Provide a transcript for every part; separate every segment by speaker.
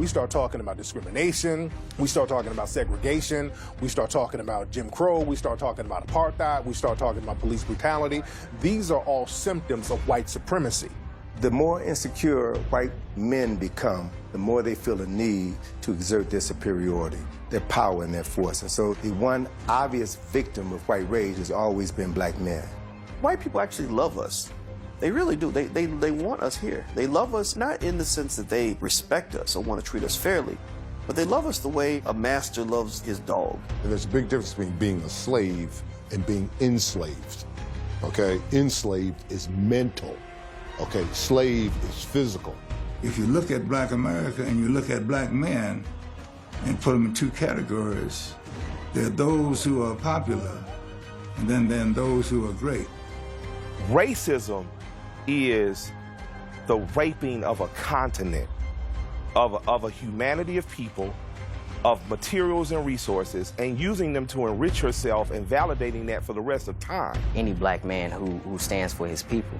Speaker 1: we start talking about discrimination, we start talking about segregation, we start talking about Jim Crow, we start talking about apartheid, we start talking about police brutality. These are all symptoms of white supremacy.
Speaker 2: The more insecure white men become, the more they feel a need to exert their superiority, their power and their force. And so the one obvious victim of white rage has always been black men.
Speaker 3: White people actually love us. They really do. They want us here. They love us not in the sense that they respect us or want to treat us fairly, but they love us the way a master loves his dog.
Speaker 4: And there's a big difference between being a slave and being enslaved, okay? Enslaved is mental, okay? Slave is physical.
Speaker 5: If you look at black America and you look at black men and put them in two categories, there are those who are popular and then those who are great.
Speaker 6: Racism is the raping of a continent, of a humanity of people, of materials and resources, and using them to enrich yourself and validating that for the rest of time.
Speaker 7: Any black man who stands for his people,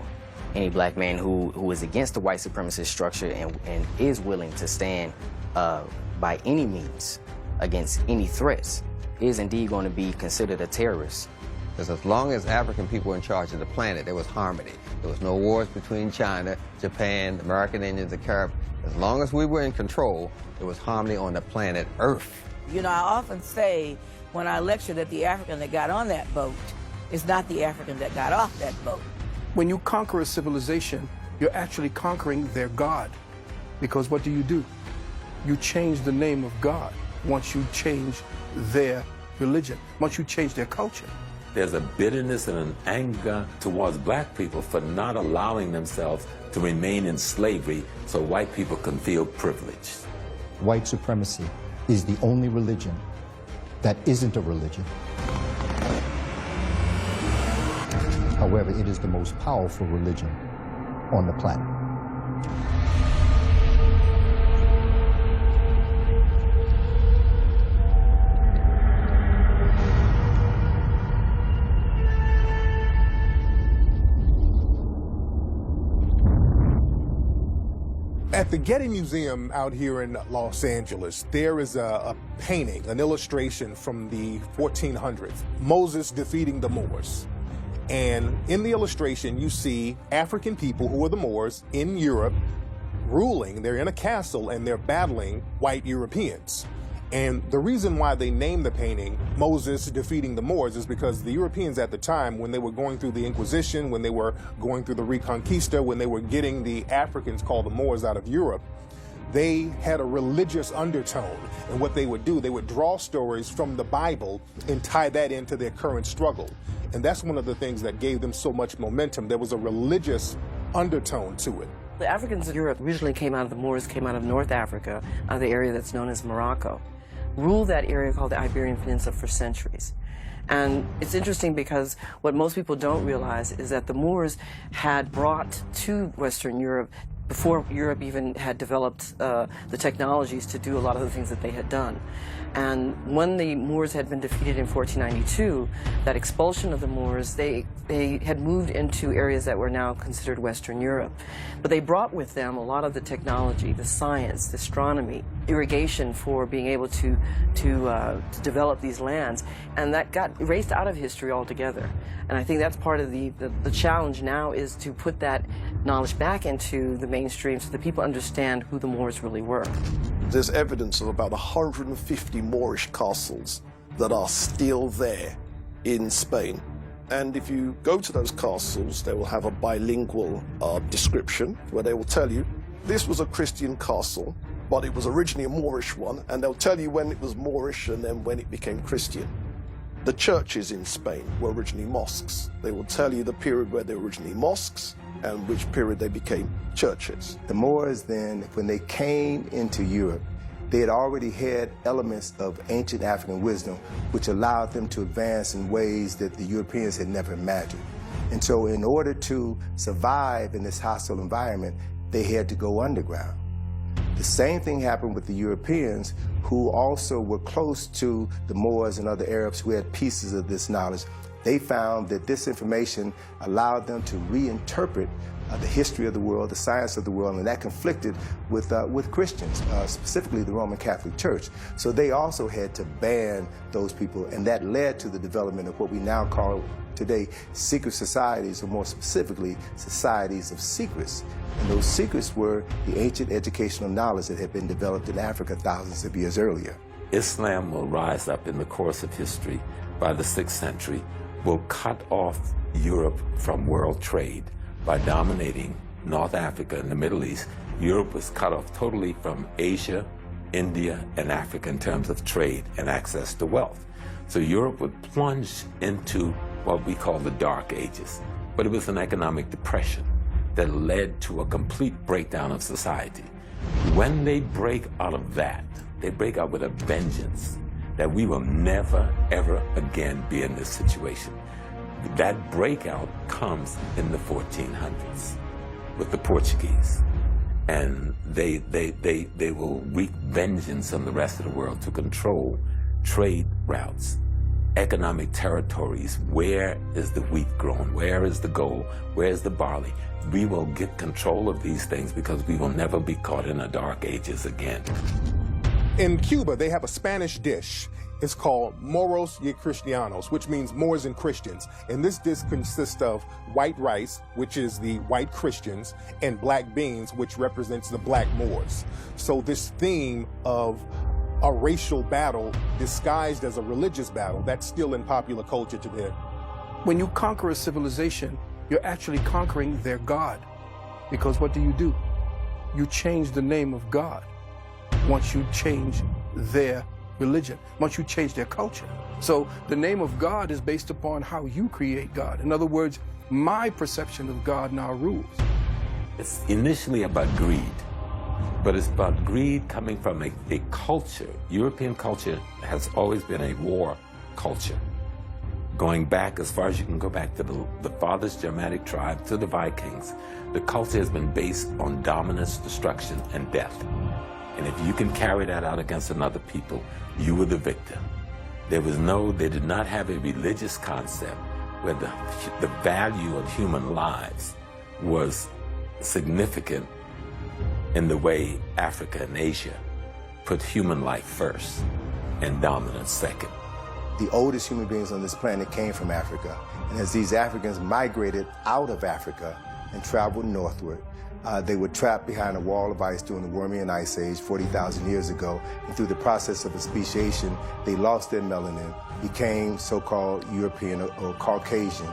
Speaker 7: any black man who is against the white supremacist structure and is willing to stand by any means against any threats is indeed going to be considered a terrorist.
Speaker 8: Because as long as African people were in charge of the planet, there was harmony. There was no wars between China, Japan, the American Indians, the Carib. As long as we were in control, there was harmony on the planet Earth.
Speaker 9: You know, I often say when I lecture that the African that got on that boat is not the African that got off that boat.
Speaker 10: When you conquer a civilization, you're actually conquering their God. Because what do? You change the name of God once you change their religion, once you change their culture.
Speaker 11: There's a bitterness and an anger towards black people for not allowing themselves to remain in slavery so white people can feel privileged.
Speaker 12: White supremacy is the only religion that isn't a religion. However, it is the most powerful religion on the planet.
Speaker 1: At the Getty Museum out here in Los Angeles, there is a painting, an illustration from the 1400s, Moses defeating the Moors. And in the illustration, you see African people who are the Moors in Europe ruling. They're in a castle and they're battling white Europeans. And the reason why they named the painting Moses defeating the Moors is because the Europeans at the time, when they were going through the Inquisition, when they were going through the Reconquista, when they were getting the Africans called the Moors out of Europe, they had a religious undertone. And what they would do, they would draw stories from the Bible and tie that into their current struggle. And that's one of the things that gave them so much momentum. There was a religious undertone to it.
Speaker 13: The Africans of Europe originally came out of the Moors, came out of North Africa, out of the area that's known as Morocco. Ruled that area called the Iberian Peninsula for centuries. And it's interesting because what most people don't realize is that the Moors had brought to Western Europe, before Europe even had developed the technologies to do a lot of the things that they had done. And when the Moors had been defeated in 1492, that expulsion of the Moors, they had moved into areas that were now considered Western Europe. But they brought with them a lot of the technology, the science, the astronomy, irrigation for being able to develop these lands. And that got erased out of history altogether. And I think that's part of the challenge now, is to put that knowledge back into the mainstream so that people understand who the Moors really were.
Speaker 3: There's evidence of about 150 Moorish castles that are still there in Spain. And if you go to those castles, they will have a bilingual description where they will tell you this was a Christian castle, but it was originally a Moorish one, and they'll tell you when it was Moorish and then when it became Christian. The churches in Spain were originally mosques. They will tell you the period where they were originally mosques and which period they became churches.
Speaker 2: The Moors then, when they came into Europe, they had already had elements of ancient African wisdom which allowed them to advance in ways that the Europeans had never imagined. And so in order to survive in this hostile environment, they had to go underground. The same thing happened with the Europeans, who also were close to the Moors and other Arabs who had pieces of this knowledge. They found that this information allowed them to reinterpret the history of the world, the science of the world, and that conflicted with Christians, specifically the Roman Catholic Church. So they also had to ban those people, and that led to the development of what we now call today secret societies, or more specifically, societies of secrets. And those secrets were the ancient educational knowledge that had been developed in Africa thousands of years earlier.
Speaker 11: Islam will rise up in the course of history by the 6th century, will cut off Europe from world trade by dominating North Africa and the Middle East. Europe was cut off totally from Asia, India, and Africa in terms of trade and access to wealth. So Europe would plunge into what we call the Dark Ages. But it was an economic depression that led to a complete breakdown of society. When they break out of that, they break out with a vengeance that we will never, ever again be in this situation. That breakout comes in the 1400s with the Portuguese. And they will wreak vengeance on the rest of the world to control trade routes, economic territories. Where is the wheat grown? Where is the gold? Where is the barley? We will get control of these things because we will never be caught in the Dark Ages again.
Speaker 1: In Cuba, they have a Spanish dish. It's called Moros y Cristianos, which means Moors and Christians. And this dish consists of white rice, which is the white Christians, and black beans, which represents the black Moors. So this theme of a racial battle disguised as a religious battle, that's still in popular culture today.
Speaker 10: When you conquer a civilization, you're actually conquering their God. Because what do? You change the name of God once you change their religion, once you change their culture. So the name of God is based upon how you create God. In other words, my perception of God now rules.
Speaker 11: It's initially about greed, but it's about greed coming from a culture. European culture has always been a war culture. Going back as far as you can go back to the farthest Germanic tribe, to the Vikings, the culture has been based on dominance, destruction, and death. And if you can carry that out against another people, you were the victim. They did not have a religious concept where the value of human lives was significant in the way Africa and Asia put human life first and dominance second.
Speaker 2: The oldest human beings on this planet came from Africa. And as these Africans migrated out of Africa and traveled northward, they were trapped behind a wall of ice during the Wormian Ice Age 40,000 years ago. And through the process of speciation, they lost their melanin, became so-called European or Caucasian.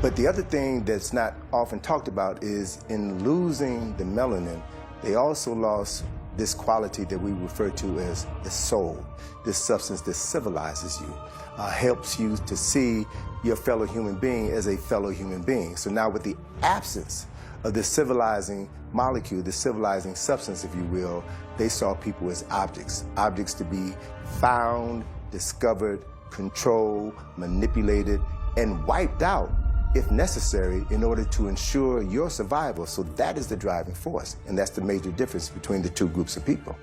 Speaker 2: But the other thing that's not often talked about is in losing the melanin, they also lost this quality that we refer to as the soul, this substance that civilizes you, helps you to see your fellow human being as a fellow human being. So now with the absence of this civilizing molecule, this civilizing substance, if you will, they saw people as objects to be found, discovered, controlled, manipulated, and wiped out if necessary in order to ensure your survival. So that is the driving force, and that's the major difference between the two groups of people.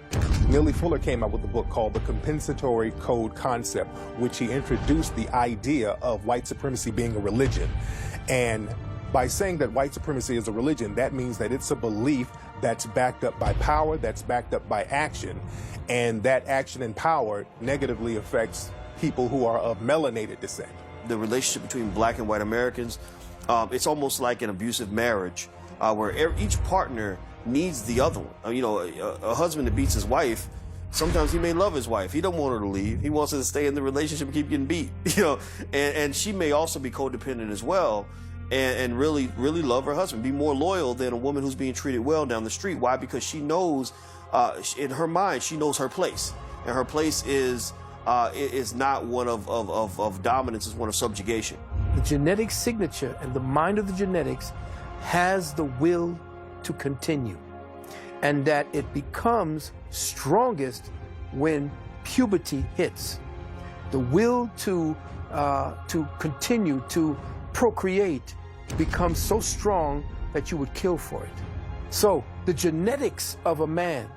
Speaker 1: Neely Fuller came out with a book called The Compensatory Code Concept, which he introduced the idea of white supremacy being a religion. And by saying that white supremacy is a religion, that means that it's a belief that's backed up by power, that's backed up by action, and that action and power negatively affects people who are of melanated descent.
Speaker 14: The relationship between black and white Americans, it's almost like an abusive marriage where each partner needs the other one. You know, a husband that beats his wife, sometimes he may love his wife. He don't want her to leave. He wants her to stay in the relationship and keep getting beat. You know, and she may also be codependent as well and really love her husband, be more loyal than a woman who's being treated well down the street. Why? Because she knows, in her mind, she knows her place. And her place is not one of dominance, it's one of subjugation.
Speaker 10: The genetic signature and the mind of the genetics has the will to continue, and that it becomes strongest when puberty hits. The will to continue to procreate becomes so strong that you would kill for it. So the genetics of a man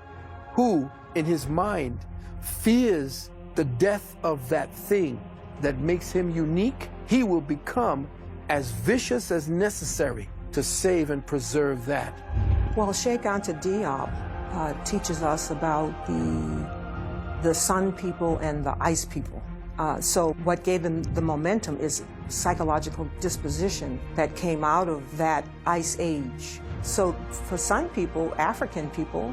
Speaker 10: who, in his mind, fears the death of that thing that makes him unique he will become as vicious as necessary to save and preserve that.
Speaker 15: Well, Sheikh Anta Diop teaches us about the Sun people and the Ice people. So what gave him the momentum is psychological disposition that came out of that Ice Age. So for Sun people, African people,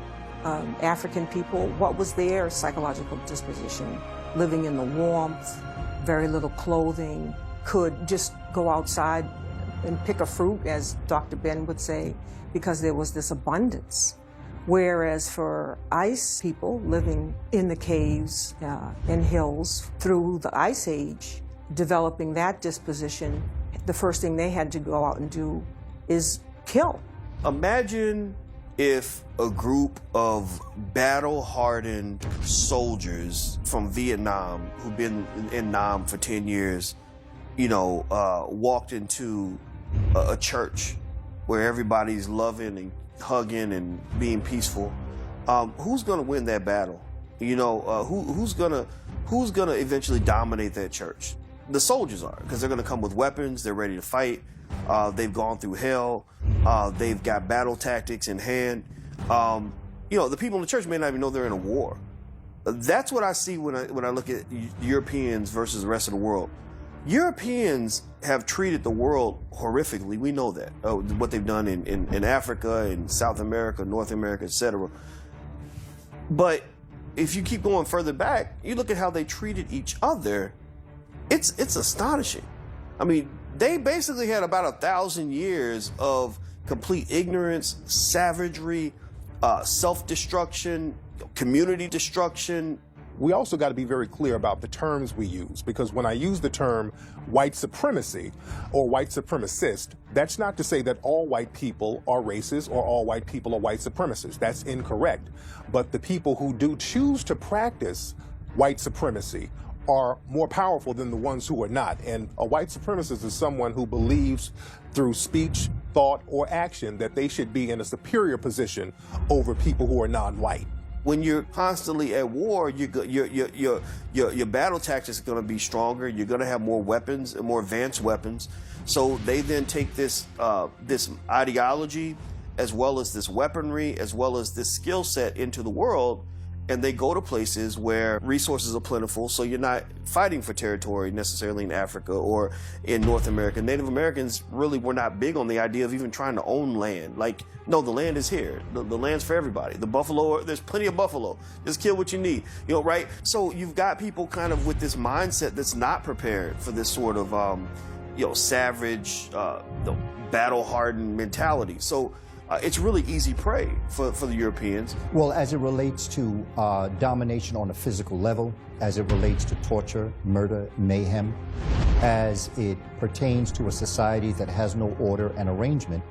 Speaker 15: what was their psychological disposition? Living in the warmth, very little clothing, could just go outside and pick a fruit, as Dr. Ben would say, because there was this abundance. Whereas for Ice people living in the caves and hills through the Ice Age, developing that disposition, the first thing they had to go out and do is kill.
Speaker 14: Imagine if a group of battle-hardened soldiers from Vietnam who've been in Nam for 10 years, walked into a church where everybody's loving and hugging and being peaceful. Who's going to win that battle? Who's going to eventually dominate that church? The soldiers are, because they're going to come with weapons. They're ready to fight. They've gone through hell. They've got battle tactics in hand. The people in the church may not even know they're in a war. That's what I see when I look at Europeans versus the rest of the world. Europeans have treated the world horrifically. We know that. What they've done in Africa, in South America, North America, etc. But if you keep going further back, you look at how they treated each other, it's astonishing. I mean, they basically had about 1,000 years of complete ignorance, savagery, self-destruction, community destruction.
Speaker 1: We also got to be very clear about the terms we use, because when I use the term white supremacy or white supremacist, that's not to say that all white people are racist or all white people are white supremacists. That's incorrect. But the people who do choose to practice white supremacy are more powerful than the ones who are not. And a white supremacist is someone who believes through speech, thought, or action that they should be in a superior position over people who are non-white.
Speaker 14: When you're constantly at war, your battle tactics are going to be stronger. You're going to have more weapons and more advanced weapons. So they then take this this ideology, as well as this weaponry, as well as this skill set into the world, and they go to places where resources are plentiful. So you're not fighting for territory necessarily in Africa or in North America. Native Americans really were not big on the idea of even trying to own land. Like, no, the land is here. The land's for everybody. The buffalo, there's plenty of buffalo. Just kill what you need, right? So you've got people kind of with this mindset that's not prepared for this sort of, savage, battle-hardened mentality. So it's really easy prey for the Europeans.
Speaker 12: Well, as it relates to domination on a physical level, as it relates to torture, murder, mayhem, as it pertains to a society that has no order and arrangement,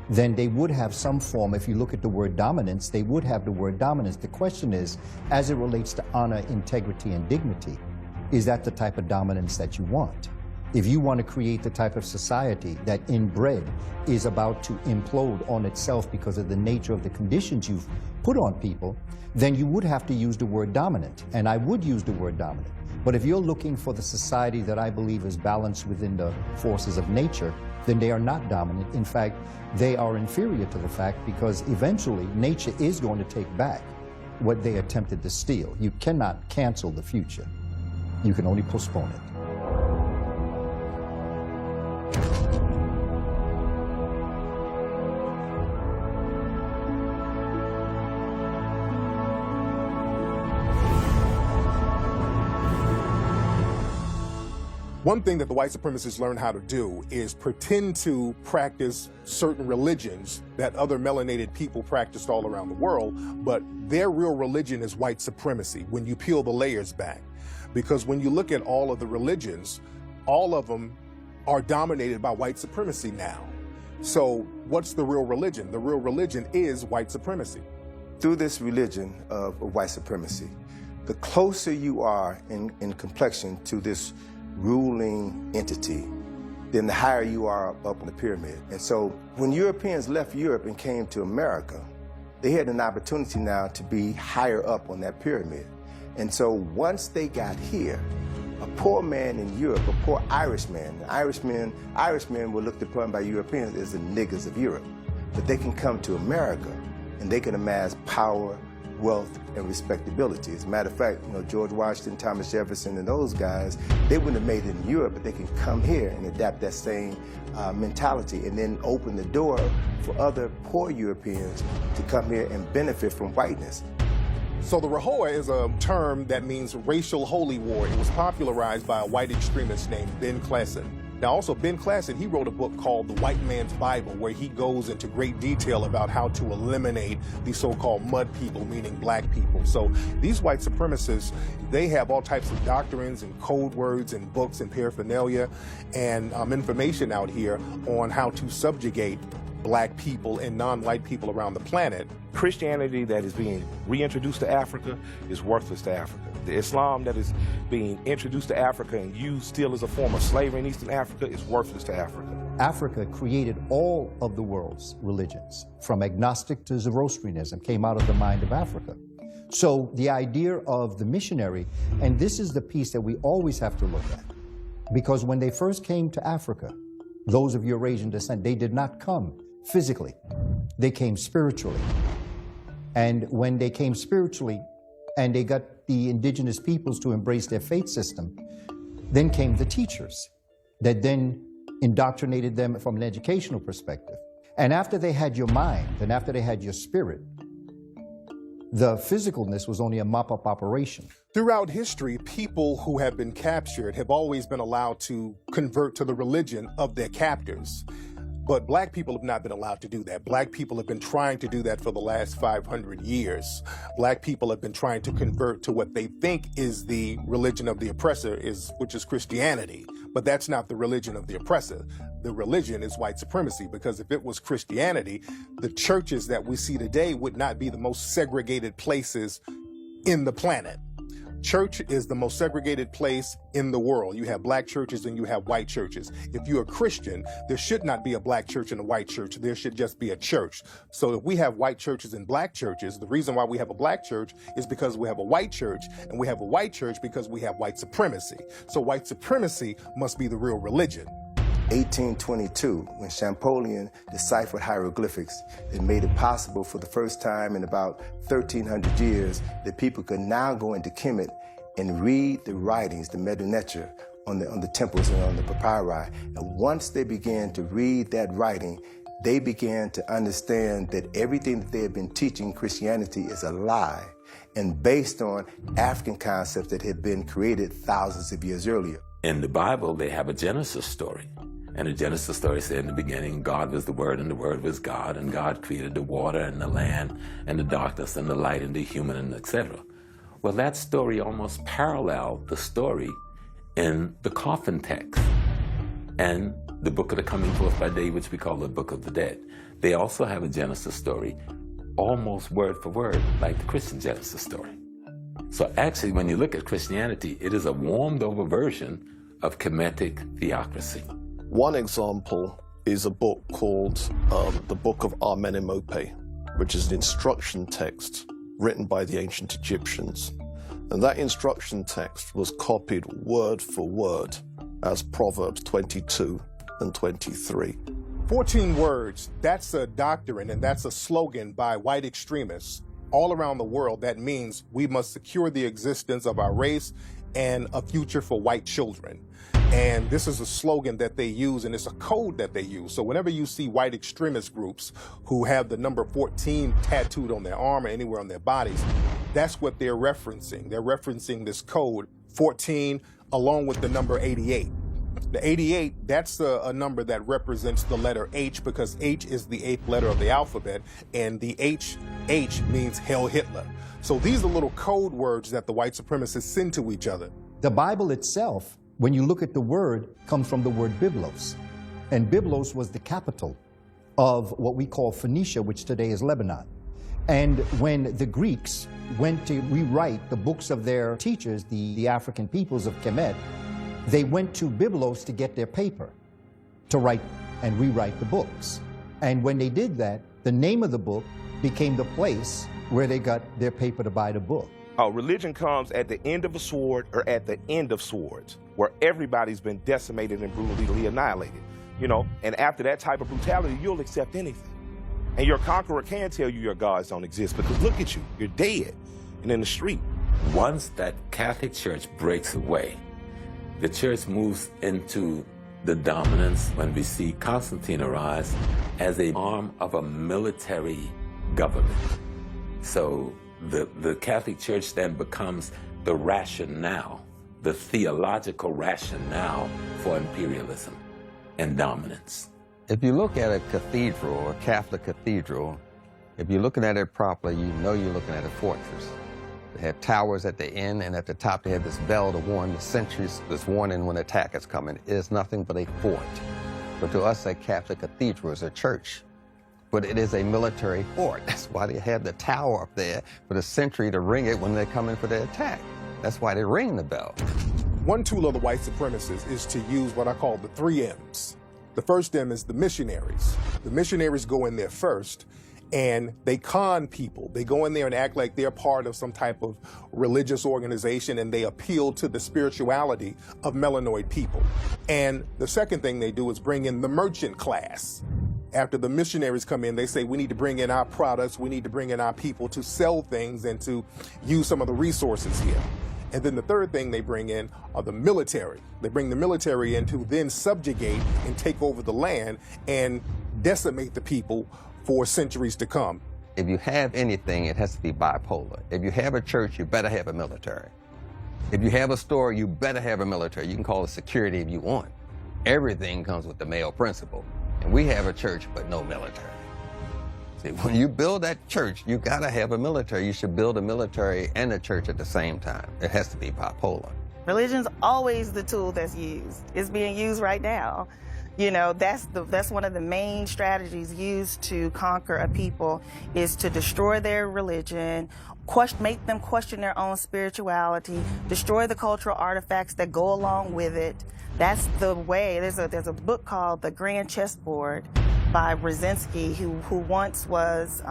Speaker 12: then they would have some form. If you look at the word dominance, they would have the word dominance. The question is, as it relates to honor, integrity, and dignity, is that the type of dominance that you want? If you want to create the type of society that inbred is about to implode on itself because of the nature of the conditions you've put on people, then you would have to use the word dominant, and I would use the word dominant. But if you're looking for the society that I believe is balanced within the forces of nature, then they are not dominant. In fact, they are inferior to the fact, because eventually nature is going to take back what they attempted to steal. You cannot cancel the future. You can only postpone it.
Speaker 1: One thing that the white supremacists learn how to do is pretend to practice certain religions that other melanated people practiced all around the world, but their real religion is white supremacy when you peel the layers back. Because when you look at all of the religions, all of them are dominated by white supremacy now. So what's the real religion? The real religion is white supremacy.
Speaker 2: Through this religion of white supremacy, the closer you are in complexion to this ruling entity, then the higher you are up in the pyramid. And so when Europeans left Europe and came to America, they had an opportunity now to be higher up on that pyramid. And so once they got here, A poor man in Europe, a poor Irishman, Irishmen were looked upon by Europeans as the niggers of Europe. But they can come to America and they can amass power, wealth, and respectability. As a matter of fact, George Washington, Thomas Jefferson, and those guys, they wouldn't have made it in Europe, but they can come here and adapt that same mentality and then open the door for other poor Europeans to come here and benefit from whiteness.
Speaker 1: So the Rahowa is a term that means racial holy war. It was popularized by a white extremist named Ben Klassen. Now also Ben Klassen, he wrote a book called The White Man's Bible, where he goes into great detail about how to eliminate the so-called mud people, meaning black people. So these white supremacists, they have all types of doctrines and code words and books and paraphernalia and information out here on how to subjugate black people and non-white people around the planet.
Speaker 6: Christianity that is being reintroduced to Africa is worthless to Africa. The Islam that is being introduced to Africa and used still as a form of slavery in Eastern Africa is worthless to Africa.
Speaker 12: Africa created all of the world's religions, from agnostic to Zoroastrianism, came out of the mind of Africa. So the idea of the missionary, and this is the piece that we always have to look at, because when they first came to Africa, those of Eurasian descent, they did not come physically, they came spiritually. And when they came spiritually and they got the indigenous peoples to embrace their faith system, then came the teachers that then indoctrinated them from an educational perspective. And after they had your mind and after they had your spirit, the physicalness was only a mop-up operation.
Speaker 1: Throughout history, people who have been captured have always been allowed to convert to the religion of their captors. But black people have not been allowed to do that. Black people have been trying to do that for the last 500 years. Black people have been trying to convert to what they think is the religion of the oppressor, which is Christianity. But that's not the religion of the oppressor. The religion is white supremacy, because if it was Christianity, the churches that we see today would not be the most segregated places in the planet. Church is the most segregated place in the world. You have black churches and you have white churches. If you're a Christian, there should not be a black church and a white church. There should just be a church. So if we have white churches and black churches, the reason why we have a black church is because we have a white church, and we have a white church because we have white supremacy. So white supremacy must be the real religion.
Speaker 2: 1822, when Champollion deciphered hieroglyphics, it made it possible for the first time in about 1,300 years that people could now go into Kemet and read the writings, the Medu Neter, on the temples and on the papyri. And once they began to read that writing, they began to understand that everything that they had been teaching Christianity is a lie and based on African concepts that had been created thousands of years earlier.
Speaker 11: In the Bible, they have a Genesis story. And the Genesis story said in the beginning, God was the Word, and the Word was God, and God created the water and the land and the darkness and the light and the human, and etc. Well, that story almost paralleled the story in the coffin text and the book of the coming forth by day, which we call the Book of the Dead. They also have a Genesis story, almost word for word, like the Christian Genesis story. So actually, when you look at Christianity, it is a warmed over version of Kemetic theocracy.
Speaker 3: One example is a book called the Book of Amenemope, which is an instruction text written by the ancient Egyptians. And that instruction text was copied word for word as Proverbs 22 and 23.
Speaker 1: 14 words, that's a doctrine and that's a slogan by white extremists all around the world. That means we must secure the existence of our race and a future for white children. And this is a slogan that they use, and it's a code that they use. So whenever you see white extremist groups who have the number 14 tattooed on their arm or anywhere on their bodies, that's what they're referencing. They're referencing this code 14 along with the number 88. The 88, that's a number that represents the letter H, because H is the 8th letter of the alphabet, and the H means Hail Hitler. So these are little code words that the white supremacists send to each other.
Speaker 12: The Bible itself, when you look at the word, comes from the word Byblos. And Byblos was the capital of what we call Phoenicia, which today is Lebanon. And when the Greeks went to rewrite the books of their teachers, the African peoples of Kemet, they went to Byblos to get their paper to write and rewrite the books. And when they did that, the name of the book became the place where they got their paper to buy the book.
Speaker 6: Religion comes at the end of a sword or at the end of swords, where everybody's been decimated and brutally annihilated. You know, and after that type of brutality, you'll accept anything. And your conqueror can tell you your gods don't exist because look at you, you're dead and in the street.
Speaker 11: Once that Catholic Church breaks away, the church moves into the dominance when we see Constantine arise as an arm of a military government. So the Catholic Church then becomes the rationale, the theological rationale for imperialism and dominance.
Speaker 8: If you look at a cathedral, a Catholic cathedral, if you're looking at it properly, you know you're looking at a fortress. They had towers at the end, and at the top they had this bell to warn the sentries, this warning when attack is coming. It is nothing but a fort. But to us, a Catholic cathedral is a church. But it is a military fort. That's why they have the tower up there for the sentry to ring it when they come in for the attack. That's why they ring the bell.
Speaker 1: One tool of the white supremacists is to use what I call the 3 M's. The first M is the missionaries. The missionaries go in there first, and they con people. They go in there and act like they're part of some type of religious organization, and they appeal to the spirituality of melanoid people. And the second thing they do is bring in the merchant class. After the missionaries come in, they say, we need to bring in our products, we need to bring in our people to sell things and to use some of the resources here. And then the third thing they bring in are the military. They bring the military in to then subjugate and take over the land and decimate the people for centuries to come.
Speaker 8: If you have anything, it has to be bipolar. If you have a church, you better have a military. If you have a store, you better have a military. You can call it security if you want. Everything comes with the male principle. And we have a church, but no military. See, when you build that church, you gotta have a military. You should build a military and a church at the same time. It has to be bipolar.
Speaker 16: Religion's always the tool that's used. It's being used right now. You know, that's one of the main strategies used to conquer a people, is to destroy their religion, make them question their own spirituality, destroy the cultural artifacts that go along with it. That's the way. There's a book called The Grand Chessboard by Brzezinski, who once was,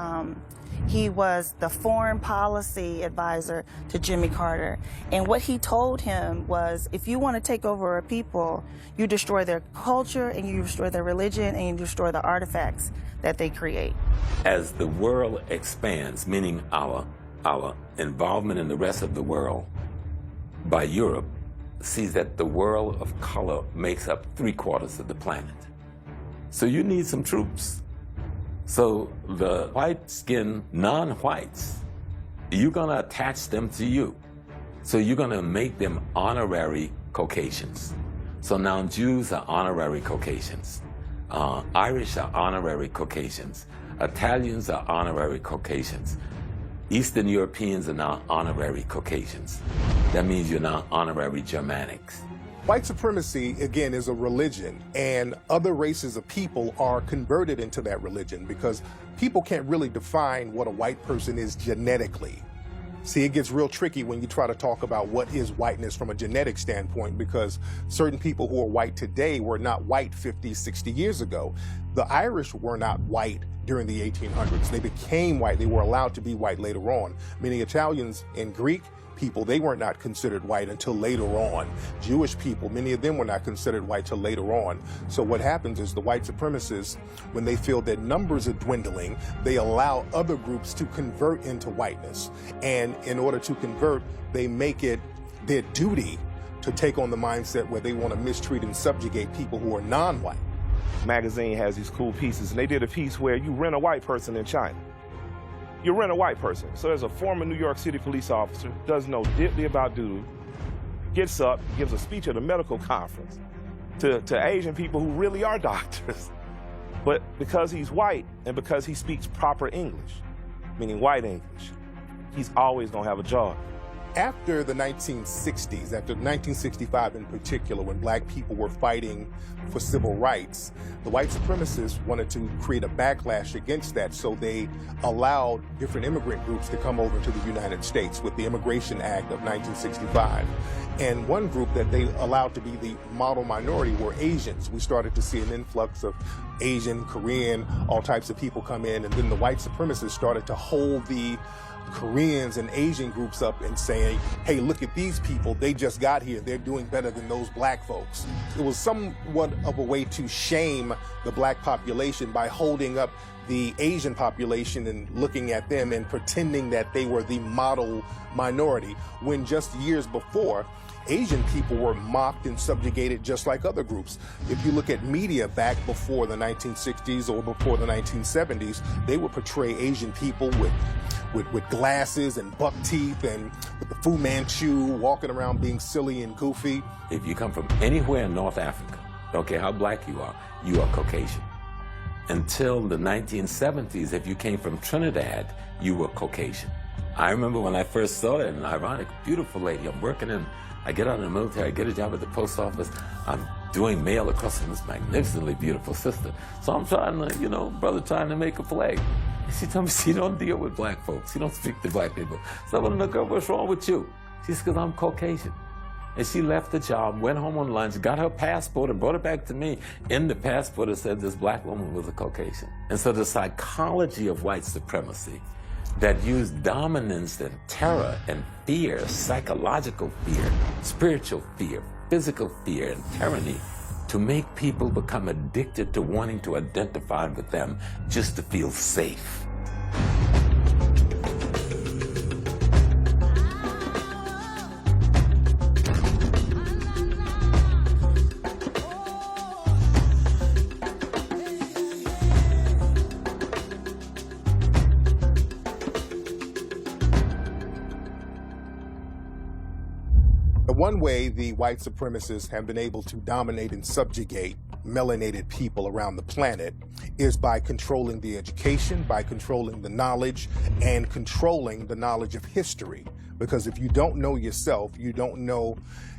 Speaker 16: he was the foreign policy advisor to Jimmy Carter. And what he told him was, if you want to take over a people, you destroy their culture and you destroy their religion and you destroy the artifacts that they create.
Speaker 11: As the world expands, meaning our involvement in the rest of the world by Europe, sees that the world of color makes up 3/4 of the planet. So you need some troops. So the white-skinned non-whites, you're gonna attach them to you. So you're gonna make them honorary Caucasians. So now Jews are honorary Caucasians. Irish are honorary Caucasians. Italians are honorary Caucasians. Eastern Europeans are now honorary Caucasians. That means you're now honorary Germanics.
Speaker 1: White supremacy, again, is a religion, and other races of people are converted into that religion because people can't really define what a white person is genetically. See, it gets real tricky when you try to talk about what is whiteness from a genetic standpoint, because certain people who are white today were not white 50, 60 years ago. The Irish were not white during the 1800s. They became white. They were allowed to be white later on. Many Italians and Greek people, they were not considered white until later on. Jewish people, many of them were not considered white till later on. So what happens is the white supremacists, when they feel that numbers are dwindling, they allow other groups to convert into whiteness. And in order to convert, they make it their duty to take on the mindset where they want to mistreat and subjugate people who are non-white.
Speaker 6: Magazine has these cool pieces, and they did a piece where you rent a white person in China. You rent a white person. So there's a former New York City police officer, doesn't know diddly about doodle, gets up, gives a speech at a medical conference to Asian people who really are doctors. But because he's white and because he speaks proper English, meaning white English, he's always gonna have a job.
Speaker 1: After the 1960s, after 1965 in particular, when black people were fighting for civil rights, the white supremacists wanted to create a backlash against that, so they allowed different immigrant groups to come over to the United States with the Immigration Act of 1965. And one group that they allowed to be the model minority were Asians. We started to see an influx of Asian, Korean, all types of people come in, and then the white supremacists started to hold the Koreans and Asian groups up and saying, hey, look at these people, they just got here, they're doing better than those black folks. It was somewhat of a way to shame the black population by holding up the Asian population and looking at them and pretending that they were the model minority, when just years before, Asian people were mocked and subjugated just like other groups. If you look at media back before the 1960s or before the 1970s, they would portray Asian people with glasses and buck teeth and with the Fu Manchu, walking around being silly and goofy.
Speaker 11: If you come from anywhere in North Africa, don't care how black you are Caucasian. Until the 1970s, if you came from Trinidad, you were Caucasian. I remember when I first saw it, an ironic, beautiful lady. I get out of the military, I get a job at the post office. I'm doing mail across from this magnificently beautiful sister. So I'm trying to, brother trying to make a play. And she told me she don't deal with black folks. She don't speak to black people. So I went, look, girl, what's wrong with you? She said, because I'm Caucasian. And she left the job, went home on lunch, got her passport and brought it back to me. In the passport, it said this black woman was a Caucasian. And so the psychology of white supremacy that used dominance and terror and fear, psychological fear, spiritual fear, physical fear, and tyranny to make people become addicted to wanting to identify with them just to feel safe.
Speaker 1: One way the white supremacists have been able to dominate and subjugate melanated people around the planet is by controlling the education, by controlling the knowledge, and controlling the knowledge of history. Because if you don't know yourself, you don't know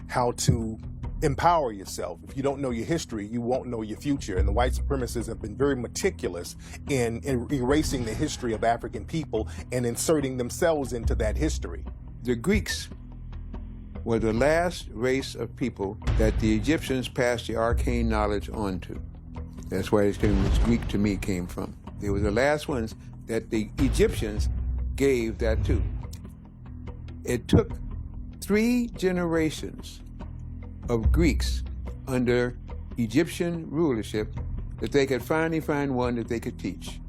Speaker 1: how to empower yourself. If you don't know your history, you won't know your future. And the white supremacists have been very meticulous in erasing the history of African people and inserting themselves into that history.
Speaker 5: The Greeks were the last race of people that the Egyptians passed the arcane knowledge on to. That's where this Greek to me came from. They were the last ones that the Egyptians gave that to. It took 3 generations of Greeks under Egyptian rulership that they could finally find one that they could teach.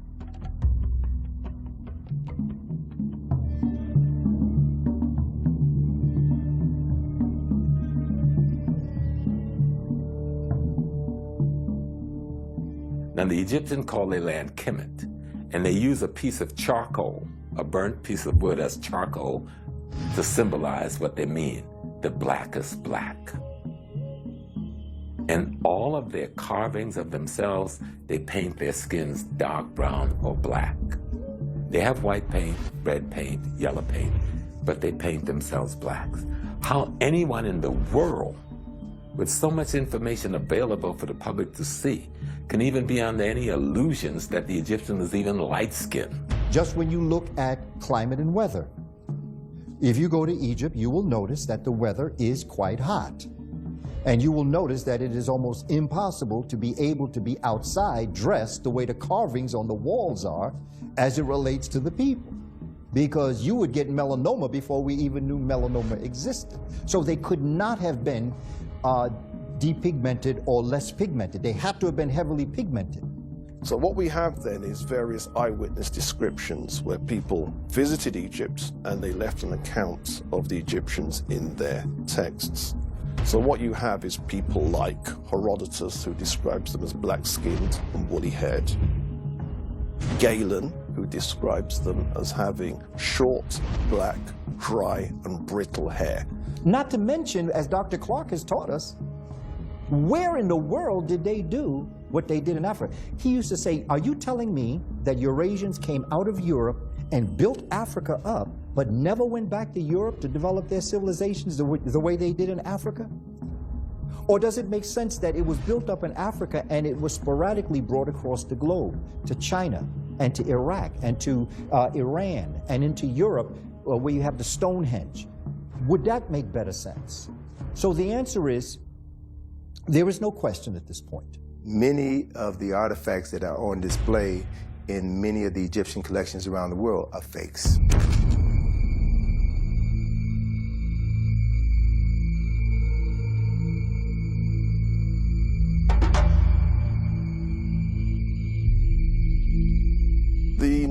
Speaker 11: Now, the Egyptians call their land Kemet, and they use a piece of charcoal, a burnt piece of wood as charcoal, to symbolize what they mean, the blackest black. And all of their carvings of themselves, they paint their skins dark brown or black. They have white paint, red paint, yellow paint, but they paint themselves blacks. How anyone in the world, with so much information available for the public to see, can even be under any illusions that the Egyptian was even light-skinned?
Speaker 12: Just when you look at climate and weather, if you go to Egypt, you will notice that the weather is quite hot. And you will notice that it is almost impossible to be able to be outside dressed the way the carvings on the walls are as it relates to the people. Because you would get melanoma before we even knew melanoma existed. So they could not have been depigmented or less pigmented. They have to have been heavily pigmented.
Speaker 3: So what we have then is various eyewitness descriptions where people visited Egypt and they left an account of the Egyptians in their texts. So what you have is people like Herodotus, who describes them as black-skinned and woolly-haired. Galen, who describes them as having short, black, dry, and brittle hair.
Speaker 12: Not to mention, as Dr. Clark has taught us, where in the world did they do what they did in Africa? He used to say, are you telling me that Eurasians came out of Europe and built Africa up, but never went back to Europe to develop their civilizations the way they did in Africa? Or does it make sense that it was built up in Africa and it was sporadically brought across the globe to China and to Iraq and to Iran and into Europe, where you have the Stonehenge? Would that make better sense? So the answer is, there is no question at this point.
Speaker 2: Many of the artifacts that are on display in many of the Egyptian collections around the world are fakes.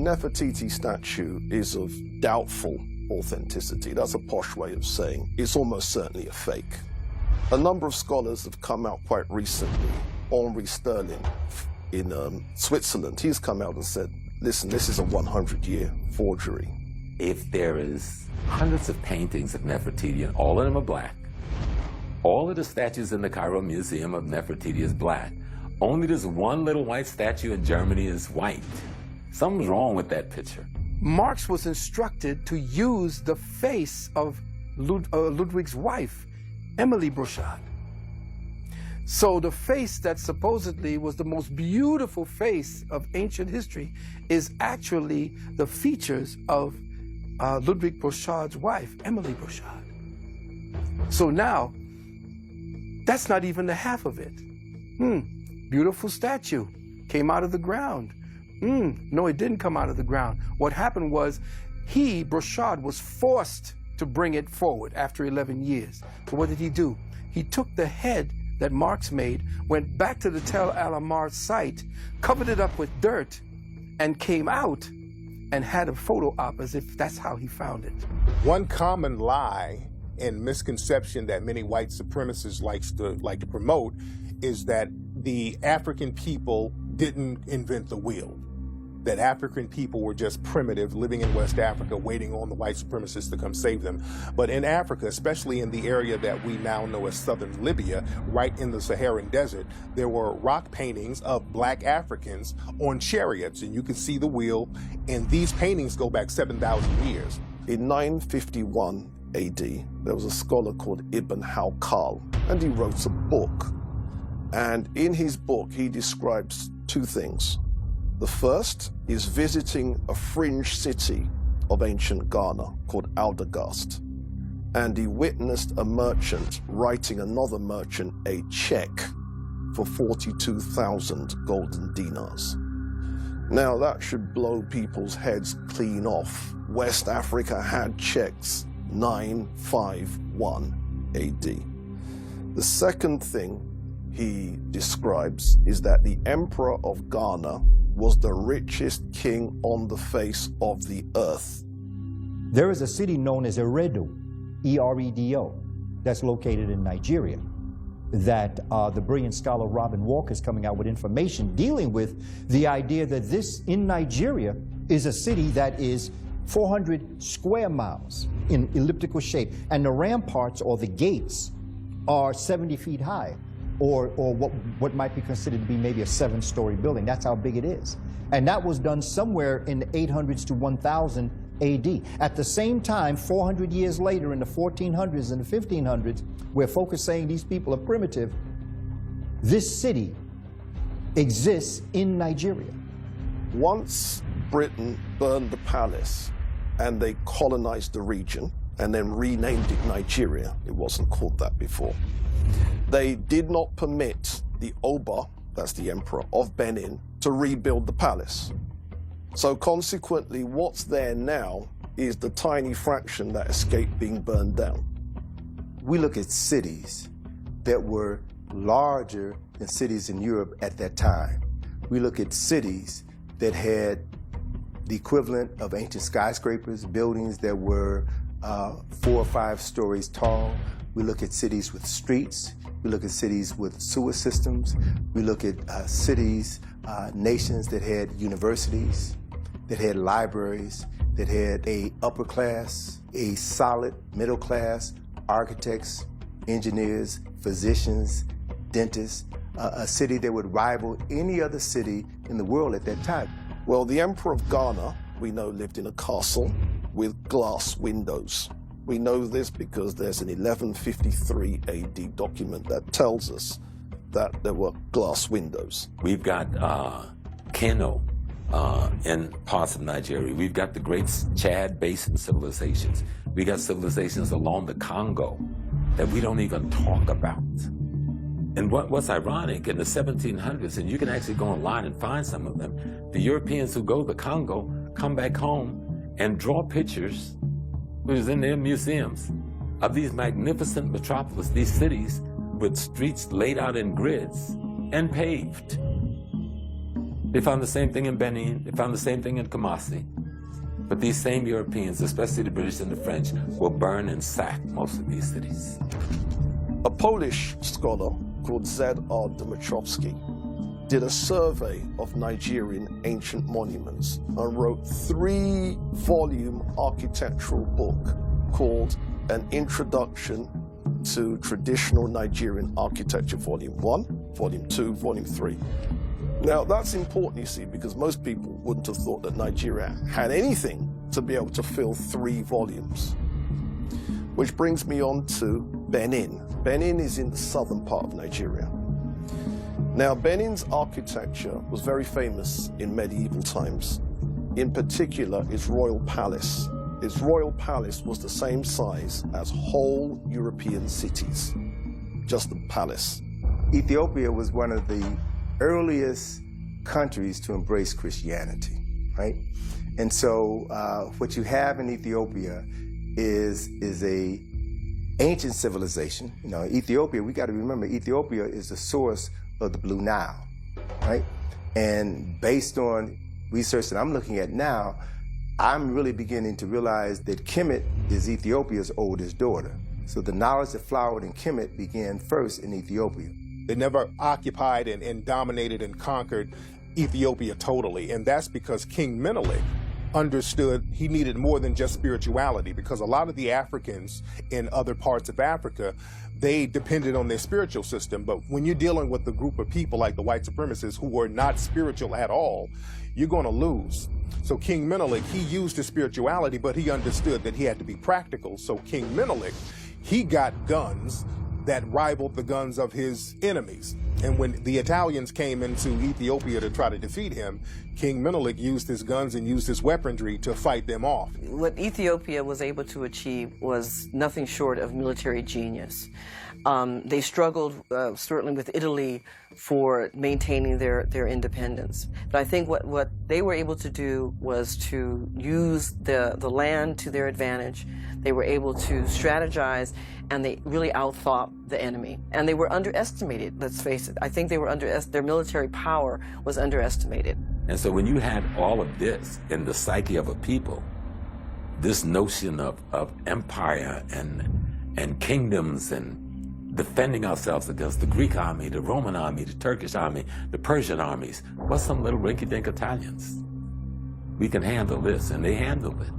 Speaker 3: Nefertiti statue is of doubtful authenticity. That's a posh way of saying it's almost certainly a fake. A number of scholars have come out quite recently. Henri Sterling in Switzerland, he's come out and said, listen, this is a 100-year forgery.
Speaker 11: If there is hundreds of paintings of Nefertiti and all of them are black, all of the statues in the Cairo Museum of Nefertiti is black, only this one little white statue in Germany is white. Something's wrong with that picture.
Speaker 10: Marx was instructed to use the face of Ludwig's wife, Emily Brochard. So the face that supposedly was the most beautiful face of ancient history is actually the features of Ludwig Brochard's wife, Emily Brochard. So now, that's not even the half of it. Beautiful statue, came out of the ground. No, it didn't come out of the ground. What happened was Brochard was forced to bring it forward after 11 years. So what did he do? He took the head that Marx made, went back to the Tel Alamar site, covered it up with dirt, and came out and had a photo op as if that's how he found it.
Speaker 1: One common lie and misconception that many white supremacists like to promote is that the African people didn't invent the wheel. That African people were just primitive, living in West Africa, waiting on the white supremacists to come save them. But in Africa, especially in the area that we now know as southern Libya, right in the Saharan desert, there were rock paintings of black Africans on chariots, and you can see the wheel, and these paintings go back 7,000 years.
Speaker 3: In 951 AD, there was a scholar called Ibn Hawqal, and he wrote a book. And in his book, he describes two things. The first is visiting a fringe city of ancient Ghana called Aldagast. And he witnessed a merchant writing another merchant a check for 42,000 golden dinars. Now that should blow people's heads clean off. West Africa had checks 951 AD. The second thing he describes is that the emperor of Ghana was the richest king on the face of the earth.
Speaker 12: There is a city known as Eredo, E-R-E-D-O, that's located in Nigeria, that the brilliant scholar Robin Walker is coming out with information dealing with the idea that this, in Nigeria, is a city that is 400 square miles in elliptical shape, and the ramparts or the gates are 70 feet high, or what might be considered to be maybe a 7-story building. That's how big it is. And that was done somewhere in the 800s to 1000 AD. At the same time, 400 years later, in the 1400s and the 1500s, where folk are saying these people are primitive, this city exists in Nigeria.
Speaker 3: Once Britain burned the palace and they colonized the region and then renamed it Nigeria, it wasn't called that before, they did not permit the Oba, that's the emperor of Benin, to rebuild the palace. So consequently, what's there now is the tiny fraction that escaped being burned down.
Speaker 2: We look at cities that were larger than cities in Europe at that time. We look at cities that had the equivalent of ancient skyscrapers, buildings that were 4 or 5 stories tall. We look at cities with streets. We look at cities with sewer systems. We look at cities, nations that had universities, that had libraries, that had a upper class, a solid middle class, architects, engineers, physicians, dentists, a city that would rival any other city in the world at that time.
Speaker 3: Well, the emperor of Ghana, we know, lived in a castle with glass windows. We know this because there's an 1153 AD document that tells us that there were glass windows.
Speaker 11: We've got Kano in parts of Nigeria. We've got the great Chad Basin civilizations. We got civilizations along the Congo that we don't even talk about. And what's ironic, in the 1700s, and you can actually go online and find some of them, the Europeans who go to the Congo come back home and draw pictures, which is in their museums, of these magnificent metropolis, these cities with streets laid out in grids and paved. They found the same thing in Benin, they found the same thing in Kumasi. But these same Europeans, especially the British and the French, will burn and sack most of these cities.
Speaker 3: A Polish scholar called Z.R. Dmytrowski did a survey of Nigerian ancient monuments and wrote a 3-volume architectural book called An Introduction to Traditional Nigerian Architecture, Volume 1, Volume 2, Volume 3. Now, that's important, you see, because most people wouldn't have thought that Nigeria had anything to be able to fill 3 volumes. Which brings me on to Benin. Benin is in the southern part of Nigeria. Now, Benin's architecture was very famous in medieval times. In particular, its royal palace. Its royal palace was the same size as whole European cities, just the palace.
Speaker 2: Ethiopia was one of the earliest countries to embrace Christianity, right? And so what you have in Ethiopia is a ancient civilization. You know, Ethiopia, we got to remember, Ethiopia is the source of the Blue Nile, right? And based on research that I'm looking at now, I'm really beginning to realize that Kemet is Ethiopia's oldest daughter. So the knowledge that flowered in Kemet began first in Ethiopia.
Speaker 1: They never occupied and dominated and conquered Ethiopia totally. And that's because King Menelik understood he needed more than just spirituality, because a lot of the Africans in other parts of Africa, they depended on their spiritual system. But when you're dealing with a group of people like the white supremacists who were not spiritual at all, you're going to lose. So King Menelik, he used his spirituality, but he understood that he had to be practical. So King Menelik, he got guns that rivaled the guns of his enemies. And when the Italians came into Ethiopia to try to defeat him, King Menelik used his guns and used his weaponry to fight them off.
Speaker 13: What Ethiopia was able to achieve was nothing short of military genius. They struggled certainly with Italy for maintaining their independence. But I think what they were able to do was to use the land to their advantage. They were able to strategize, and they really outthought the enemy. And they were underestimated, let's face it. I think they were their military power was underestimated.
Speaker 11: And so when you had all of this in the psyche of a people, this notion of empire and kingdoms and defending ourselves against the Greek army, the Roman army, the Turkish army, the Persian armies, what's some little rinky-dink Italians? We can handle this, and they handled it.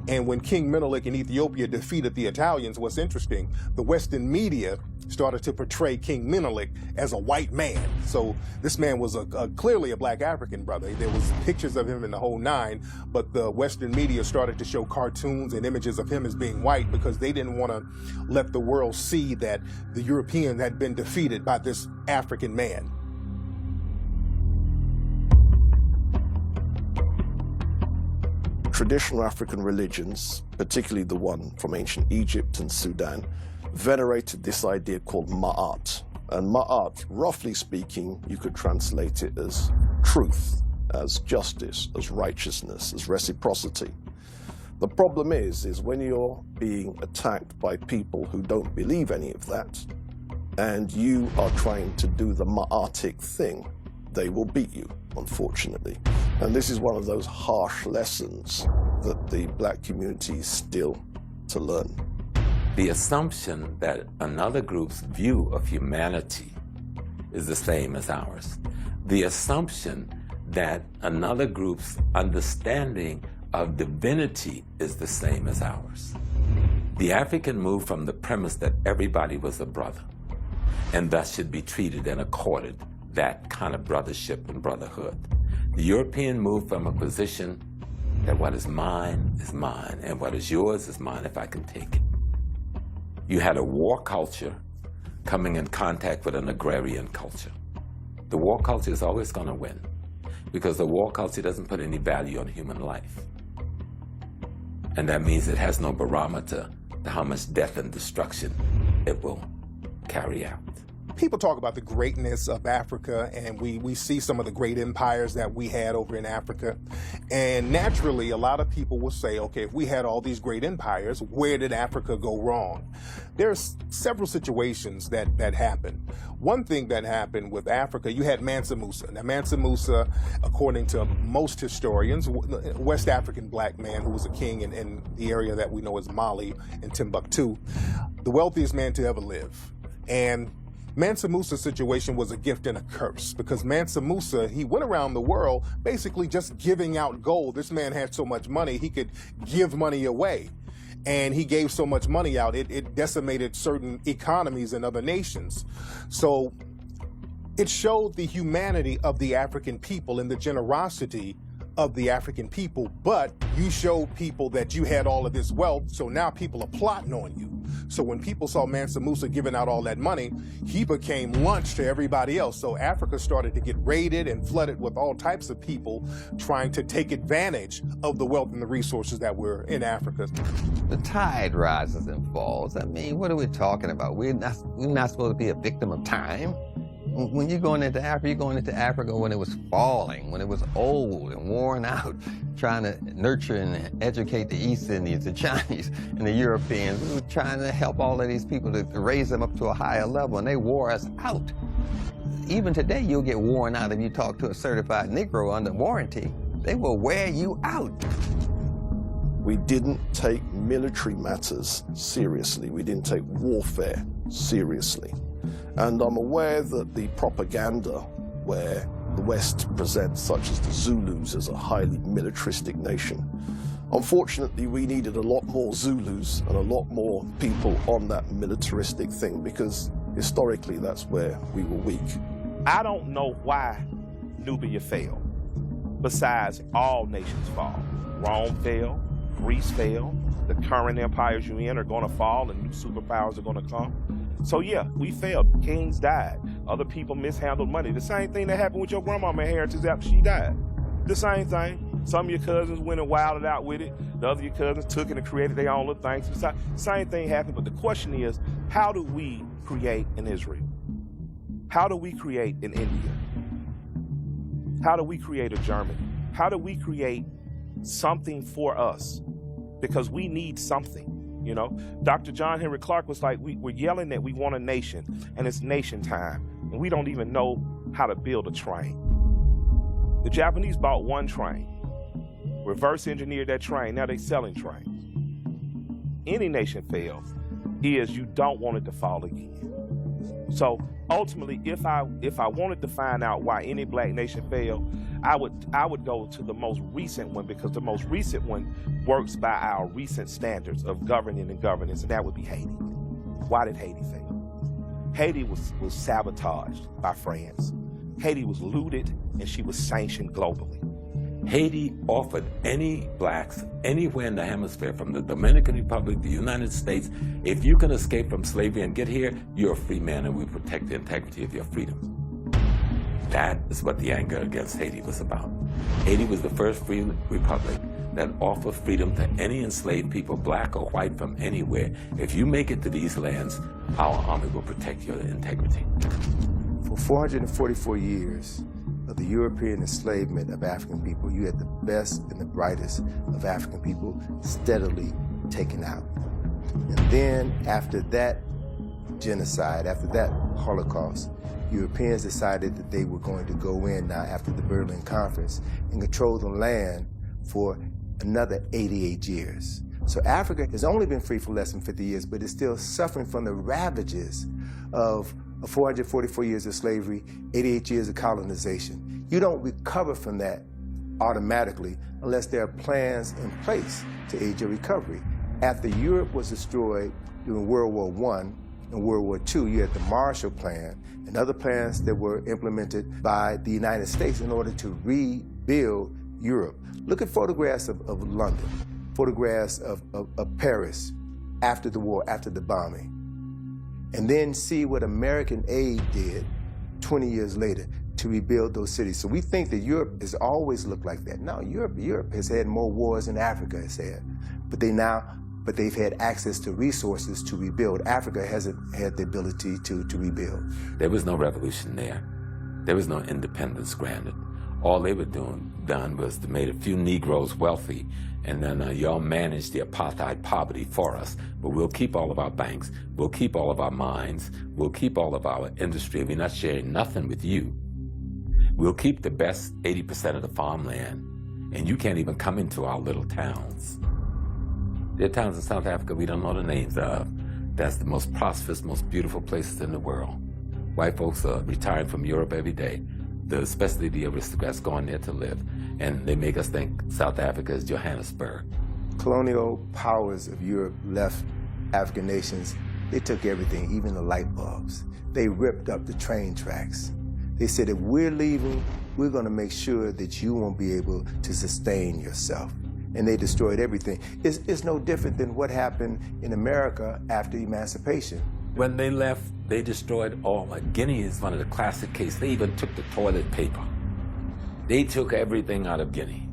Speaker 1: And when King Menelik in Ethiopia defeated the Italians, what's interesting, the Western media started to portray King Menelik as a white man. So this man was clearly a black African brother. There was pictures of him in the whole nine, but the Western media started to show cartoons and images of him as being white because they didn't want to let the world see that the Europeans had been defeated by this African man.
Speaker 3: Traditional African religions, particularly the one from ancient Egypt and Sudan, venerated this idea called Ma'at. And Ma'at, roughly speaking, you could translate it as truth, as justice, as righteousness, as reciprocity. The problem is when you're being attacked by people who don't believe any of that, and you are trying to do the Ma'atic thing, they will beat you, unfortunately. And this is one of those harsh lessons that the black community is still to learn.
Speaker 11: The assumption that another group's view of humanity is the same as ours. The assumption that another group's understanding of divinity is the same as ours. The African moved from the premise that everybody was a brother, and thus should be treated and accorded that kind of brothership and brotherhood. The European moved from a position that what is mine, and what is yours is mine if I can take it. You had a war culture coming in contact with an agrarian culture. The war culture is always going to win because the war culture doesn't put any value on human life. And that means it has no barometer to how much death and destruction it will carry out.
Speaker 1: people talk about the greatness of Africa, and we see some of the great empires that we had over in Africa. And naturally, a lot of people will say, okay, if we had all these great empires, where did Africa go wrong? There's several situations that happened. One thing that happened with Africa, you had Mansa Musa. Now, Mansa Musa, according to most historians, West African black man who was a king in the area that we know as Mali and Timbuktu, the wealthiest man to ever live. And Mansa Musa's situation was a gift and a curse, because Mansa Musa, he went around the world basically just giving out gold. This man had so much money, he could give money away. And he gave so much money out, it decimated certain economies in other nations. So it showed the humanity of the African people and the generosity of the African people, but you showed people that you had all of this wealth, so now people are plotting on you. So when people saw Mansa Musa giving out all that money, he became lunch to everybody else. So Africa started to get raided and flooded with all types of people trying to take advantage of the wealth and the resources that were in Africa.
Speaker 8: The tide rises and falls. I mean, what are we talking about? We're not supposed to be a victim of time. When you're going into Africa when it was falling, when it was old and worn out, trying to nurture and educate the East Indians, the Chinese, and the Europeans. We were trying to help all of these people to raise them up to a higher level, and they wore us out. Even today, you'll get worn out if you talk to a certified Negro under warranty. They will wear you out.
Speaker 3: We didn't take military matters seriously. We didn't take warfare seriously. And I'm aware that the propaganda where the West presents, such as the Zulus, as a highly militaristic nation. Unfortunately, we needed a lot more Zulus and a lot more people on that militaristic thing, because historically that's where we were weak.
Speaker 6: I don't know why Nubia fell, besides all nations fall. Rome fell, Greece fell, the current empires you're in are gonna fall and new superpowers are gonna come. So yeah, we failed. Kings died. Other people mishandled money. The same thing that happened with your grandmama inheritance after she died. The same thing. Some of your cousins went and wilded out with it. The other of your cousins took it and created their own little things. Same thing happened, but the question is, how do we create in Israel? How do we create in India? How do we create a Germany? How do we create something for us? Because we need something. You know, Dr. John Henry Clark was like, we're yelling that we want a nation, and it's nation time, and we don't even know how to build a train. The Japanese bought one train, reverse engineered that train, now they're selling trains. Any nation fails is you don't want it to fall again. So ultimately, if I wanted to find out why any black nation failed, I would go to the most recent one, because the most recent one works by our recent standards of governing and governance, and that would be Haiti. Why did Haiti fail? Haiti was sabotaged by France. Haiti was looted, and she was sanctioned globally.
Speaker 11: Haiti offered any blacks anywhere in the hemisphere, from the Dominican Republic, the United States, if you can escape from slavery and get here, you're a free man, and we protect the integrity of your freedom. That is what the anger against Haiti was about. Haiti was the first free republic that offered freedom to any enslaved people, black or white, from anywhere. If you make it to these lands, our army will protect your integrity.
Speaker 2: For 444 years of the European enslavement of African people, you had the best and the brightest of African people steadily taken out. And then after that genocide, after that Holocaust, Europeans decided that they were going to go in now after the Berlin Conference and control the land for another 88 years. So Africa has only been free for less than 50 years, but is still suffering from the ravages of 444 years of slavery, 88 years of colonization. You don't recover from that automatically unless there are plans in place to aid your recovery. After Europe was destroyed during World War I and World War II, you had the Marshall Plan and other plans that were implemented by the United States in order to rebuild Europe. Look at photographs of London, photographs of Paris after the war, after the bombing. And then see what American aid did 20 years later to rebuild those cities. So we think that Europe has always looked like that. No, Europe has had more wars than Africa has had. But they now but they've had access to resources to rebuild. Africa hasn't had the ability to rebuild.
Speaker 11: There was no revolution there. There was no independence granted. All they were done was to make a few Negroes wealthy, and then y'all managed the apartheid poverty for us. But we'll keep all of our banks, we'll keep all of our mines, we'll keep all of our industry. We're not sharing nothing with you. We'll keep the best 80% of the farmland, and you can't even come into our little towns. There are towns in South Africa we don't know the names of. That's the most prosperous, most beautiful places in the world. White folks are retiring from Europe every day, especially the aristocrats going there to live. And they make us think South Africa is Johannesburg.
Speaker 2: Colonial powers of Europe left African nations. They took everything, even the light bulbs. They ripped up the train tracks. They said, if we're leaving, we're going to make sure that you won't be able to sustain yourself. And they destroyed everything. It's no different than what happened in America after emancipation.
Speaker 11: When they left, they destroyed all. Guinea is one of the classic cases. They even took the toilet paper. They took everything out of Guinea.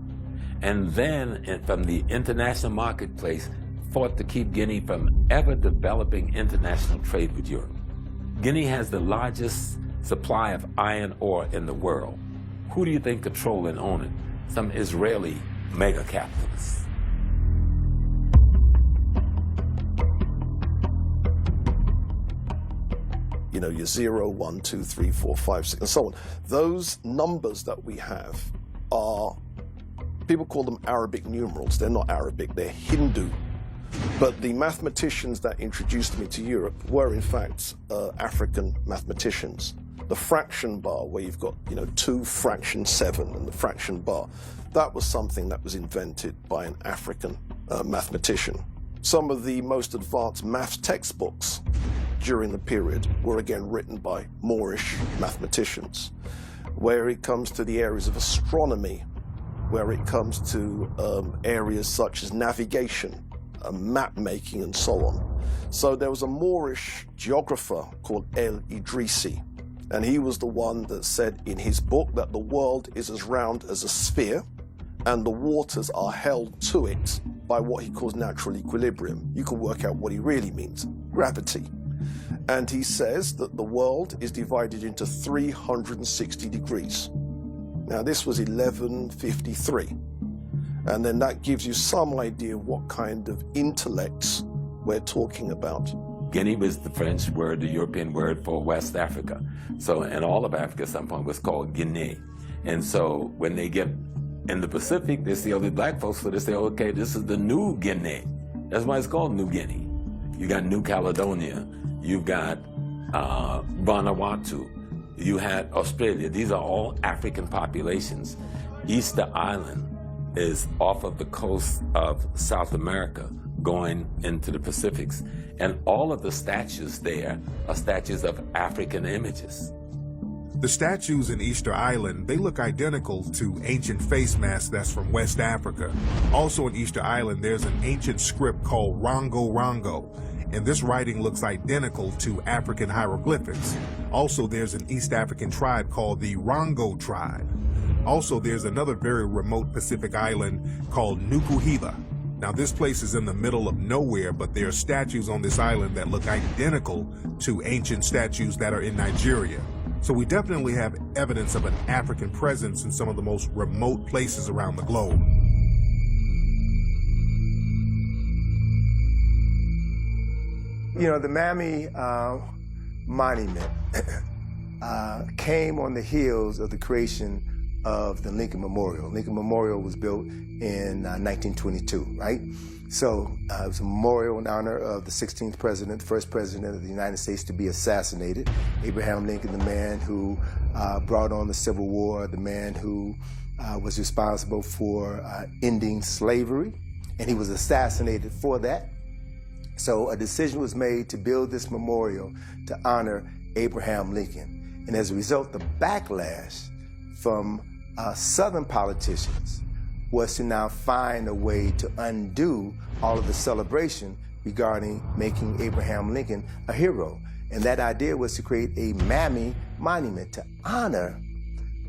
Speaker 11: And then, from the international marketplace, fought to keep Guinea from ever developing international trade with Europe. Guinea has the largest supply of iron ore in the world. Who do you think control and own it? Some Israeli mega capitalists.
Speaker 3: You know, your 0, 1, 2, 3, 4, 5, 6, and so on. Those numbers that we have are, people call them Arabic numerals. They're not Arabic, they're Hindu. But the mathematicians that introduced me to Europe were, in fact, African mathematicians. The fraction bar, where you've got, 2 fraction 7 and the fraction bar, that was something that was invented by an African mathematician. Some of the most advanced maths textbooks during the period were again written by Moorish mathematicians. Where it comes to the areas of astronomy, where it comes to areas such as navigation, map making, and so on. So there was a Moorish geographer called El-Idrisi, and he was the one that said in his book that the world is as round as a sphere, and the waters are held to it by what he calls natural equilibrium. You can work out what he really means, gravity. And he says that the world is divided into 360 degrees. Now this was 1153. And then that gives you some idea of what kind of intellects we're talking about.
Speaker 11: Guinea was the French word, the European word for West Africa. So, and all of Africa at some point was called Guinea. And so when they get in the Pacific, they see all the black folks, so they say, okay, this is the New Guinea. That's why it's called New Guinea. You got New Caledonia, you've got Vanuatu, you had Australia. These are all African populations. Easter Island is off of the coast of South America, going into the Pacifics. And all of the statues there are statues of African images.
Speaker 1: The statues in Easter Island, they look identical to ancient face masks that's from West Africa. Also in Easter Island, there's an ancient script called Rongo Rongo, and this writing looks identical to African hieroglyphics. Also, there's an East African tribe called the Rongo tribe. Also, there's another very remote Pacific island called Nukuhila. Now, this place is in the middle of nowhere, but there are statues on this island that look identical to ancient statues that are in Nigeria. So we definitely have evidence of an African presence in some of the most remote places around the globe.
Speaker 2: You know, the Mammy Monument came on the heels of the creation of the Lincoln Memorial. Lincoln Memorial was built in 1922, right? So it was a memorial in honor of the 16th president, the first president of the United States to be assassinated. Abraham Lincoln, the man who brought on the Civil War, the man who was responsible for ending slavery, and he was assassinated for that. So a decision was made to build this memorial to honor Abraham Lincoln. And as a result, the backlash from Southern politicians was to now find a way to undo all of the celebration regarding making Abraham Lincoln a hero. And that idea was to create a Mammy Monument to honor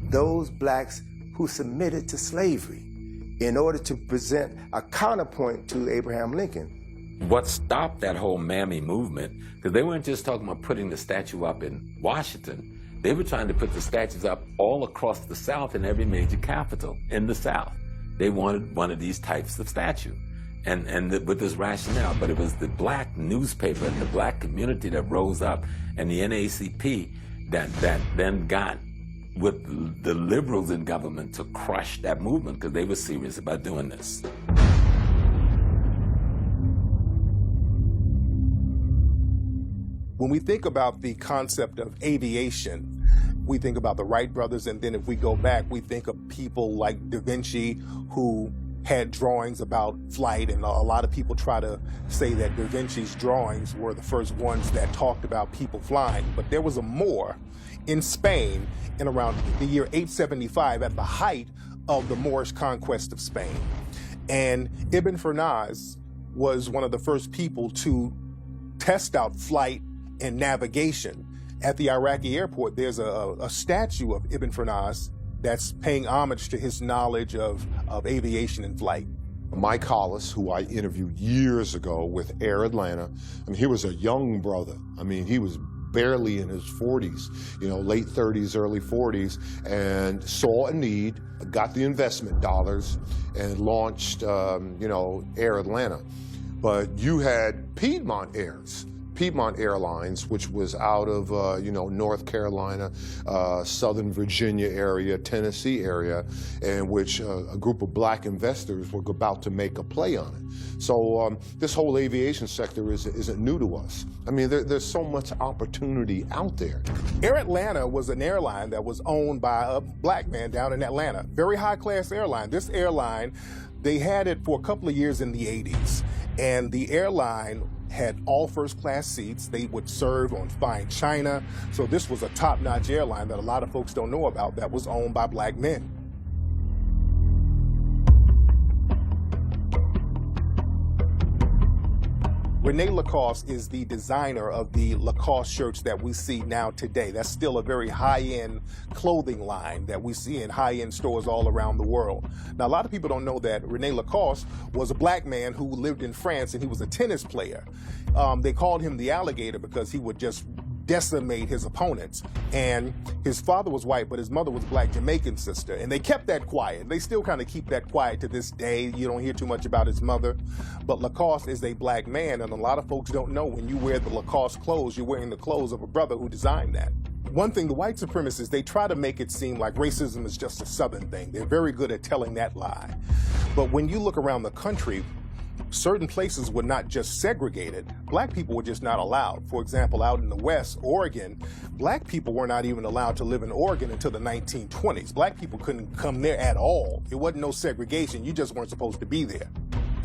Speaker 2: those blacks who submitted to slavery in order to present a counterpoint to Abraham Lincoln.
Speaker 11: What stopped that whole Mammy movement, because they weren't just talking about putting the statue up in Washington, they were trying to put the statues up all across the South in every major capital in the South. They wanted one of these types of statue, with this rationale. But it was the black newspaper and the black community that rose up, and the NAACP that then got with the liberals in government to crush that movement, because they were serious about doing this.
Speaker 1: When we think about the concept of aviation, we think about the Wright brothers, and then if we go back, we think of people like Da Vinci, who had drawings about flight, and a lot of people try to say that Da Vinci's drawings were the first ones that talked about people flying. But there was a Moor in Spain in around the year 875 at the height of the Moorish conquest of Spain. And Ibn Firnas was one of the first people to test out flight and navigation. At the Iraqi airport, there's a statue of Ibn Firnas that's paying homage to his knowledge of aviation and flight.
Speaker 4: Mike Hollis, who I interviewed years ago with Air Atlanta, I mean, he was a young brother. I mean, he was barely in his 40s, you know, late 30s, early 40s, and saw a need, got the investment dollars, and launched, you know, Air Atlanta. But you had Piedmont Airlines, which was out of, you know, North Carolina, Southern Virginia area, Tennessee area, in which a group of black investors were about to make a play on it. So this whole aviation sector isn't new to us. I mean, there's so much opportunity out there.
Speaker 1: Air Atlanta was an airline that was owned by a black man down in Atlanta. Very high-class airline. This airline, they had it for a couple of years in the 80s, and the airline had all first-class seats. They would serve on fine china. So this was a top-notch airline that a lot of folks don't know about that was owned by black men. Rene Lacoste is the designer of the Lacoste shirts that we see now today. That's still a very high-end clothing line that we see in high-end stores all around the world. Now, a lot of people don't know that Rene Lacoste was a black man who lived in France, and he was a tennis player. They called him the alligator because he would just decimate his opponents. And his father was white, but his mother was black Jamaican sister. And they kept that quiet. They still kind of keep that quiet to this day. You don't hear too much about his mother. But Lacoste is a black man, and a lot of folks don't know when you wear the Lacoste clothes, you're wearing the clothes of a brother who designed that. One thing, the white supremacists, they try to make it seem like racism is just a Southern thing. They're very good at telling that lie. But when you look around the country, certain places were not just segregated. Black people were just not allowed. For example, out in the West, Oregon, black people were not even allowed to live in Oregon until the 1920s. Black people couldn't come there at all. It wasn't no segregation. You just weren't supposed to be there.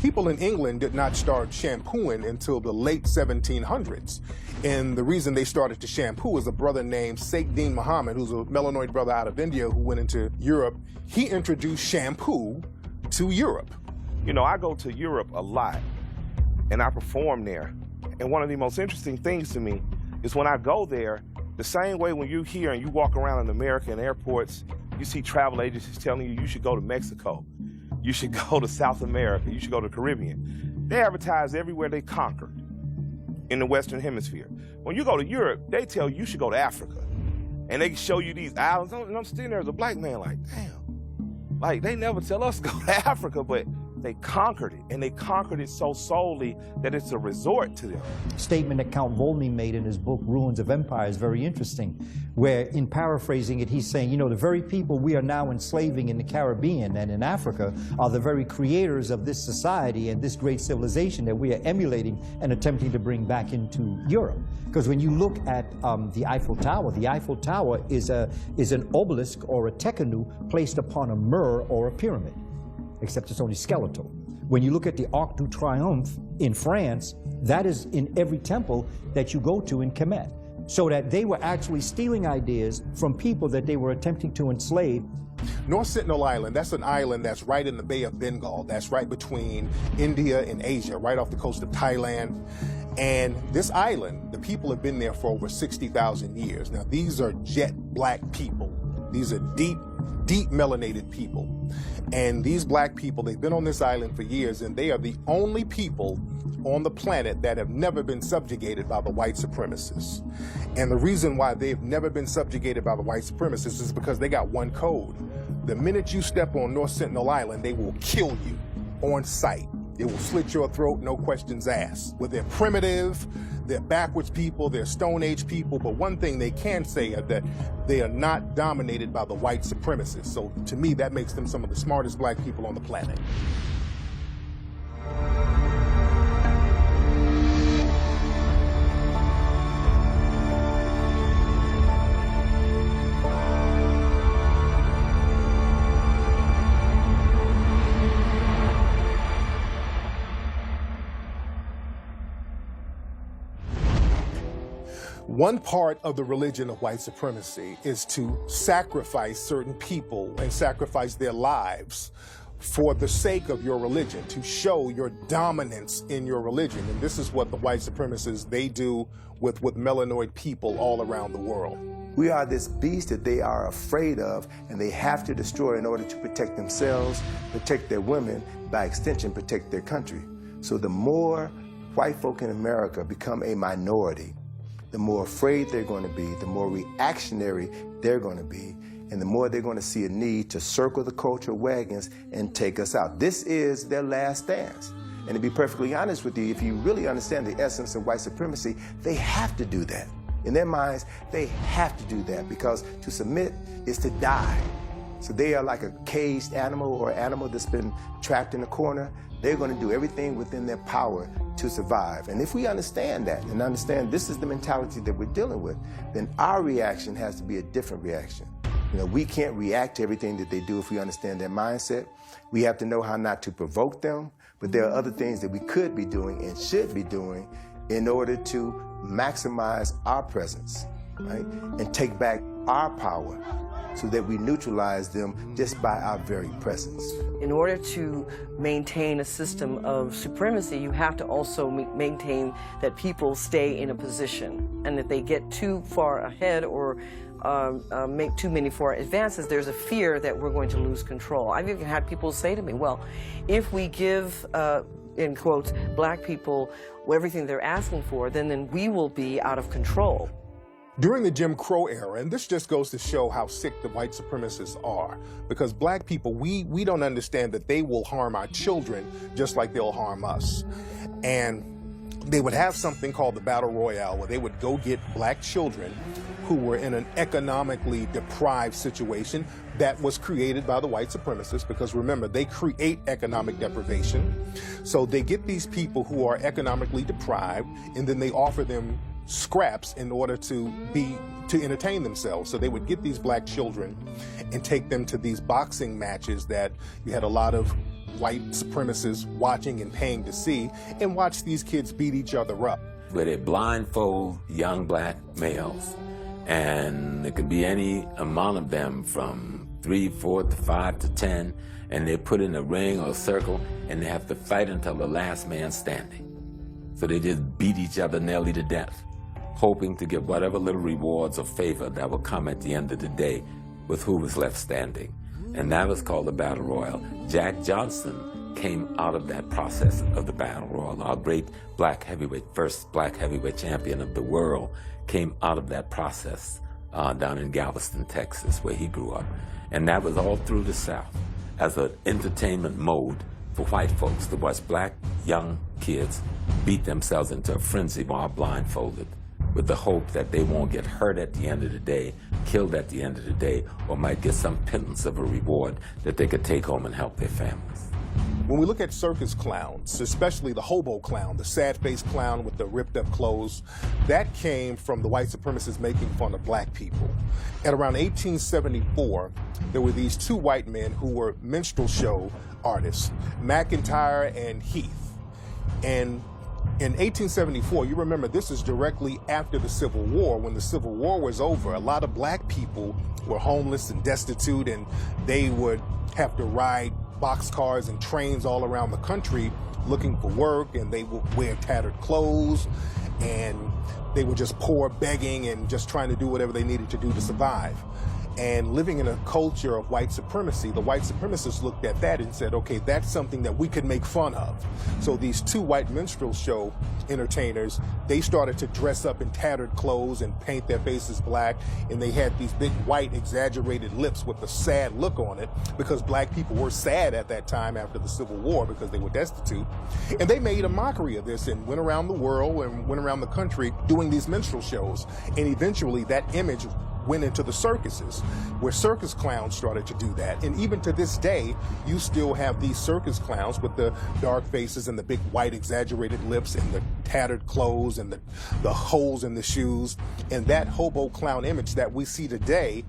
Speaker 1: People in England did not start shampooing until the late 1700s. And the reason they started to shampoo is a brother named Sheikh Deen Mohammed, who's a melanoid brother out of India who went into Europe. He introduced shampoo to Europe.
Speaker 6: You know, I go to Europe a lot, and I perform there. And one of the most interesting things to me is when I go there, the same way when you're here and you walk around in American airports, you see travel agencies telling you should go to Mexico, you should go to South America, you should go to the Caribbean. They advertise everywhere they conquered in the Western Hemisphere. When you go to Europe, they tell you should go to Africa. And they show you these islands, and I'm sitting there as a black man like, damn. Like, they never tell us to go to Africa, but they conquered it, and they conquered it so solely that it's a resort to them.
Speaker 12: Statement that Count Volney made in his book, Ruins of Empire, is very interesting, where, in paraphrasing it, he's saying, you know, the very people we are now enslaving in the Caribbean and in Africa are the very creators of this society and this great civilization that we are emulating and attempting to bring back into Europe. Because when you look at the Eiffel Tower is an obelisk or a tekenu placed upon a mur or a pyramid, except it's only skeletal. When you look at the Arc de Triomphe in France, that is in every temple that you go to in Kemet. So that they were actually stealing ideas from people that they were attempting to enslave.
Speaker 1: North Sentinel Island, that's an island that's right in the Bay of Bengal. That's right between India and Asia, right off the coast of Thailand. And this island, the people have been there for over 60,000 years. Now, these are jet black people. These are deep deep melanated people. And these black people, they've been on this island for years, and they are the only people on the planet that have never been subjugated by the white supremacists. And the reason why they've never been subjugated by the white supremacists is because they got one code. The minute you step on North Sentinel Island, they will kill you on sight. They will slit your throat, no questions asked. Well, they're primitive, they're backwards people, they're Stone Age people, but one thing they can say is that they are not dominated by the white supremacists. So to me, that makes them some of the smartest black people on the planet. One part of the religion of white supremacy is to sacrifice certain people and sacrifice their lives for the sake of your religion, to show your dominance in your religion. And this is what the white supremacists, they do with melanoid people all around the world.
Speaker 2: We are this beast that they are afraid of, and they have to destroy in order to protect themselves, protect their women, by extension, protect their country. So the more white folk in America become a minority, the more afraid they're going to be, the more reactionary they're going to be, and the more they're going to see a need to circle the culture wagons and take us out. This is their last stance. And to be perfectly honest with you, if you really understand the essence of white supremacy, they have to do that. In their minds, they have to do that, because to submit is to die. So they are like a caged animal or animal that's been trapped in a corner. They're going to do everything within their power to survive. And if we understand that and understand this is the mentality that we're dealing with, then our reaction has to be a different reaction. You know, we can't react to everything that they do if we understand their mindset. We have to know how not to provoke them, but there are other things that we could be doing and should be doing in order to maximize our presence, right? And take back our power so that we neutralize them just by our very presence.
Speaker 13: In order to maintain a system of supremacy, you have to also maintain that people stay in a position. And if they get too far ahead or make too many far advances, there's a fear that we're going to lose control. I've even had people say to me, well, if we give, in quotes, black people everything they're asking for, then we will be out of control.
Speaker 1: During the Jim Crow era, and this just goes to show how sick the white supremacists are, because black people, we don't understand that they will harm our children just like they'll harm us. And they would have something called the Battle Royale, where they would go get black children who were in an economically deprived situation that was created by the white supremacists, because remember, they create economic deprivation. So they get these people who are economically deprived, and then they offer them scraps in order to entertain themselves. So they would get these black children and take them to these boxing matches that you had a lot of white supremacists watching and paying to see, and watch these kids beat each other up.
Speaker 11: Where they blindfold young black males, and it could be any amount of them from 3, 4 to 5 to 10, and they're put in a ring or a circle, and they have to fight until the last man standing. So they just beat each other nearly to death, hoping to get whatever little rewards or favor that will come at the end of the day with who was left standing. And that was called the Battle Royal. Jack Johnson came out of that process of the Battle Royal. Our great black heavyweight, first black heavyweight champion of the world, came out of that process down in Galveston, Texas, where he grew up. And that was all through the South as an entertainment mode for white folks to watch black young kids beat themselves into a frenzy while blindfolded, with the hope that they won't get hurt at the end of the day, killed at the end of the day, or might get some pittance of a reward that they could take home and help their families.
Speaker 1: When we look at circus clowns, especially the hobo clown, the sad-faced clown with the ripped-up clothes, that came from the white supremacists making fun of black people. At around 1874, there were these two white men who were minstrel show artists, McIntyre and Heath. And in 1874, you remember this is directly after the Civil War. When the Civil War was over, a lot of black people were homeless and destitute, and they would have to ride boxcars and trains all around the country looking for work, and they would wear tattered clothes, and they were just poor, begging, and just trying to do whatever they needed to do to survive. And living in a culture of white supremacy, the white supremacists looked at that and said, okay, that's something that we could make fun of. So these two white minstrel show entertainers, they started to dress up in tattered clothes and paint their faces black, and they had these big white exaggerated lips with a sad look on it, because black people were sad at that time after the Civil War because they were destitute. And they made a mockery of this and went around the world and went around the country doing these minstrel shows. And eventually that image went into the circuses, where circus clowns started to do that. And even to this day, you still have these circus clowns with the dark faces and the big white exaggerated lips and the tattered clothes and the holes in the shoes. And that hobo clown image that we see today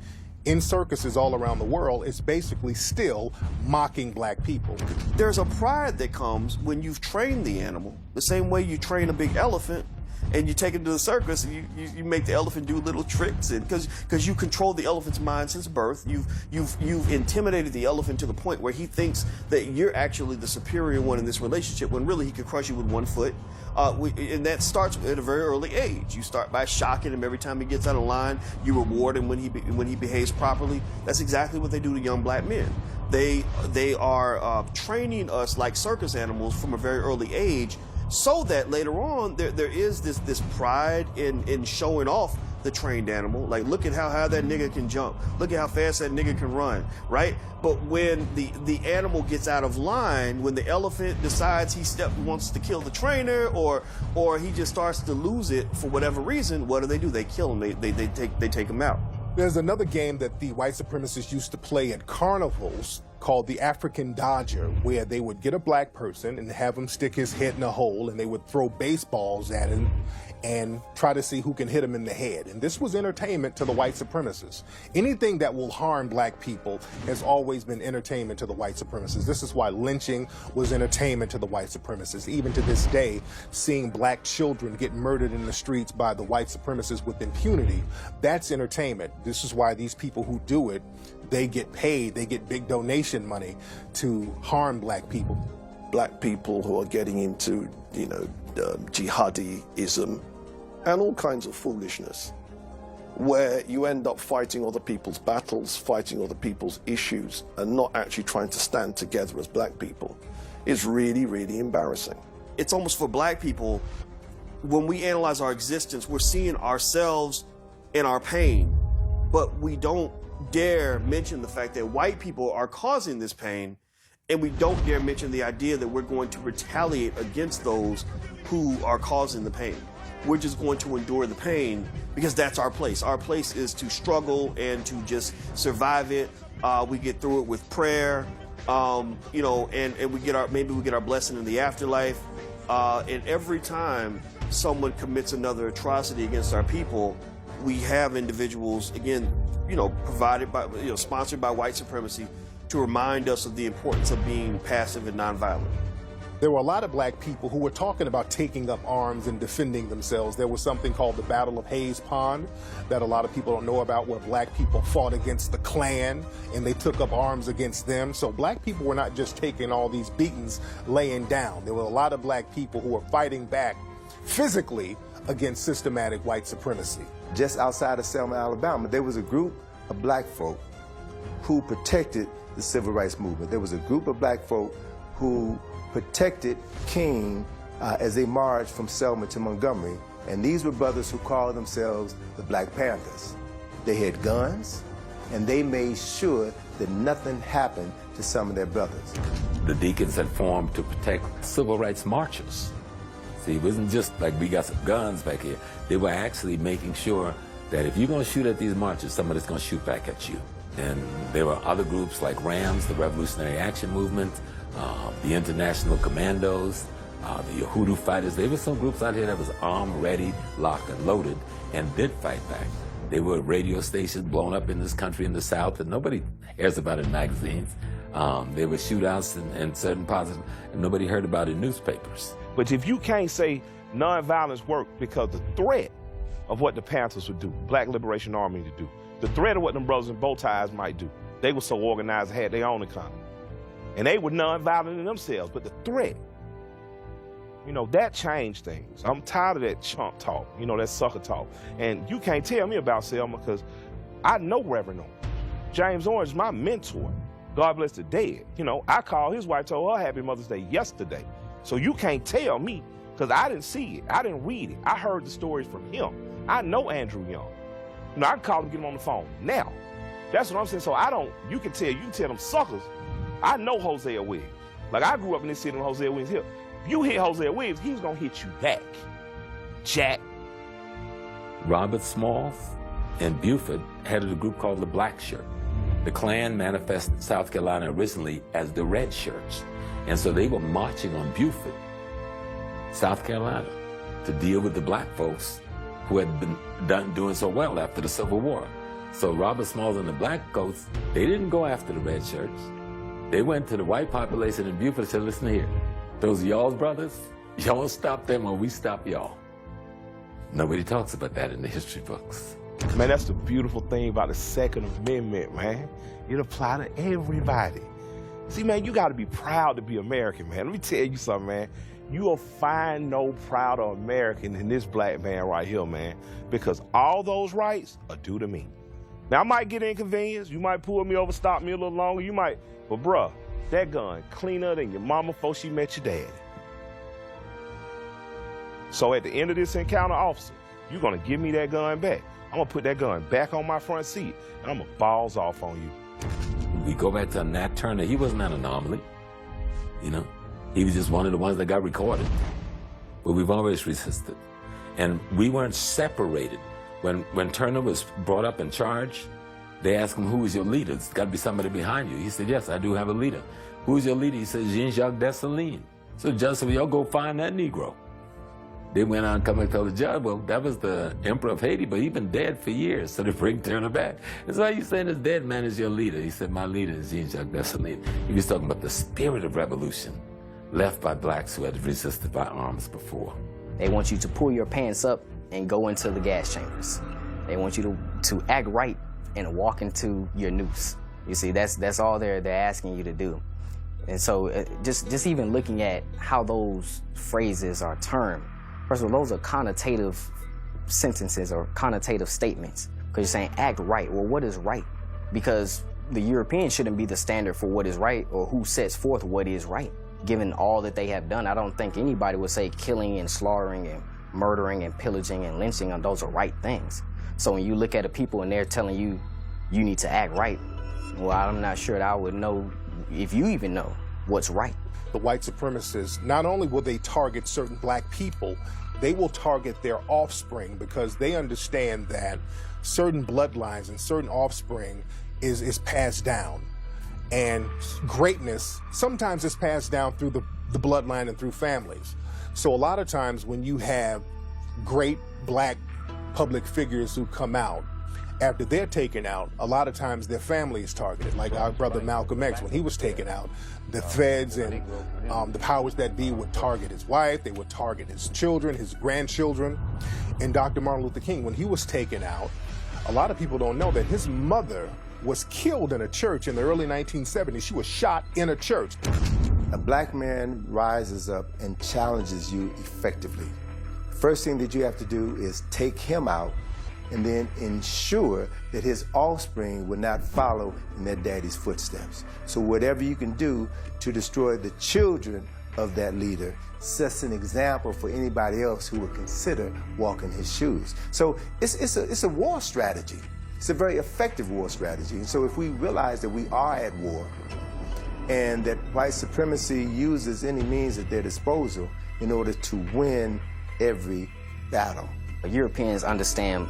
Speaker 1: in circuses all around the world is basically still mocking black people.
Speaker 14: There's a pride that comes when you've trained the animal, the same way you train a big elephant and you take it to the circus and you make the elephant do little tricks, and because you control the elephant's mind since birth, you've intimidated the elephant to the point where he thinks that you're actually the superior one in this relationship, when really he could crush you with 1 foot. And that starts at a very early age. You start by shocking him every time he gets out of line. You reward him when he behaves properly. That's exactly what they do to young black men. They are training us like circus animals from a very early age, so that later on there is this pride in showing off the trained animal. Like, look at how high that nigga can jump. Look at how fast that nigga can run, right? But when the animal gets out of line, when the elephant decides he wants to kill the trainer, or he just starts to lose it for whatever reason, what do? They kill him. They take him out.
Speaker 1: There's another game that the white supremacists used to play at carnivals called the African Dodger, where they would get a black person and have him stick his head in a hole, and they would throw baseballs at him and try to see who can hit him in the head. And this was entertainment to the white supremacists. Anything that will harm black people has always been entertainment to the white supremacists. This is why lynching was entertainment to the white supremacists. Even to this day, seeing black children get murdered in the streets by the white supremacists with impunity, that's entertainment. This is why these people who do it, they get paid, they get big donation money to harm black people.
Speaker 3: Black people who are getting into, jihadism and all kinds of foolishness, where you end up fighting other people's battles, fighting other people's issues, and not actually trying to stand together as black people, is really, really embarrassing.
Speaker 14: It's almost, for black people, when we analyze our existence, we're seeing ourselves in our pain, but we don't dare mention the fact that white people are causing this pain, and we don't dare mention the idea that we're going to retaliate against those who are causing the pain. We're just going to endure the pain because that's our place. Our place is to struggle and to just survive it. We get through it with prayer, and we get our blessing in the afterlife. And every time someone commits another atrocity against our people, we have individuals, again, provided by, sponsored by white supremacy, to remind us of the importance of being passive and nonviolent.
Speaker 1: There were a lot of black people who were talking about taking up arms and defending themselves. There was something called the Battle of Hayes Pond that a lot of people don't know about, where black people fought against the Klan and they took up arms against them. So black people were not just taking all these beatings laying down. There were a lot of black people who were fighting back physically against systematic white supremacy.
Speaker 2: Just outside of Selma, Alabama, there was a group of black folk who protected the civil rights movement. There was a group of black folk who protected King as they marched from Selma to Montgomery. And these were brothers who called themselves the Black Panthers. They had guns, and they made sure that nothing happened to some of their brothers.
Speaker 11: The Deacons had formed to protect civil rights marchers. See, it wasn't just like we got some guns back here. They were actually making sure that if you're going to shoot at these marchers, somebody's going to shoot back at you. And there were other groups like RAMS, the Revolutionary Action Movement, the International Commandos, the Yahudu Fighters. There were some groups out here that was armed, ready, locked, and loaded, and did fight back. There were radio stations blown up in this country in the South that nobody hears about in magazines. There were shootouts in certain parts, and nobody heard about in newspapers.
Speaker 6: But if you can't say nonviolence worked, because the threat of what the Panthers would do, Black Liberation Army to do, the threat of what them brothers in bow ties might do, they were so organized, they had their own economy. And they were nonviolent in themselves, but the threat, that changed things. I'm tired of that chump talk, that sucker talk. And you can't tell me about Selma, because I know Reverend Owens. James Orange is my mentor. God bless the dead. You know, I called his wife, told her Happy Mother's Day yesterday. So you can't tell me, because I didn't see it. I didn't read it. I heard the stories from him. I know Andrew Young. You know, I can call him, get him on the phone now. That's what I'm saying. So you can tell them suckers, I know Hosea Williams. Like, I grew up in this city when Hosea Williams hit. If you hit Hosea Williams, he's going to hit you back. Jack.
Speaker 11: Robert Smalls and Buford headed a group called the Black Shirt. The Klan manifested in South Carolina originally as the Red Shirts. And so they were marching on Buford, South Carolina, to deal with the black folks who had been doing so well after the Civil War. So Robert Smalls and the black coats, they didn't go after the Red Shirts. They went to the white population in Buford and said, listen here, those are y'all's brothers. Y'all stop them or we stop y'all. Nobody talks about that in the history books.
Speaker 6: Man, that's the beautiful thing about the Second Amendment, man. It applies to everybody. See, man, you got to be proud to be American, man. Let me tell you something, man. You will find no prouder American than this black man right here, man, because all those rights are due to me. Now, I might get inconvenienced. You might pull me over, stop me a little longer. You might, but bruh, that gun cleaner than your mama before she met your daddy. So at the end of this encounter, officer, you're going to give me that gun back. I'm going to put that gun back on my front seat, and I'm going to balls off on you.
Speaker 11: We go back to Nat Turner. He wasn't an anomaly, you know. He was just one of the ones that got recorded. But we've always resisted. And we weren't separated. When Turner was brought up and charged, they asked him, who is your leader? It's got to be somebody behind you. He said, yes, I do have a leader. Who's your leader? He said, Jean-Jacques Dessalines. So the judge said, well, y'all go find that Negro. They went on and come and told the judge, well, that was the Emperor of Haiti, but he's been dead for years, so they bring Turner back. That's why you saying this dead man is your leader. He said, my leader is Jean-Jacques Dessalines. He was talking about the spirit of revolution left by blacks who had resisted by arms before.
Speaker 7: They want you to pull your pants up and go into the gas chambers. They want you to act right and walk into your noose. You see, that's all they're asking you to do. And so just even looking at how those phrases are termed, first of all, those are connotative sentences or connotative statements, because you're saying act right. Well, what is right? Because the Europeans shouldn't be the standard for what is right or who sets forth what is right. Given all that they have done, I don't think anybody would say killing and slaughtering and murdering and pillaging and lynching, and those are right things. So when you look at a people and they're telling you, you need to act right, well, I'm not sure that I would know if you even know what's right.
Speaker 1: The white supremacists, not only will they target certain black people, they will target their offspring, because they understand that certain bloodlines and certain offspring is passed down. And greatness sometimes is passed down through the bloodline and through families. So a lot of times when you have great black public figures who come out, after they're taken out, a lot of times their family is targeted. Like our brother Malcolm X, when he was taken out, the feds and the powers that be would target his wife, they would target his children, his grandchildren. And Dr. Martin Luther King, when he was taken out, a lot of people don't know that his mother was killed in a church in the early 1970s. She was shot in a church.
Speaker 2: A black man rises up and challenges you effectively. First thing that you have to do is take him out and then ensure that his offspring will not follow in their daddy's footsteps. So whatever you can do to destroy the children of that leader sets an example for anybody else who will consider walking his shoes. So it's a war strategy. It's a very effective war strategy. And so if we realize that we are at war and that white supremacy uses any means at their disposal in order to win every battle.
Speaker 7: Europeans understand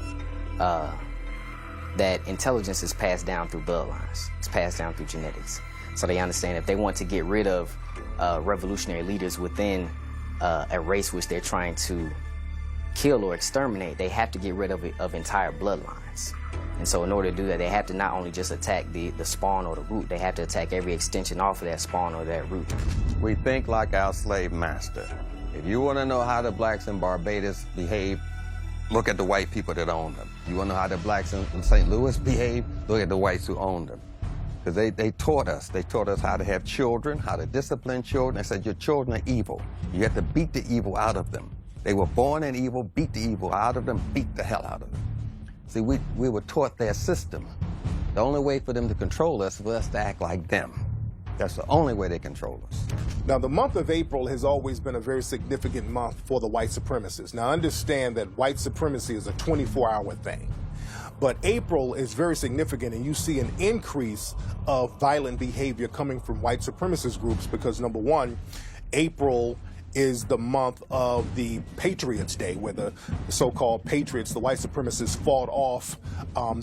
Speaker 7: that intelligence is passed down through bloodlines. It's passed down through genetics. So they understand if they want to get rid of revolutionary leaders within a race which they're trying to kill or exterminate, they have to get rid of entire bloodlines. And so in order to do that, they have to not only just attack the spawn or the root, they have to attack every extension off of that spawn or that root.
Speaker 8: We think like our slave master. If you want to know how the blacks in Barbados behave, look at the white people that own them. You want to know how the blacks in St. Louis behave, look at the whites who own them. Because they taught us. They taught us how to have children, how to discipline children. They said, your children are evil. You have to beat the evil out of them. They were born in evil, beat the evil out of them, beat the hell out of them. See, we were taught their system. The only way for them to control us was us to act like them. That's the only way they control us.
Speaker 1: Now, the month of April has always been a very significant month for the white supremacists. Now, understand that white supremacy is a 24-hour thing. But April is very significant, and you see an increase of violent behavior coming from white supremacist groups because, number one, April is the month of the Patriots' Day, where the so-called patriots, the white supremacists, fought off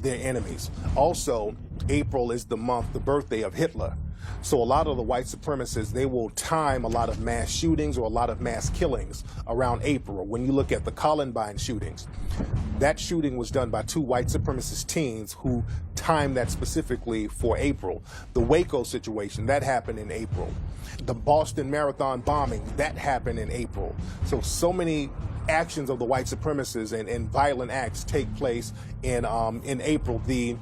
Speaker 1: their enemies. Also, April is the month, the birthday of Hitler. So a lot of the white supremacists, they will time a lot of mass shootings or a lot of mass killings around April. When you look at the Columbine shootings, that shooting was done by 2 white supremacist teens who timed that specifically for April. The Waco situation, that happened in April. The Boston Marathon bombing, that happened in April. So many actions of the white supremacists and violent acts take place in April. The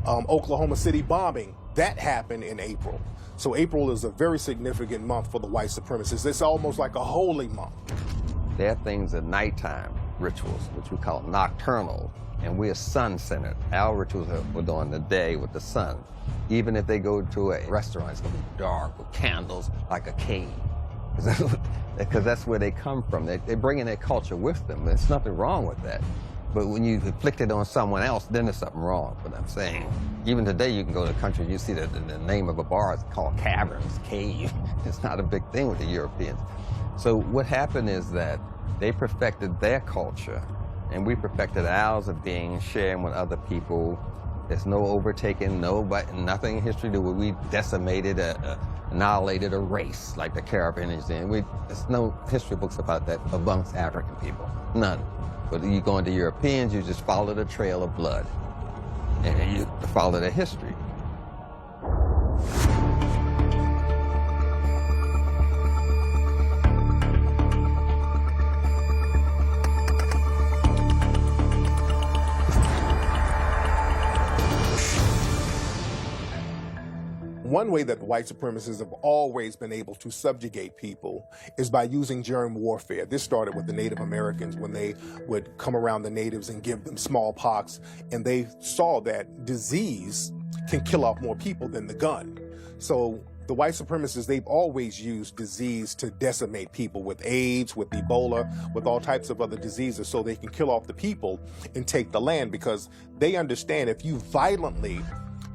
Speaker 1: Oklahoma City bombing, that happened in April. So April is a very significant month for the white supremacists. It's almost like a holy month.
Speaker 8: There are things at nighttime, rituals, which we call nocturnal, and we're sun-centered. Our rituals are during the day with the sun. Even if they go to a restaurant, it's gonna be dark with candles, like a cave. Because that's where they come from. They're bringing their culture with them. There's nothing wrong with that. But when you inflict it on someone else, then there's something wrong. But I'm saying, even today, you can go to the country, you see the name of a bar is called Caverns, Cave. It's not a big thing with the Europeans. So what happened is that they perfected their culture, and we perfected ours of being sharing with other people. There's no overtaking, nothing in history where we decimated, annihilated a race like the Caribbeans did. There's no history books about that amongst African people, none. But you go into Europeans, you just follow the trail of blood, and you follow the history.
Speaker 1: One way that the white supremacists have always been able to subjugate people is by using germ warfare. This started with the Native Americans when they would come around the natives and give them smallpox, and they saw that disease can kill off more people than the gun. So the white supremacists, they've always used disease to decimate people with AIDS, with Ebola, with all types of other diseases so they can kill off the people and take the land, because they understand if you violently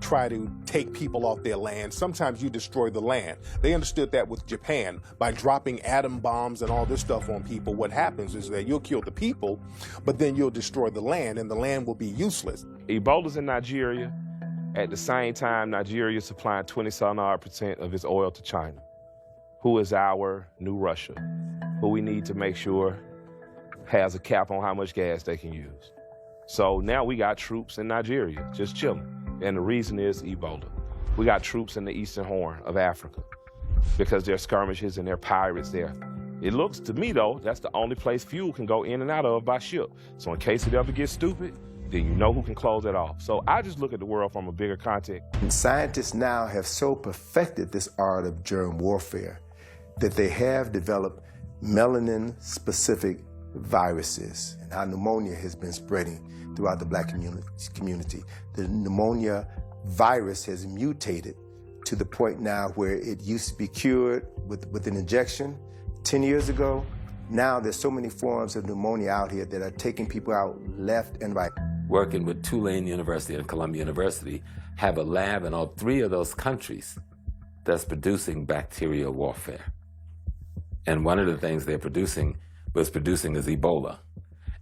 Speaker 1: try to take people off their land, sometimes you destroy the land. They understood that with Japan. By dropping atom bombs and all this stuff on people, what happens is that you'll kill the people, but then you'll destroy the land, and the land will be useless.
Speaker 6: Ebola's in Nigeria. At the same time, Nigeria is supplying 27% of its oil to China, who is our new Russia, who we need to make sure has a cap on how much gas they can use. So now we got troops in Nigeria just chilling. And the reason is Ebola. We got troops in the Eastern Horn of Africa because there are skirmishes and there are pirates there. It looks to me, though, that's the only place fuel can go in and out of by ship. So in case it ever gets stupid, then you know who can close it off. So I just look at the world from a bigger context.
Speaker 2: And scientists now have so perfected this art of germ warfare that they have developed melanin-specific viruses, and how pneumonia has been spreading throughout the black community. The pneumonia virus has mutated to the point now where it used to be cured with an injection 10 years ago. Now there's so many forms of pneumonia out here that are taking people out left and right.
Speaker 11: Working with Tulane University and Columbia University, have a lab in all 3 of those countries that's producing bacterial warfare. And one of the things they're producing is Ebola.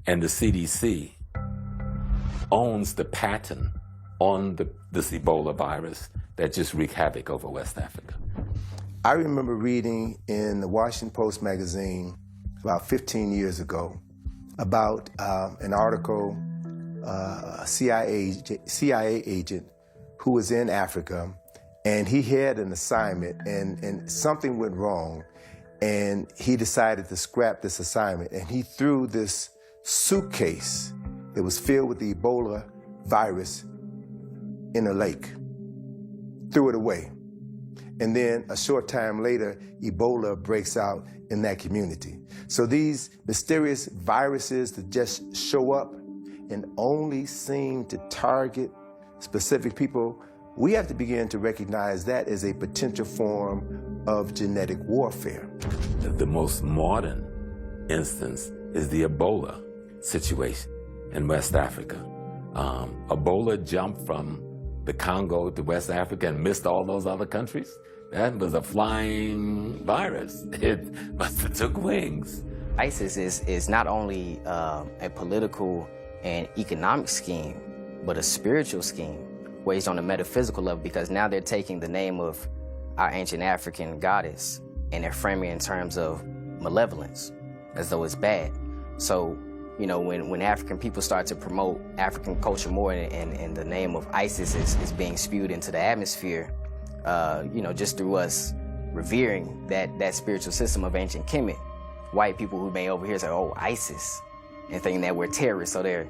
Speaker 11: And the CDC owns the patent on this Ebola virus that just wreaked havoc over West Africa.
Speaker 2: I remember reading in the Washington Post magazine about 15 years ago about an article, a CIA agent who was in Africa, and he had an assignment, and something went wrong, and he decided to scrap this assignment, and he threw this suitcase that was filled with the Ebola virus in a lake, threw it away. And then a short time later, Ebola breaks out in that community. So these mysterious viruses that just show up and only seem to target specific people, we have to begin to recognize that as a potential form of genetic warfare.
Speaker 11: The most modern instance is the Ebola situation in West Africa. Ebola jumped from the Congo to West Africa and missed all those other countries. That was a flying virus. It must have took wings.
Speaker 7: ISIS is not only a political and economic scheme, but a spiritual scheme waged on a metaphysical level, because now they're taking the name of our ancient African goddess and they're framing it in terms of malevolence, as though it's bad. So, you know, when African people start to promote African culture more and the name of ISIS is being spewed into the atmosphere, you know, just through us revering that spiritual system of ancient Kemet, white people who may over here say, oh, ISIS, and thinking that we're terrorists, so they're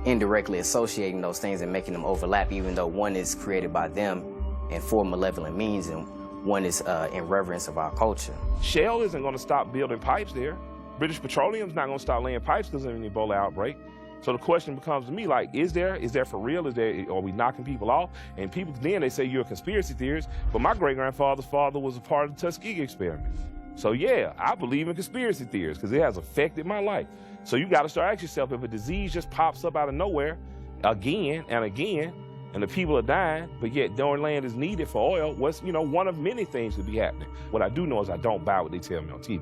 Speaker 7: indirectly associating those things and making them overlap, even though one is created by them and for malevolent means, and one is in reverence of our culture.
Speaker 6: Shell isn't going to stop building pipes there. British Petroleum's not going to stop laying pipes because of an Ebola outbreak. So the question becomes to me, like, is there for real? Are we knocking people off? And people, then they say you're a conspiracy theorist, but my great-grandfather's father was a part of the Tuskegee experiment. So yeah, I believe in conspiracy theories because it has affected my life. So you got to start asking yourself, if a disease just pops up out of nowhere again and again, and the people are dying, but yet their land is needed for oil, what's, you know, one of many things could be happening. What I do know is I don't buy what they tell me on TV.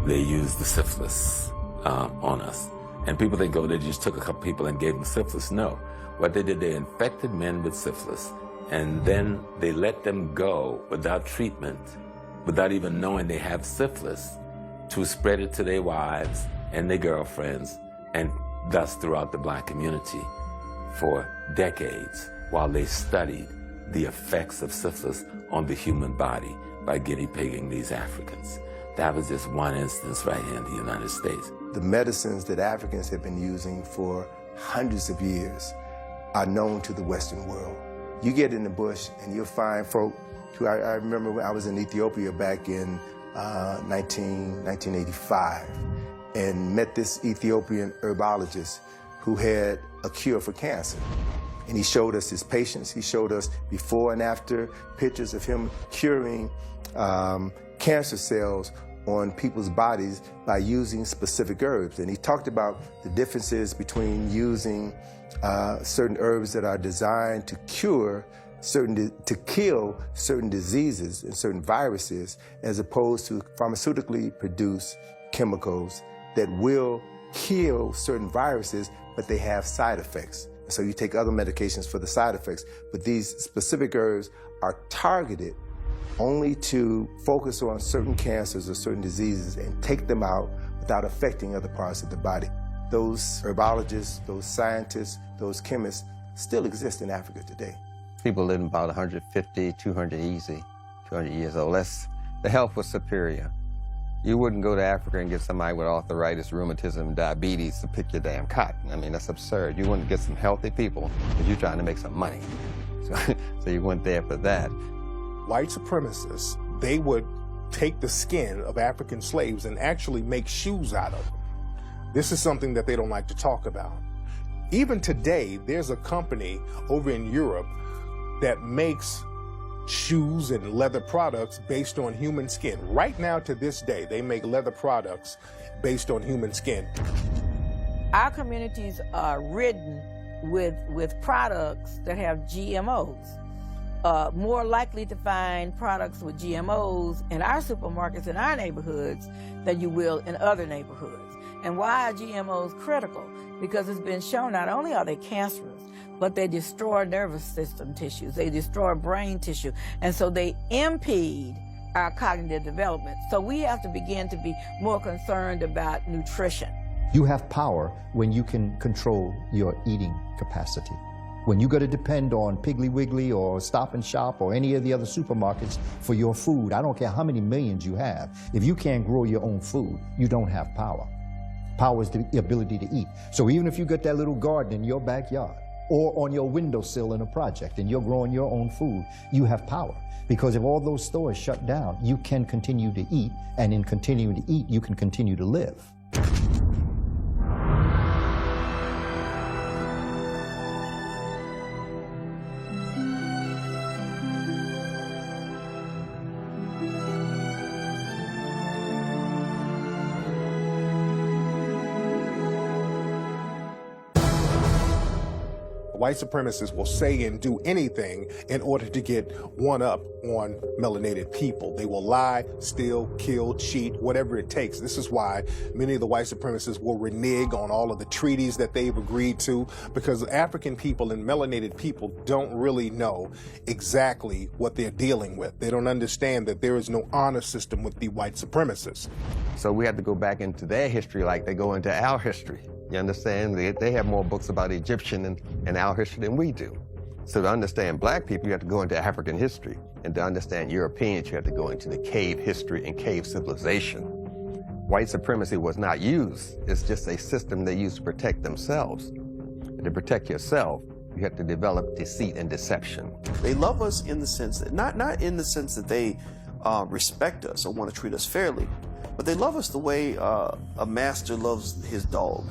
Speaker 11: They used the syphilis on us. And people think, oh, they just took a couple people and gave them syphilis. No. What they did, they infected men with syphilis, and then they let them go without treatment, without even knowing they have syphilis, to spread it to their wives and their girlfriends, and thus throughout the black community for decades, while they studied the effects of syphilis on the human body by guinea pigging these Africans. That was just one instance right here in the United States.
Speaker 2: The medicines that Africans have been using for hundreds of years are known to the Western world. You get in the bush and you'll find folk who, I remember when I was in Ethiopia back in 1985 and met this Ethiopian herbologist who had a cure for cancer. And he showed us his patients. He showed us before and after pictures of him curing cancer cells on people's bodies by using specific herbs. And he talked about the differences between using certain herbs that are designed to kill certain diseases and certain viruses, as opposed to pharmaceutically produced chemicals that will kill certain viruses, but they have side effects. So you take other medications for the side effects, but these specific herbs are targeted only to focus on certain cancers or certain diseases and take them out without affecting other parts of the body. Those herbologists, those scientists, those chemists still exist in Africa today.
Speaker 8: People living about 150, 200 easy, 200 years old. The health was superior. You wouldn't go to Africa and get somebody with arthritis, rheumatism, diabetes to pick your damn cotton. I mean, that's absurd. You want to get some healthy people because you're trying to make some money. So you went there for that.
Speaker 1: White supremacists, they would take the skin of African slaves and actually make shoes out of them. This is something that they don't like to talk about. Even today, there's a company over in Europe that makes shoes and leather products based on human skin. Right now, to this day, they make leather products based on human skin.
Speaker 9: Our communities are ridden with products that have GMOs. More likely to find products with GMOs in our supermarkets in our neighborhoods than you will in other neighborhoods. And why are GMOs critical? Because it's been shown not only are they cancerous, but they destroy nervous system tissues, they destroy brain tissue, and so they impede our cognitive development. So we have to begin to be more concerned about nutrition.
Speaker 12: You have power when you can control your eating capacity. When you got to depend on Piggly Wiggly or Stop and Shop or any of the other supermarkets for your food, I don't care how many millions you have, if you can't grow your own food, you don't have power. Power is the ability to eat. So even if you got that little garden in your backyard or on your windowsill in a project and you're growing your own food, you have power. Because if all those stores shut down, you can continue to eat, and in continuing to eat, you can continue to live.
Speaker 1: White supremacists will say and do anything in order to get one up on melanated people. They will lie, steal, kill, cheat, whatever it takes. This is why many of the white supremacists will renege on all of the treaties that they've agreed to, because African people and melanated people don't really know exactly what they're dealing with. They don't understand that there is no honor system with the white supremacists.
Speaker 8: So we had to go back into their history like they go into our history. You understand? They have more books about Egyptian and our history than we do. So to understand black people, you have to go into African history. And to understand Europeans, you have to go into the cave history and cave civilization. White supremacy was not used. It's just a system they used to protect themselves. And to protect yourself, you have to develop deceit and deception.
Speaker 14: They love us in the sense that, not in the sense that they respect us or want to treat us fairly, but they love us the way a master loves his dog.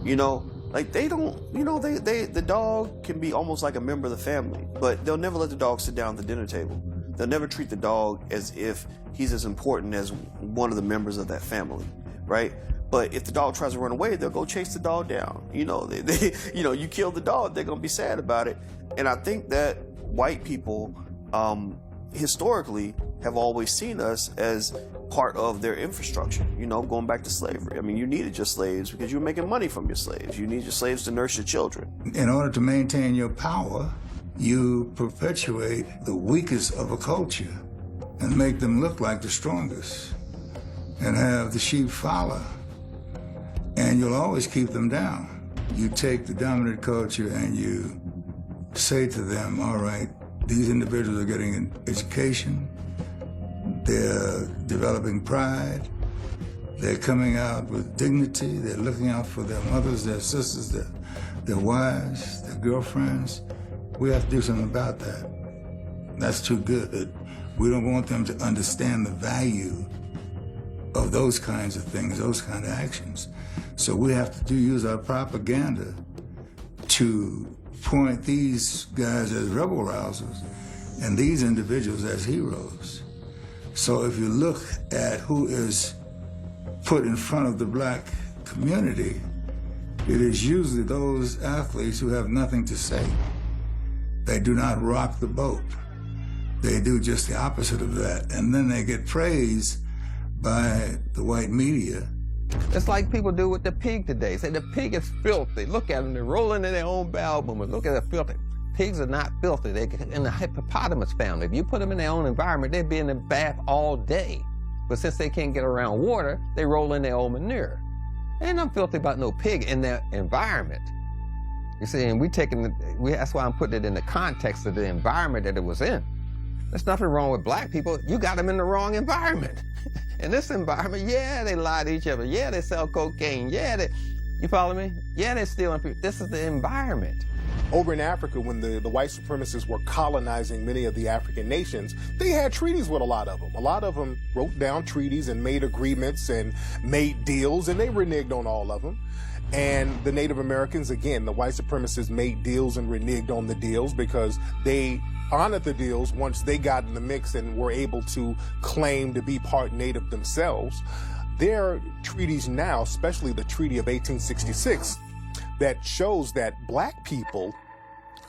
Speaker 14: You know, like they don't, you know, the dog can be almost like a member of the family, but they'll never let the dog sit down at the dinner table. They'll never treat the dog as if he's as important as one of the members of that family, right? But if the dog tries to run away, they'll go chase the dog down. You know, you know, you kill the dog, they're gonna be sad about it. And I think that white people, historically, have always seen us as part of their infrastructure, you know, going back to slavery. I mean, you needed your slaves because you were making money from your slaves. You need your slaves to nurse your children.
Speaker 17: In order to maintain your power, you perpetuate the weakest of a culture and make them look like the strongest and have the sheep follow. And you'll always keep them down. You take the dominant culture and you say to them, all right, these individuals are getting an education, they're developing pride, they're coming out with dignity, they're looking out for their mothers, their sisters, their wives, their girlfriends. We have to do something about that. That's too good. We don't want them to understand the value of those kinds of things, those kind of actions. So we have to use our propaganda to point these guys as rebel rousers and these individuals as heroes. So if you look at who is put in front of the black community, it is usually those athletes who have nothing to say. They do not rock the boat. They do just the opposite of that. And then they get praised by the white media.
Speaker 8: It's like people do with the pig today. Say the pig is filthy. Look at them, they're rolling in their own bowel movement. Look at the filthy. Pigs are not filthy. They're in the hippopotamus family. If you put them in their own environment, they'd be in the bath all day. But since they can't get around water, they roll in their own manure. Ain't nothing filthy about no pig in their environment. You see, and that's why I'm putting it in the context of the environment that it was in. There's nothing wrong with black people. You got them in the wrong environment. In this environment, yeah, they lie to each other. Yeah, they sell cocaine. Yeah, you follow me? Yeah, they're stealing people. This is the environment.
Speaker 1: Over in Africa, when the white supremacists were colonizing many of the African nations, they had treaties with a lot of them. A lot of them wrote down treaties and made agreements and made deals, and they reneged on all of them. And the Native Americans, again, the white supremacists made deals and reneged on the deals because they honored the deals once they got in the mix and were able to claim to be part Native themselves. There are treaties now, especially the Treaty of 1866, that shows that black people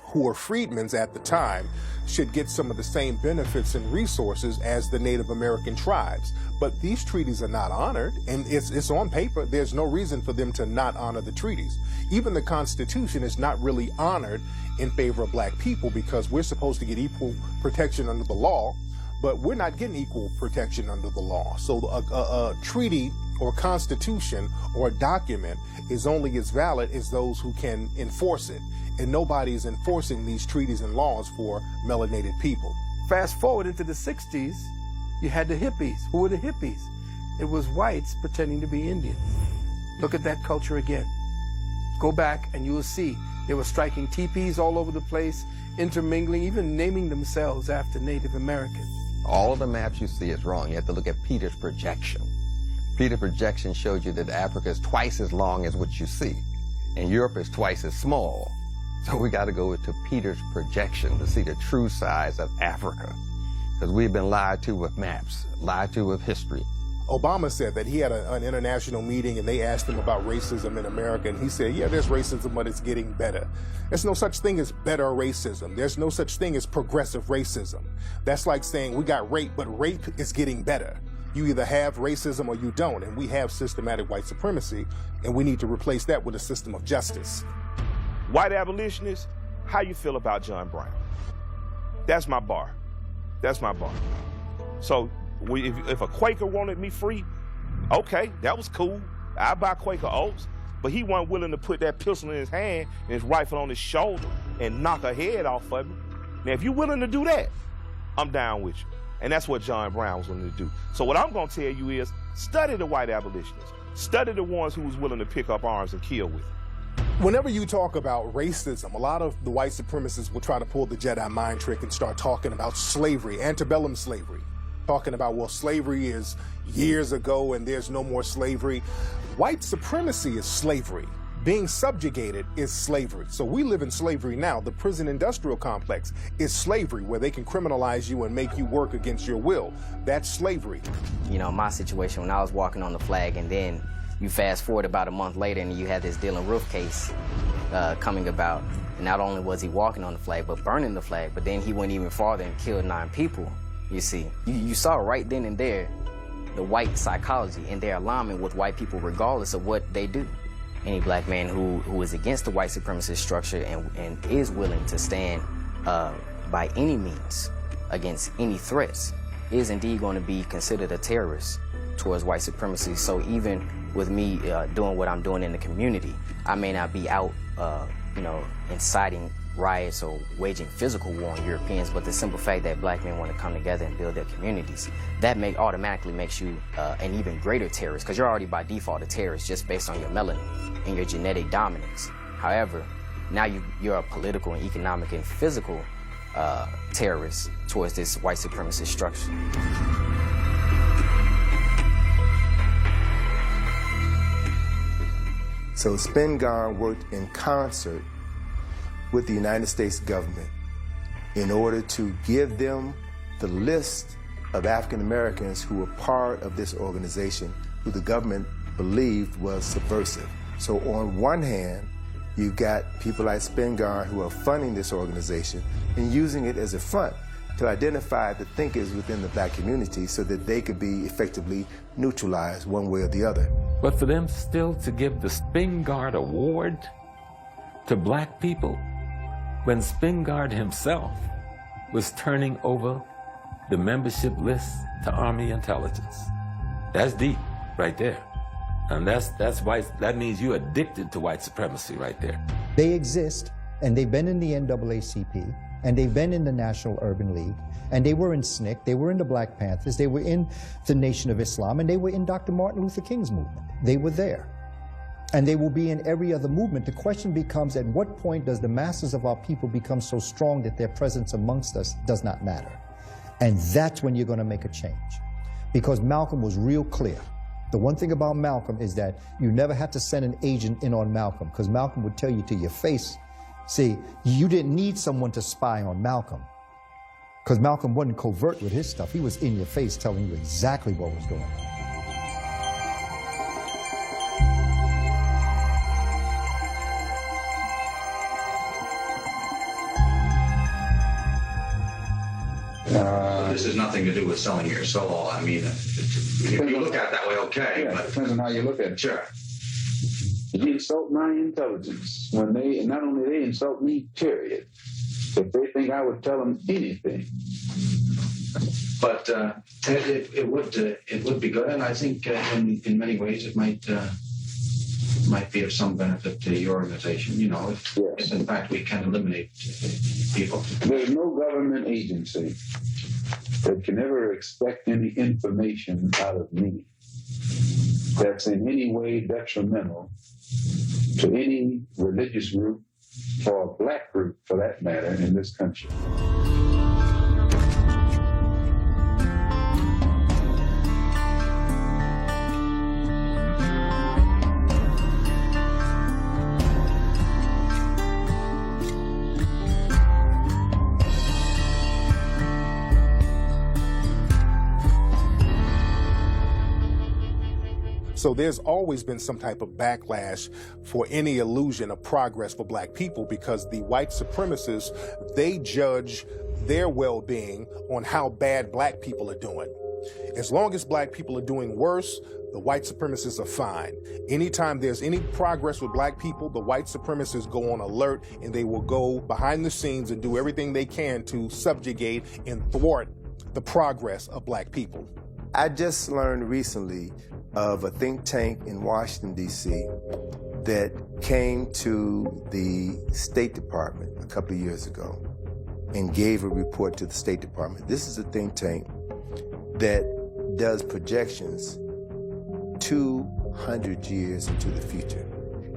Speaker 1: who were freedmen at the time should get some of the same benefits and resources as the Native American tribes. But these treaties are not honored, and it's on paper. There's no reason for them to not honor the treaties. Even the Constitution is not really honored in favor of black people because we're supposed to get equal protection under the law, but we're not getting equal protection under the law. So a treaty or constitution or a document is only as valid as those who can enforce it. And nobody is enforcing these treaties and laws for melanated people.
Speaker 10: Fast forward into the 60s, you had the hippies. Who were the hippies? It was whites pretending to be Indians. Look at that culture again. Go back and you will see they were striking teepees all over the place, intermingling, even naming themselves after Native Americans.
Speaker 8: All of the maps you see is wrong. You have to look at Peter's projection. Peter's projection showed you that Africa is twice as long as what you see, and Europe is twice as small. So we got to go to Peter's projection to see the true size of Africa, because we've been lied to with maps, lied to with history.
Speaker 1: Obama said that he had an international meeting and they asked him about racism in America, and he said, yeah, there's racism, but it's getting better. There's no such thing as better racism. There's no such thing as progressive racism. That's like saying we got rape, but rape is getting better. You either have racism or you don't, and we have systematic white supremacy, and we need to replace that with a system of justice.
Speaker 6: White abolitionists, how you feel about John Brown? That's my bar. That's my bar. So if a Quaker wanted me free, okay, that was cool. I'd buy Quaker oats, but he wasn't willing to put that pistol in his hand and his rifle on his shoulder and knock a head off of me. Now, if you're willing to do that, I'm down with you. And that's what John Brown was willing to do. So what I'm gonna tell you is, study the white abolitionists. Study the ones who was willing to pick up arms and kill with it.
Speaker 1: Whenever you talk about racism, a lot of the white supremacists will try to pull the Jedi mind trick and start talking about slavery, antebellum slavery. Talking about, well, slavery is years ago and there's no more slavery. White supremacy is slavery. Being subjugated is slavery. So we live in slavery now. The prison industrial complex is slavery, where they can criminalize you and make you work against your will. That's slavery.
Speaker 7: You know, my situation when I was walking on the flag, and then you fast forward about a month later and you had this Dylann Roof case coming about. And not only was he walking on the flag, but burning the flag, but then he went even farther and killed 9 people, you see. You saw right then and there the white psychology and their alignment with white people regardless of what they do. Any black man who is against the white supremacist structure and is willing to stand by any means against any threats is indeed going to be considered a terrorist towards white supremacy. So even with me doing what I'm doing in the community, I may not be out, inciting riots or waging physical war on Europeans, but the simple fact that black men want to come together and build their communities, that automatically makes you an even greater terrorist, because you're already by default a terrorist just based on your melanin and your genetic dominance. However, now you're a political and economic and physical terrorist towards this white supremacist structure.
Speaker 2: So Spingarn worked in concert with the United States government in order to give them the list of African Americans who were part of this organization, who the government believed was subversive. So on one hand, you've got people like Spingarn who are funding this organization and using it as a front to identify the thinkers within the black community so that they could be effectively neutralized one way or the other.
Speaker 11: But for them still to give the Spingarn Award to black people, when Spingarn himself was turning over the membership list to Army intelligence. That's deep right there. And that's why that means you're addicted to white supremacy right there.
Speaker 12: They exist, and they've been in the NAACP, and they've been in the National Urban League, and they were in SNCC, they were in the Black Panthers, they were in the Nation of Islam, and they were in Dr. Martin Luther King's movement. They were there. And they will be in every other movement. The question becomes, at what point does the masses of our people become so strong that their presence amongst us does not matter? And that's when you're going to make a change. Because Malcolm was real clear. The one thing about Malcolm is that you never had to send an agent in on Malcolm, because Malcolm would tell you to your face. See, you didn't need someone to spy on Malcolm, because Malcolm wasn't covert with his stuff. He was in your face telling you exactly what was going on.
Speaker 18: This has nothing to do with selling your soul. I mean, if you look at it that way, okay.
Speaker 19: Yeah,
Speaker 18: but
Speaker 19: depends on how you look at it.
Speaker 18: Sure.
Speaker 19: You insult my intelligence when not only they insult me, period. If they think I would tell them anything.
Speaker 18: But it would be good, and I think in many ways it might be of some benefit to your organization. You know, if in fact we can eliminate people.
Speaker 19: There's no government agency that can ever expect any information out of me that's in any way detrimental to any religious group or a black group, for that matter, in this country.
Speaker 1: So there's always been some type of backlash for any illusion of progress for black people, because the white supremacists, they judge their well-being on how bad black people are doing. As long as black people are doing worse, the white supremacists are fine. Anytime there's any progress with black people, the white supremacists go on alert, and they will go behind the scenes and do everything they can to subjugate and thwart the progress of black people.
Speaker 2: I just learned recently of a think tank in Washington, D.C. that came to the State Department a couple of years ago and gave a report to the State Department. This is a think tank that does projections 200 years into the future.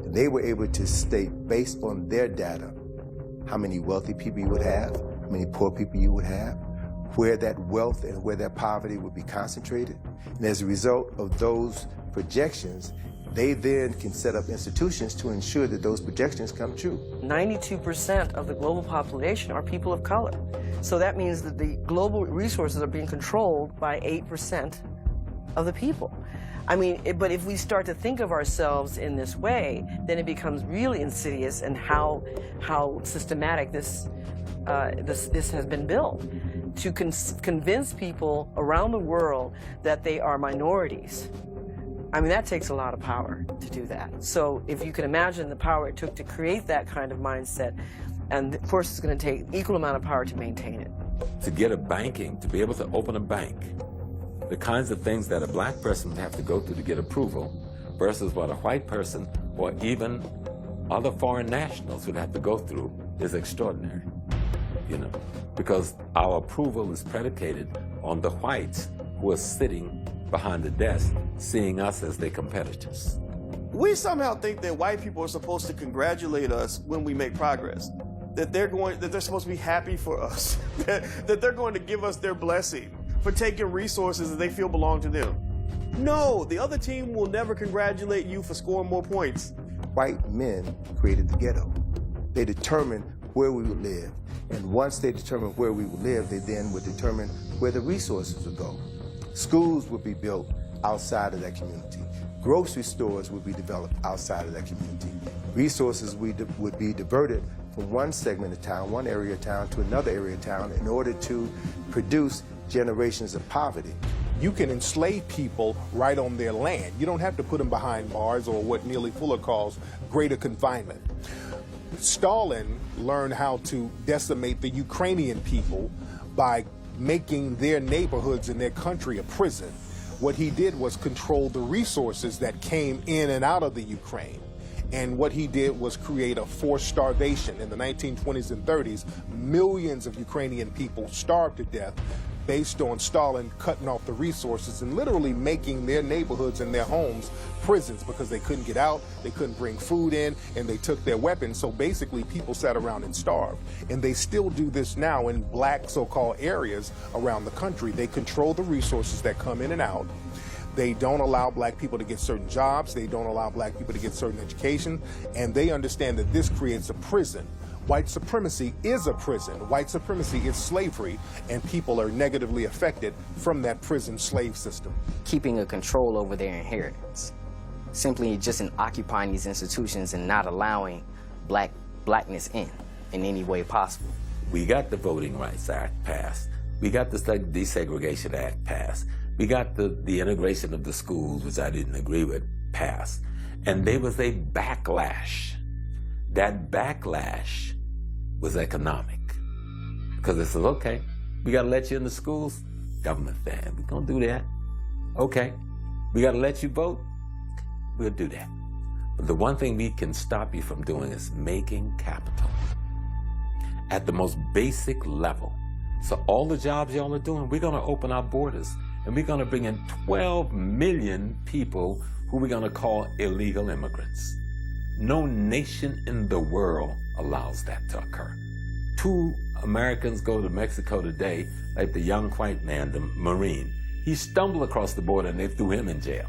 Speaker 2: And they were able to state, based on their data, how many wealthy people you would have, how many poor people you would have, where that wealth and where that poverty would be concentrated. And as a result of those projections, they then can set up institutions to ensure that those projections come true.
Speaker 13: 92% of the global population are people of color. So that means that the global resources are being controlled by 8% of the people. I mean, but if we start to think of ourselves in this way, then it becomes really insidious in how systematic this has been built to convince people around the world that they are minorities. I mean, that takes a lot of power to do that. So if you can imagine the power it took to create that kind of mindset, and of course it's going to take equal amount of power to maintain it.
Speaker 11: To get a banking, to be able to open a bank, the kinds of things that a black person would have to go through to get approval versus what a white person or even other foreign nationals would have to go through is extraordinary, you know, because our approval is predicated on the whites who are sitting behind the desk seeing us as their competitors.
Speaker 14: We somehow think that white people are supposed to congratulate us when we make progress, that they're supposed to be happy for us, that they're going to give us their blessing for taking resources that they feel belong to them. No, the other team will never congratulate you for scoring more points.
Speaker 2: White men created the ghetto. They determined where we would live. And once they determined where we would live, they then would determine where the resources would go. Schools would be built outside of that community. Grocery stores would be developed outside of that community. Resources would be diverted from one segment of town, one area of town, to another area of town in order to produce generations of poverty.
Speaker 1: You can enslave people right on their land. You don't have to put them behind bars or what Neely Fuller calls greater confinement. Stalin learned how to decimate the Ukrainian people by making their neighborhoods in their country a prison. What he did was control the resources that came in and out of the Ukraine. And what he did was create a forced starvation. In the 1920s and 30s, millions of Ukrainian people starved to death based on Stalin cutting off the resources and literally making their neighborhoods and their homes prisons because they couldn't get out, they couldn't bring food in, and they took their weapons. So basically people sat around and starved. And they still do this now in black so-called areas around the country. They control the resources that come in and out. They don't allow black people to get certain jobs. They don't allow black people to get certain education. And they understand that this creates a prison. White supremacy is a prison. White supremacy is slavery, and people are negatively affected from that prison slave system.
Speaker 7: Keeping a control over their inheritance. Simply just in occupying these institutions and not allowing blackness in any way possible.
Speaker 11: We got the Voting Rights Act passed. We got the Desegregation Act passed. We got the integration of the schools, which I didn't agree with, passed. And there was a backlash. That backlash was economic. Because it says, okay, we got to let you in the schools. Government fan, we're going to do that. Okay, we got to let you vote. We'll do that. But the one thing we can stop you from doing is making capital at the most basic level. So all the jobs y'all are doing, we're going to open our borders and we're going to bring in 12 million people who we're going to call illegal immigrants. No nation in the world allows that to occur. 2 Americans go to Mexico today, like the young white man, the Marine. He stumbled across the border and they threw him in jail.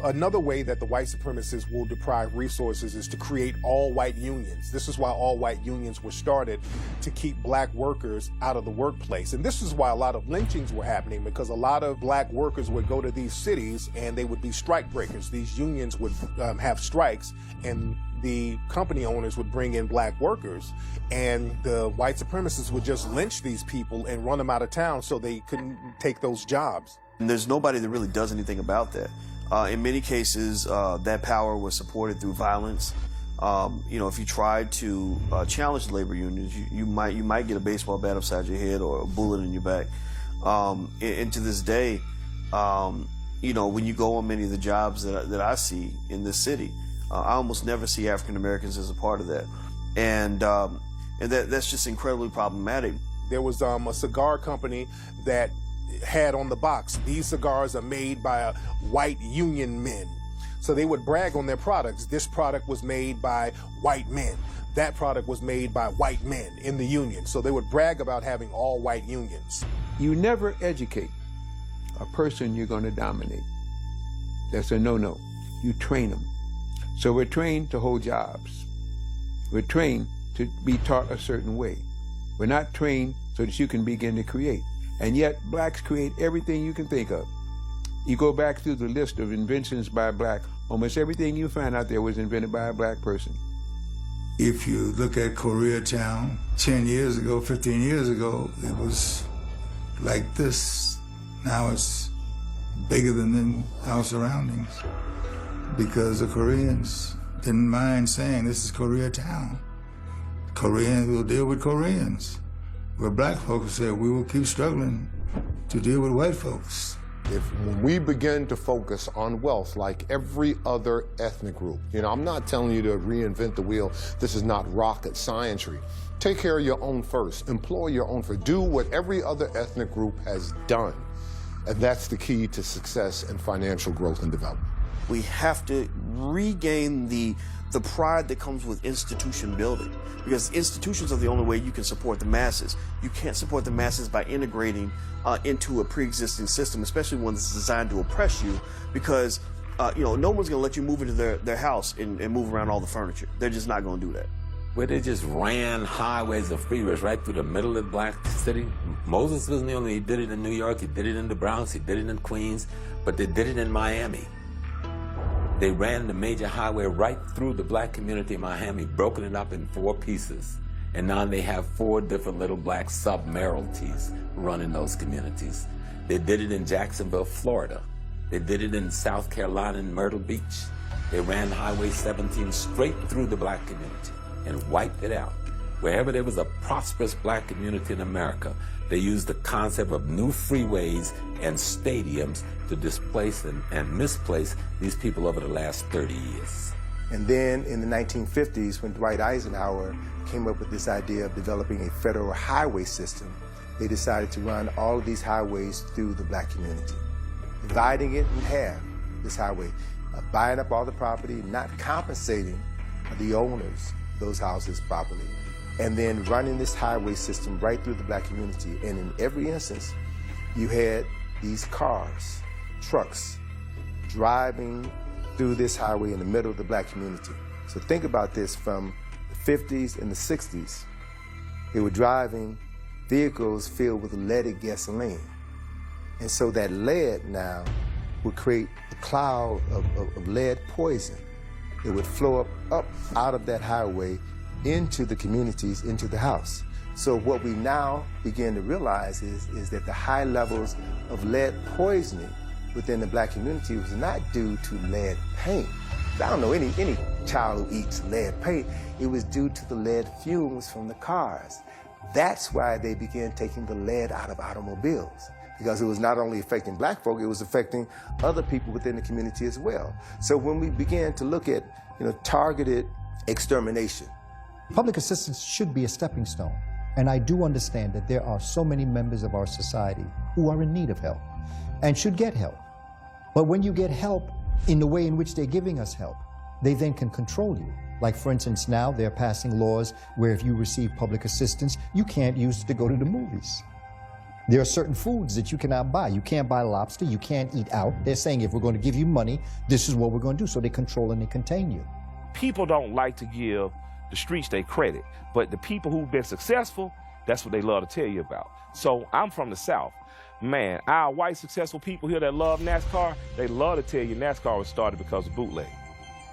Speaker 1: Another way that the white supremacists will deprive resources is to create all-white unions. This is why all-white unions were started, to keep black workers out of the workplace. And this is why a lot of lynchings were happening, because a lot of black workers would go to these cities and they would be strike breakers. These unions would have strikes, and the company owners would bring in black workers, and the white supremacists would just lynch these people and run them out of town so they couldn't take those jobs.
Speaker 14: And there's nobody that really does anything about that. In many cases, that power was supported through violence. If you tried to challenge labor unions, you might get a baseball bat upside your head or a bullet in your back. And to this day, when you go on many of the jobs that I see in this city, I almost never see African Americans as a part of that, and that's just incredibly problematic.
Speaker 1: There was a cigar company that had on the box, "These cigars are made by white union men." So they would brag on their products. This product was made by white men. That product was made by white men in the union. So they would brag about having all white unions.
Speaker 5: You never educate a person you're going to dominate. That's a no-no. You train them. So we're trained to hold jobs. We're trained to be taught a certain way. We're not trained so that you can begin to create. And yet, blacks create everything you can think of. You go back through the list of inventions by black, almost everything you find out there was invented by a black person.
Speaker 17: If you look at Koreatown, 10 years ago, 15 years ago, it was like this. Now it's bigger than our surroundings, because the Koreans didn't mind saying this is Koreatown. Koreans will deal with Koreans. Where black folks said we will keep struggling to deal with white folks.
Speaker 4: When we begin to focus on wealth like every other ethnic group, I'm not telling you to reinvent the wheel. This is not rocket science. Take care of your own first. Employ your own first. Do what every other ethnic group has done. And that's the key to success and financial growth and development.
Speaker 14: We have to regain the pride that comes with institution building, because institutions are the only way you can support the masses. You can't support the masses by integrating into a pre-existing system, especially one that's designed to oppress you, because no one's going to let you move into their house and move around all the furniture. They're just not going to do that.
Speaker 11: Where they just ran highways and freeways right through the middle of the black city. Moses wasn't the only, he did it in New York, he did it in the Bronx, he did it in Queens, but they did it in Miami. They ran the major highway right through the black community in Miami, broken it up in 4 pieces. And now they have 4 different little black sub-mayoralties running those communities. They did it in Jacksonville, Florida. They did it in South Carolina in Myrtle Beach. They ran Highway 17 straight through the black community and wiped it out. Wherever there was a prosperous black community in America, they used the concept of new freeways and stadiums to displace and misplace these people over the last 30 years.
Speaker 2: And then in the 1950s, when Dwight Eisenhower came up with this idea of developing a federal highway system, they decided to run all of these highways through the black community, dividing it in half, this highway, buying up all the property, not compensating the owners of those houses properly, and then running this highway system right through the black community. And in every instance, you had these cars, trucks, driving through this highway in the middle of the black community. So think about this, from the 50s and the 60s, they were driving vehicles filled with leaded gasoline. And so that lead now would create a cloud of lead poison that would flow up out of that highway into the communities, into the house. So what we now begin to realize is that the high levels of lead poisoning within the black community was not due to lead paint. I don't know any child who eats lead paint. It was due to the lead fumes from the cars. That's why they began taking the lead out of automobiles, because it was not only affecting black folk, it was affecting other people within the community as well. So when we began to look at targeted extermination,
Speaker 12: public assistance should be a stepping stone. And I do understand that there are so many members of our society who are in need of help and should get help. But when you get help in the way in which they're giving us help, they then can control you. Like, for instance, now they're passing laws where if you receive public assistance, you can't use it to go to the movies. There are certain foods that you cannot buy. You can't buy lobster. You can't eat out. They're saying if we're going to give you money, this is what we're going to do. So they control and they contain you.
Speaker 6: People don't like to give the streets their credit, but the people who've been successful, that's what they love to tell you about. So I'm from the South. Man, our white successful people here that love NASCAR, they love to tell you NASCAR was started because of bootleg.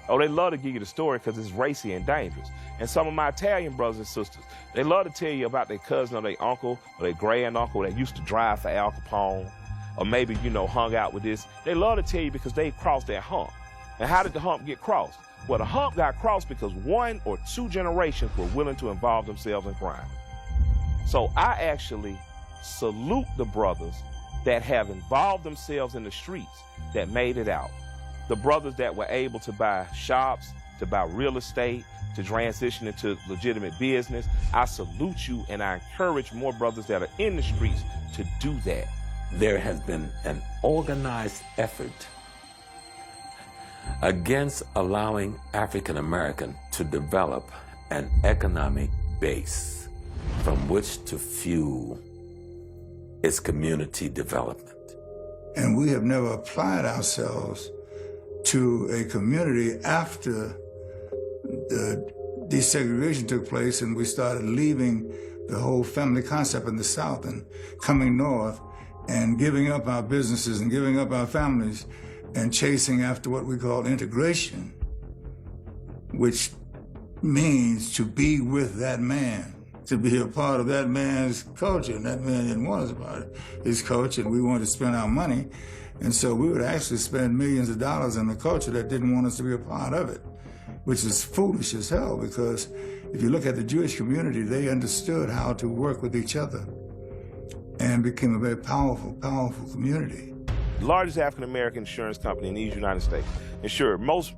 Speaker 6: Oh, they love to give you the story because it's racy and dangerous. And some of my Italian brothers and sisters, they love to tell you about their cousin or their uncle or their grand uncle that used to drive for Al Capone or maybe, you know, hung out with this. They love to tell you because they crossed that hump. And how did the hump get crossed? Well, the hump got crossed because 1 or 2 generations were willing to involve themselves in crime. So I actually salute the brothers that have involved themselves in the streets that made it out. The brothers that were able to buy shops, to buy real estate, to transition into legitimate business. I salute you, and I encourage more brothers that are in the streets to do that.
Speaker 11: There has been an organized effort against allowing African American to develop an economic base from which to fuel its community development.
Speaker 17: And we have never applied ourselves to a community after the desegregation took place and we started leaving the whole family concept in the South and coming north and giving up our businesses and giving up our families and chasing after what we call integration, which means to be with that man, to be a part of that man's culture. And that man didn't want us a part of his culture, and we wanted to spend our money. And so we would actually spend millions of dollars on the culture that didn't want us to be a part of it, which is foolish as hell, because if you look at the Jewish community, they understood how to work with each other and became a very powerful, powerful community.
Speaker 6: The largest African-American insurance company in these United States insured most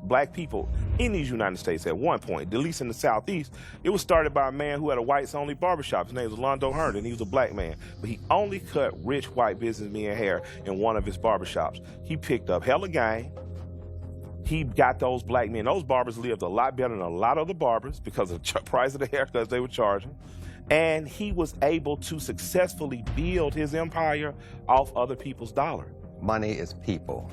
Speaker 6: black people in these United States at one point, at least in the Southeast. It was started by a man who had a whites-only barbershop. His name was Londo Herndon. He was a black man, but he only cut rich white businessmen hair in one of his barbershops. He picked up hella game. He got those black men. Those barbers lived a lot better than a lot of the barbers because of the price of the haircuts they were charging. And he was able to successfully build his empire off other people's dollar.
Speaker 8: Money is people.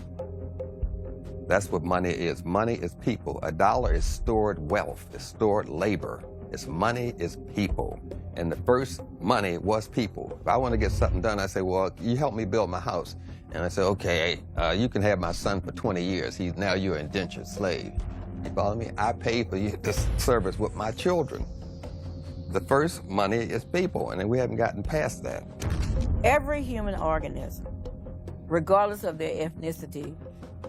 Speaker 8: That's what money is. Money is people. A dollar is stored wealth, it's stored labor. It's money is people. And the first money was people. If I want to get something done, I say, well, you help me build my house. And I say, okay, you can have my son for 20 years. Now you're an indentured slave. You follow me? I pay for you this service with my children. The first money is people, and we haven't gotten past that.
Speaker 9: Every human organism, regardless of their ethnicity,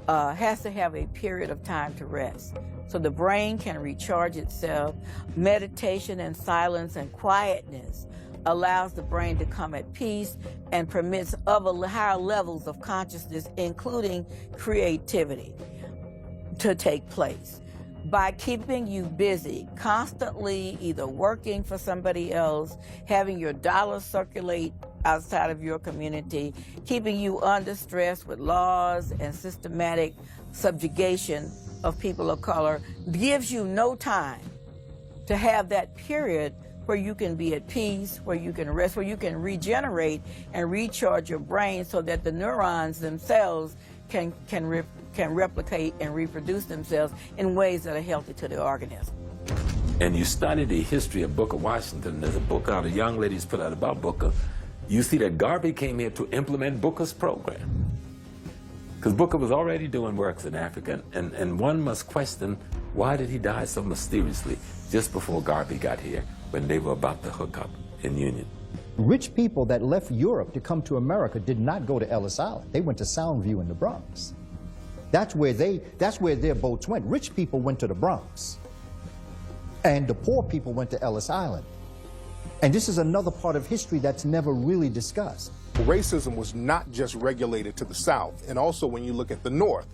Speaker 9: has to have a period of time to rest. So the brain can recharge itself. Meditation and silence and quietness allows the brain to come at peace and permits other higher levels of consciousness, including creativity, to take place. By keeping you busy, constantly either working for somebody else, having your dollars circulate outside of your community, keeping you under stress with laws and systematic subjugation of people of color, gives you no time to have that period where you can be at peace, where you can rest, where you can regenerate and recharge your brain so that the neurons themselves can replicate and reproduce themselves in ways that are healthy to the organism.
Speaker 11: And you study the history of Booker Washington. There's a book out, a young lady's put out about Booker. You see that Garvey came here to implement Booker's program. Because Booker was already doing works in Africa, and one must question, why did he die so mysteriously just before Garvey got here when they were about to hook up in Union?
Speaker 12: Rich people that left Europe to come to America did not go to Ellis Island. They went to Soundview in the Bronx. That's where their boats went. Rich people went to the Bronx. And the poor people went to Ellis Island. And this is another part of history that's never really discussed.
Speaker 1: Racism was not just regulated to the South, and also when you look at the North.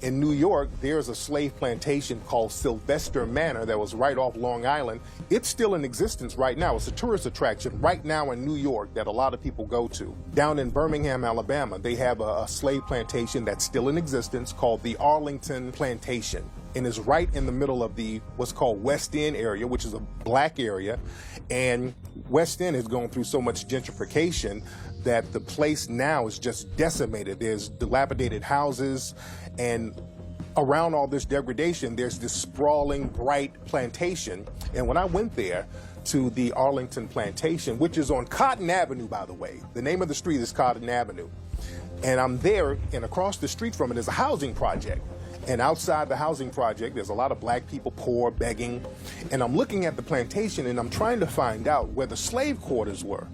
Speaker 1: In New York, there's a slave plantation called Sylvester Manor that was right off Long Island. It's still in existence right now. It's a tourist attraction right now in New York that a lot of people go to. Down in Birmingham, Alabama, they have a slave plantation that's still in existence called the Arlington Plantation. and is right in the middle of the what's called West End area, which is a black area. And West End has gone through so much gentrification that the place now is just decimated. There's dilapidated houses, and around all this degradation, there's this sprawling, bright plantation. And when I went there to the Arlington Plantation, which is on Cotton Avenue, by the way, the name of the street is Cotton Avenue. And I'm there, and across the street from it is a housing project. And outside the housing project, there's a lot of black people, poor, begging. And I'm looking at the plantation, and I'm trying to find out where the slave quarters were.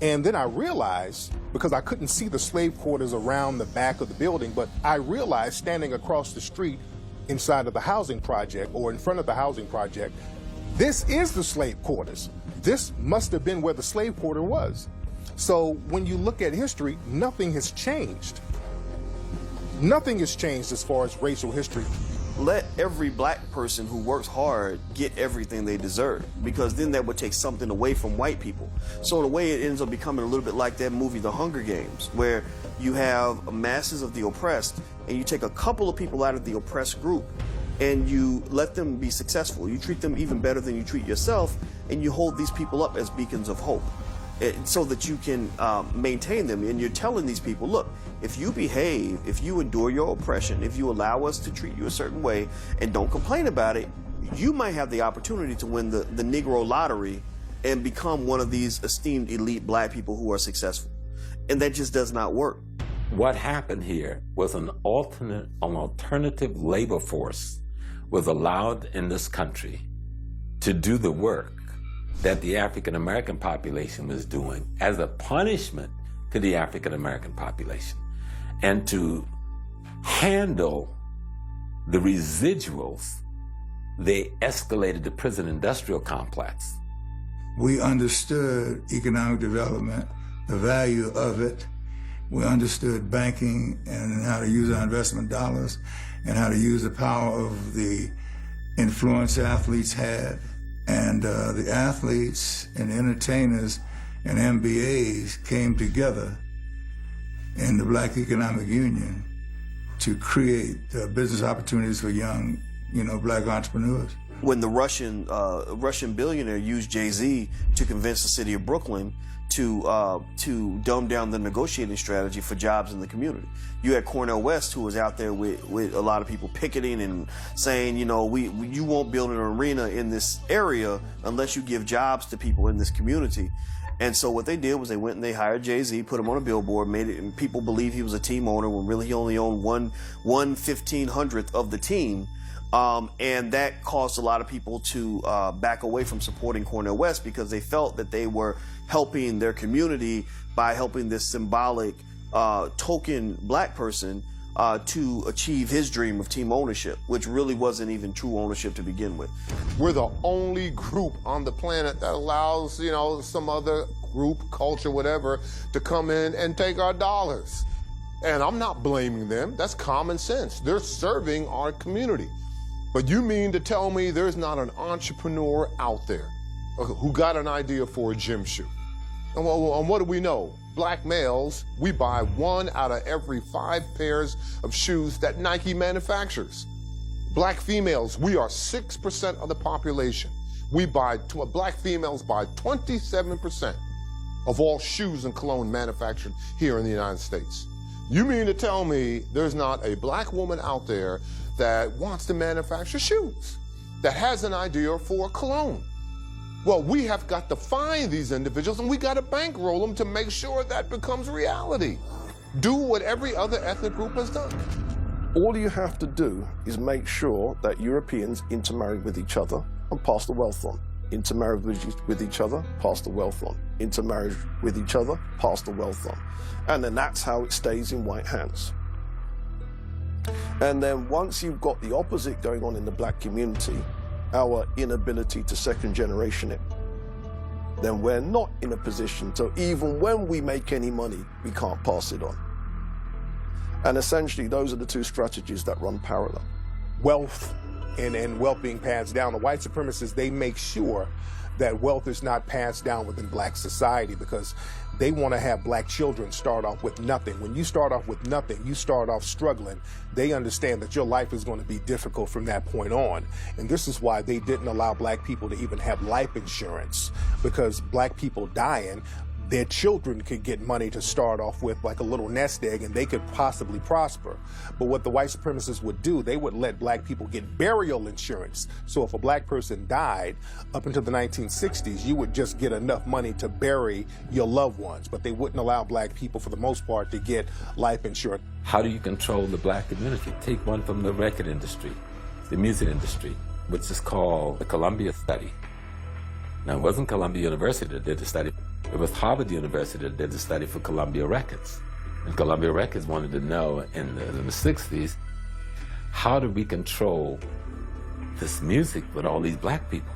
Speaker 1: And then I realized, because I couldn't see the slave quarters around the back of the building, but I realized standing across the street inside of the housing project, or in front of the housing project, this is the slave quarters. This must have been where the slave quarter was. So when you look at history, nothing has changed. Nothing has changed as far as racial history.
Speaker 14: Let every black person who works hard get everything they deserve, because then that would take something away from white people. So in a way, it ends up becoming a little bit like that movie, The Hunger Games, where you have masses of the oppressed, and you take a couple of people out of the oppressed group, and you let them be successful. You treat them even better than you treat yourself, and you hold these people up as beacons of hope, so that you can maintain them. And you're telling these people, look, if you behave, if you endure your oppression, if you allow us to treat you a certain way and don't complain about it, you might have the opportunity to win the Negro lottery and become one of these esteemed elite black people who are successful. And that just does not work.
Speaker 11: What happened here was an alternative labor force was allowed in this country to do the work that the African American population was doing as a punishment to the African American population, and to handle the residuals. They escalated the prison industrial complex.
Speaker 17: We understood economic development, the value of it. We understood banking and how to use our investment dollars and how to use the power of the influence athletes had. And the athletes and entertainers and MBAs came together in the Black Economic Union to create business opportunities for young, black entrepreneurs.
Speaker 14: When the Russian billionaire used Jay-Z to convince the city of Brooklyn to dumb down the negotiating strategy for jobs in the community. You had Cornel West, who was out there with a lot of people picketing and saying, you won't build an arena in this area unless you give jobs to people in this community. And so what they did was they went and they hired Jay-Z, put him on a billboard, made it, and people believed he was a team owner when really he only owned one 1/1500th of the team. And that caused a lot of people to back away from supporting Cornel West, because they felt that they were helping their community by helping this symbolic token black person to achieve his dream of team ownership, which really wasn't even true ownership to begin with.
Speaker 4: We're the only group on the planet that allows, some other group, culture, whatever, to come in and take our dollars. And I'm not blaming them. That's common sense. They're serving our community. But you mean to tell me there's not an entrepreneur out there who got an idea for a gym shoe? And what do we know? Black males, we buy 1 out of every 5 pairs of shoes that Nike manufactures. Black females, we are 6% of the population. Black females buy 27% of all shoes and cologne manufactured here in the United States. You mean to tell me there's not a black woman out there that wants to manufacture shoes, that has an idea for a cologne? Well, we have got to find these individuals, and we got to bankroll them to make sure that becomes reality. Do what every other ethnic group has done.
Speaker 3: All you have to do is make sure that Europeans intermarry with each other and pass the wealth on. Intermarry with each other, pass the wealth on. Intermarry with each other, pass the wealth on. And then that's how it stays in white hands. And then once you've got the opposite going on in the black community, our inability to second generation it, then we're not in a position to, even when we make any money, we can't pass it on. And essentially, those are the two strategies that run parallel.
Speaker 1: Wealth and wealth being passed down. The white supremacists, they make sure that wealth is not passed down within black society because they want to have black children start off with nothing. When you start off with nothing, you start off struggling. They understand that your life is going to be difficult from that point on. And this is why they didn't allow black people to even have life insurance, because black people dying, their children could get money to start off with, like a little nest egg, and they could possibly prosper. But what the white supremacists would do, they would let black people get burial insurance. So if a black person died up until the 1960s, you would just get enough money to bury your loved ones. But they wouldn't allow black people, for the most part, to get life insurance.
Speaker 11: How do you control the black community? Take one from the record industry, the music industry, which is called the Columbia Study. Now, it wasn't Columbia University that did the study. It was Harvard University that did the study for Columbia Records. And Columbia Records wanted to know in the 60s, how do we control this music with all these black people?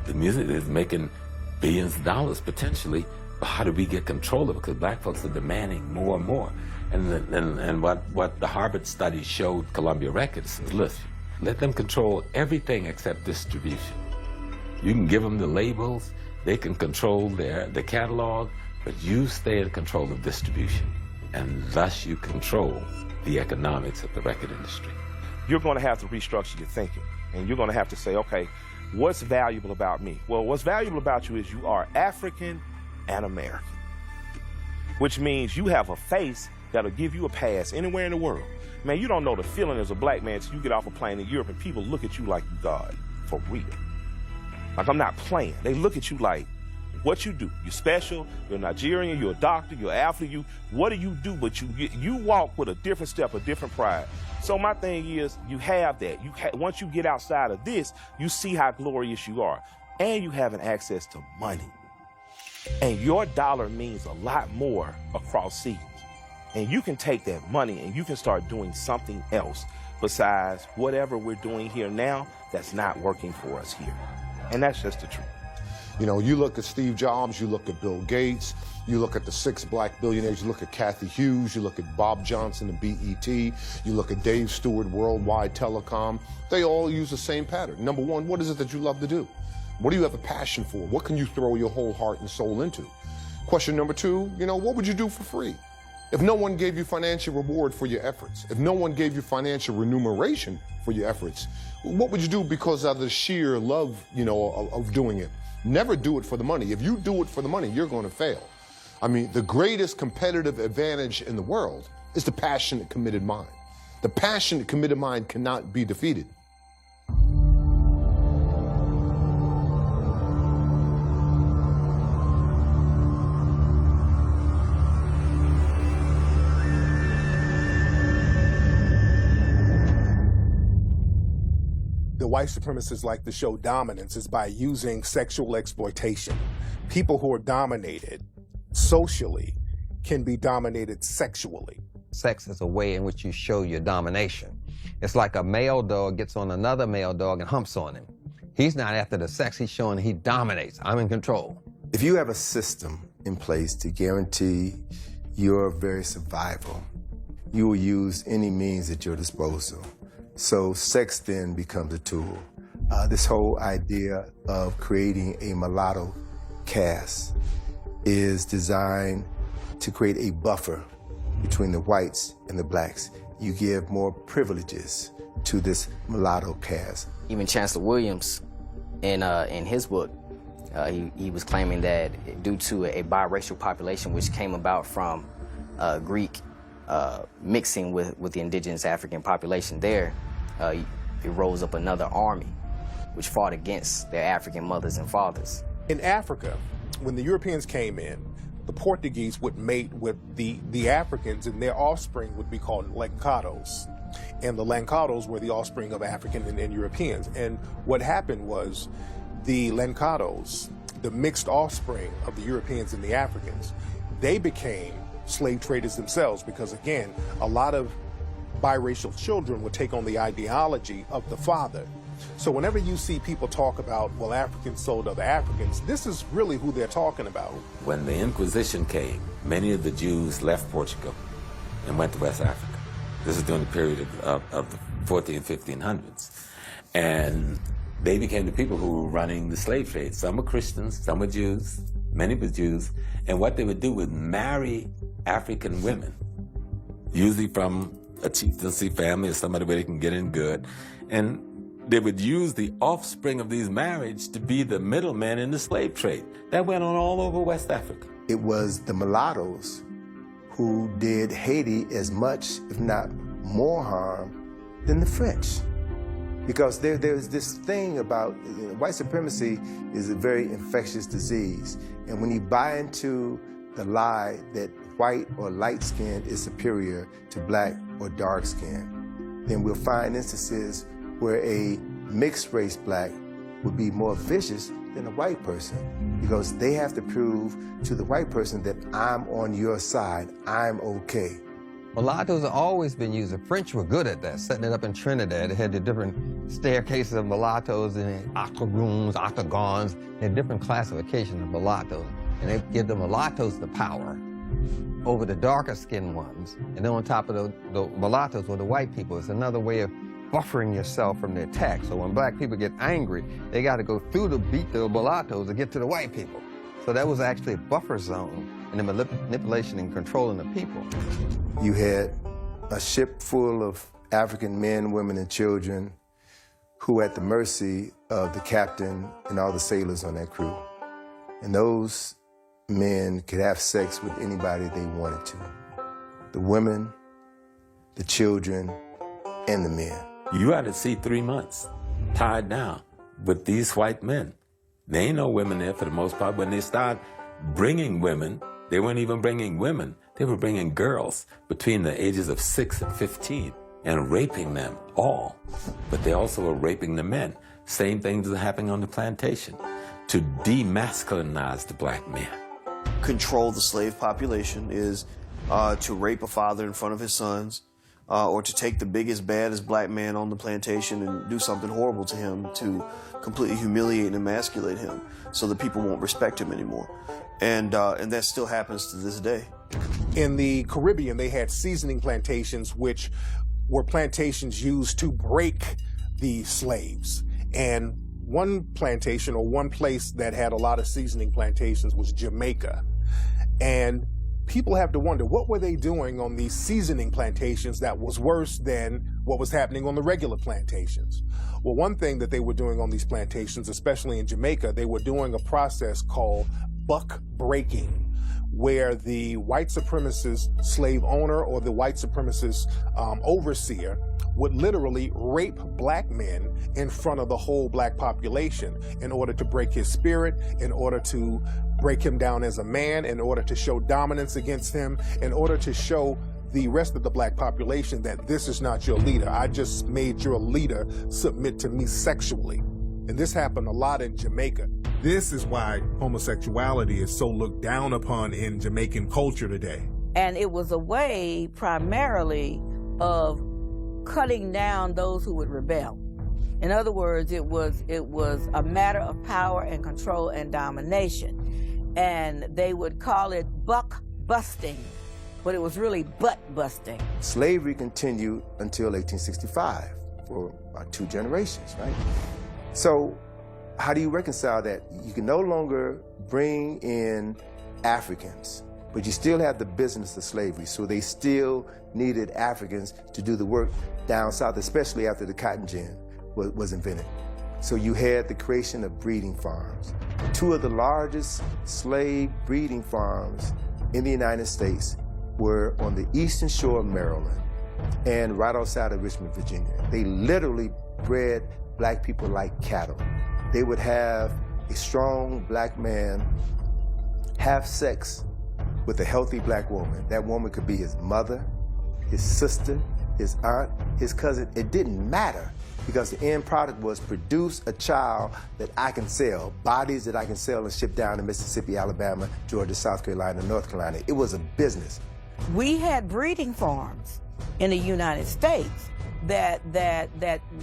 Speaker 11: The music is making billions of dollars potentially, but how do we get control of it? Because black folks are demanding more and more. And what the Harvard study showed Columbia Records is, listen, let them control everything except distribution. You can give them the labels, they can control the catalog, but you stay in control of distribution. And thus you control the economics of the record industry.
Speaker 6: You're going to have to restructure your thinking. And you're going to have to say, okay, what's valuable about me? Well, what's valuable about you is you are African and American, which means you have a face that'll give you a pass anywhere in the world. Man, you don't know the feeling as a black man until you get off a plane in Europe and people look at you like you God, for real. Like, I'm not playing. They look at you like, what you do? You're special, you're Nigerian, you're a doctor, you're an athlete, what do you do? But you walk with a different step, a different pride. So my thing is, you have that. Once you get outside of this, you see how glorious you are. And you have an access to money. And your dollar means a lot more across seas. And you can take that money and you can start doing something else besides whatever we're doing here now that's not working for us here. And that's just the truth.
Speaker 4: You know, you look at Steve Jobs, you look at Bill Gates, you look at the 6 black billionaires, you look at Kathy Hughes, you look at Bob Johnson and BET, you look at Dave Stewart, Worldwide Telecom. They all use the same pattern. Number one, what is it that you love to do? What do you have a passion for? What can you throw your whole heart and soul into? Question number two, you know, what would you do for free? If no one gave you financial reward for your efforts, if no one gave you financial remuneration for your efforts, what would you do because of the sheer love, you know, of doing it? Never do it for the money. If you do it for the money, you're going to fail. I mean, the greatest competitive advantage in the world is the passionate, committed mind. The passionate, committed mind cannot be defeated.
Speaker 1: The white supremacists like to show dominance is by using sexual exploitation. People who are dominated socially can be dominated sexually.
Speaker 8: Sex is a way in which you show your domination. It's like a male dog gets on another male dog and humps on him. He's not after the sex, he's showing he dominates. I'm in control.
Speaker 2: If you have a system in place to guarantee your very survival, you will use any means at your disposal. So sex then becomes a tool. This whole idea of creating a mulatto caste is designed to create a buffer between the whites and the blacks. You give more privileges to this mulatto caste.
Speaker 7: Even Chancellor Williams, in his book, he was claiming that due to a biracial population which came about from Greek mixing with the indigenous African population there, it rose up another army which fought against their African mothers and fathers.
Speaker 1: In Africa, when the Europeans came in, the Portuguese would mate with the Africans, and their offspring would be called Lancados. And the Lancados were the offspring of African and Europeans. And what happened was the Lancados, the mixed offspring of the Europeans and the Africans, they became slave traders themselves because, again, a lot of biracial children would take on the ideology of the father. So whenever you see people talk about, well, Africans sold other Africans, this is really who they're talking about.
Speaker 11: When the Inquisition came, many of the Jews left Portugal and went to West Africa. This is during the period of the 1400s, 1500s. And they became the people who were running the slave trade. Some were Christians, some were Jews, many were Jews. And what they would do was marry African women, usually from a chieftaincy family or somebody where they can get in good. And they would use the offspring of these marriages to be the middlemen in the slave trade. That went on all over West Africa.
Speaker 2: It was the mulattoes who did Haiti as much, if not more harm than the French. Because there's this thing about white supremacy is a very infectious disease. And when you buy into the lie that white or light skin is superior to black or dark skin, then we'll find instances where a mixed race black would be more vicious than a white person, because they have to prove to the white person that I'm on your side, I'm okay.
Speaker 8: Mulattoes have always been used. The French were good at that, setting it up in Trinidad. They had the different staircases of mulattoes and octoroons, octagons, and different classifications of mulattoes. And they give the mulattoes the power over the darker skinned ones. And then on top of the mulattoes were the white people. It's another way of buffering yourself from the attack. So when black people get angry, they got to go through to beat the mulattoes to get to the white people. So that was actually a buffer zone in the manipulation and controlling the people.
Speaker 2: You had a ship full of African men, women, and children who were at the mercy of the captain and all the sailors on that crew. And those men could have sex with anybody they wanted to. The women, the children, and the men.
Speaker 11: You out at sea 3 months, tied down with these white men. There ain't no women there for the most part. When they start bringing women, they weren't even bringing women. They were bringing girls between the ages of 6 and 15 and raping them all. But they also were raping the men. Same things are happening on the plantation to demasculinize the black man.
Speaker 14: Control the slave population is to rape a father in front of his sons, or to take the biggest, baddest black man on the plantation and do something horrible to him to completely humiliate and emasculate him so that people won't respect him anymore. And that still happens to this day.
Speaker 1: In the Caribbean, they had seasoning plantations, which were plantations used to break the slaves. And one plantation or one place that had a lot of seasoning plantations was Jamaica. And people have to wonder, what were they doing on these seasoning plantations that was worse than what was happening on the regular plantations? Well, one thing that they were doing on these plantations, especially in Jamaica, they were doing a process called buck breaking, where the white supremacist slave owner or the white supremacist overseer would literally rape black men in front of the whole black population in order to break his spirit, in order to break him down as a man, in order to show dominance against him, in order to show the rest of the black population that this is not your leader. I just made your leader submit to me sexually. And this happened a lot in Jamaica. This is why homosexuality is so looked down upon in Jamaican culture today.
Speaker 9: And it was a way primarily of cutting down those who would rebel. In other words, it was a matter of power and control and domination. And they would call it buck busting, but it was really butt busting.
Speaker 2: Slavery continued until 1865 for about 2 generations, right? So how do you reconcile that? You can no longer bring in Africans, but you still have the business of slavery. So they still needed Africans to do the work down south, especially after the cotton gin was invented. So you had the creation of breeding farms. 2 of the largest slave breeding farms in the United States were on the eastern shore of Maryland and right outside of Richmond, Virginia. They literally bred black people like cattle. They would have a strong black man have sex with a healthy black woman. That woman could be his mother, his sister, his aunt, his cousin. It didn't matter, because the end product was produce a child that I can sell, bodies that I can sell and ship down to Mississippi, Alabama, Georgia, South Carolina, North Carolina. It was a business.
Speaker 9: We had breeding farms in the United States that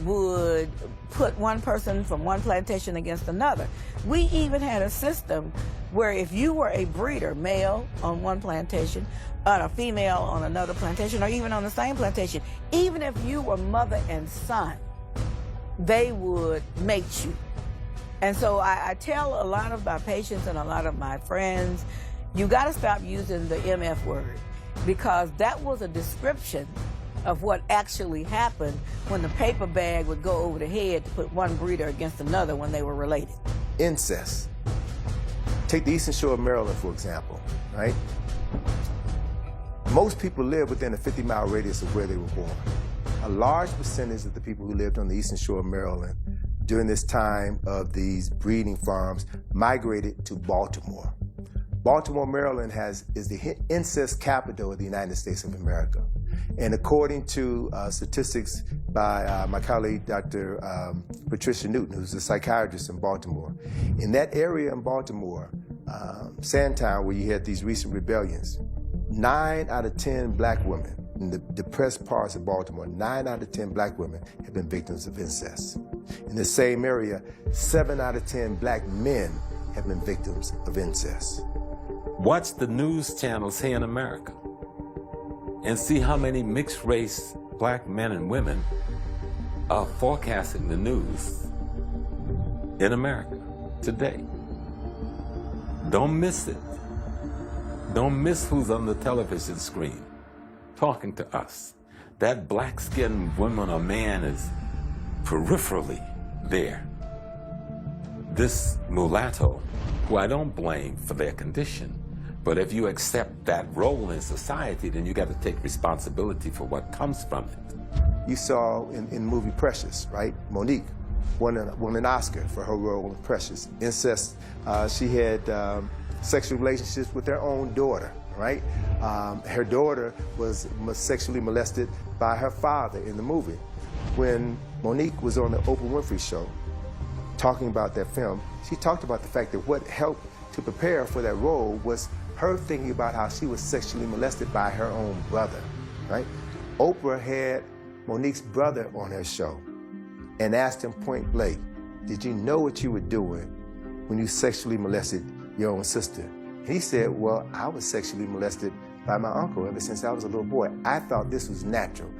Speaker 9: would put one person from one plantation against another. We even had a system where if you were a breeder, male on one plantation, and a female on another plantation, or even on the same plantation, even if you were mother and son, they would mate you. And so I tell a lot of my patients and a lot of my friends, you got to stop using the MF word, because that was a description of what actually happened when the paper bag would go over the head to put one breeder against another when they were related.
Speaker 2: Incest. Take the Eastern Shore of Maryland, for example, right? Most people live within a 50-mile radius of where they were born. A large percentage of the people who lived on the Eastern Shore of Maryland during this time of these breeding farms migrated to Baltimore. Baltimore, Maryland is the incest capital of the United States of America. And according to statistics by my colleague, Dr. Patricia Newton, who's a psychiatrist in Baltimore, in that area in Baltimore, Sandtown, where you had these recent rebellions, 9 out of 10 black women in the depressed parts of Baltimore, 9 out of 10 black women have been victims of incest. In the same area, 7 out of 10 black men have been victims of incest.
Speaker 11: Watch the news channels here in America and see how many mixed race black men and women are forecasting the news in America today. Don't miss it. Don't miss who's on the television screen talking to us. That black-skinned woman or man is peripherally there. This mulatto, who I don't blame for their condition, but if you accept that role in society, then you got to take responsibility for what comes from it.
Speaker 2: You saw in the movie Precious, right? Monique won an Oscar for her role in Precious. Incest, she had sexual relationships with her own daughter, right? Her daughter was sexually molested by her father in the movie. When Monique was on the Oprah Winfrey Show talking about that film, she talked about the fact that what helped to prepare for that role was her thinking about how she was sexually molested by her own brother, right? Oprah had Monique's brother on her show and asked him point blank, did you know what you were doing when you sexually molested your own sister? And he said, well, I was sexually molested by my uncle ever since I was a little boy. I thought this was natural.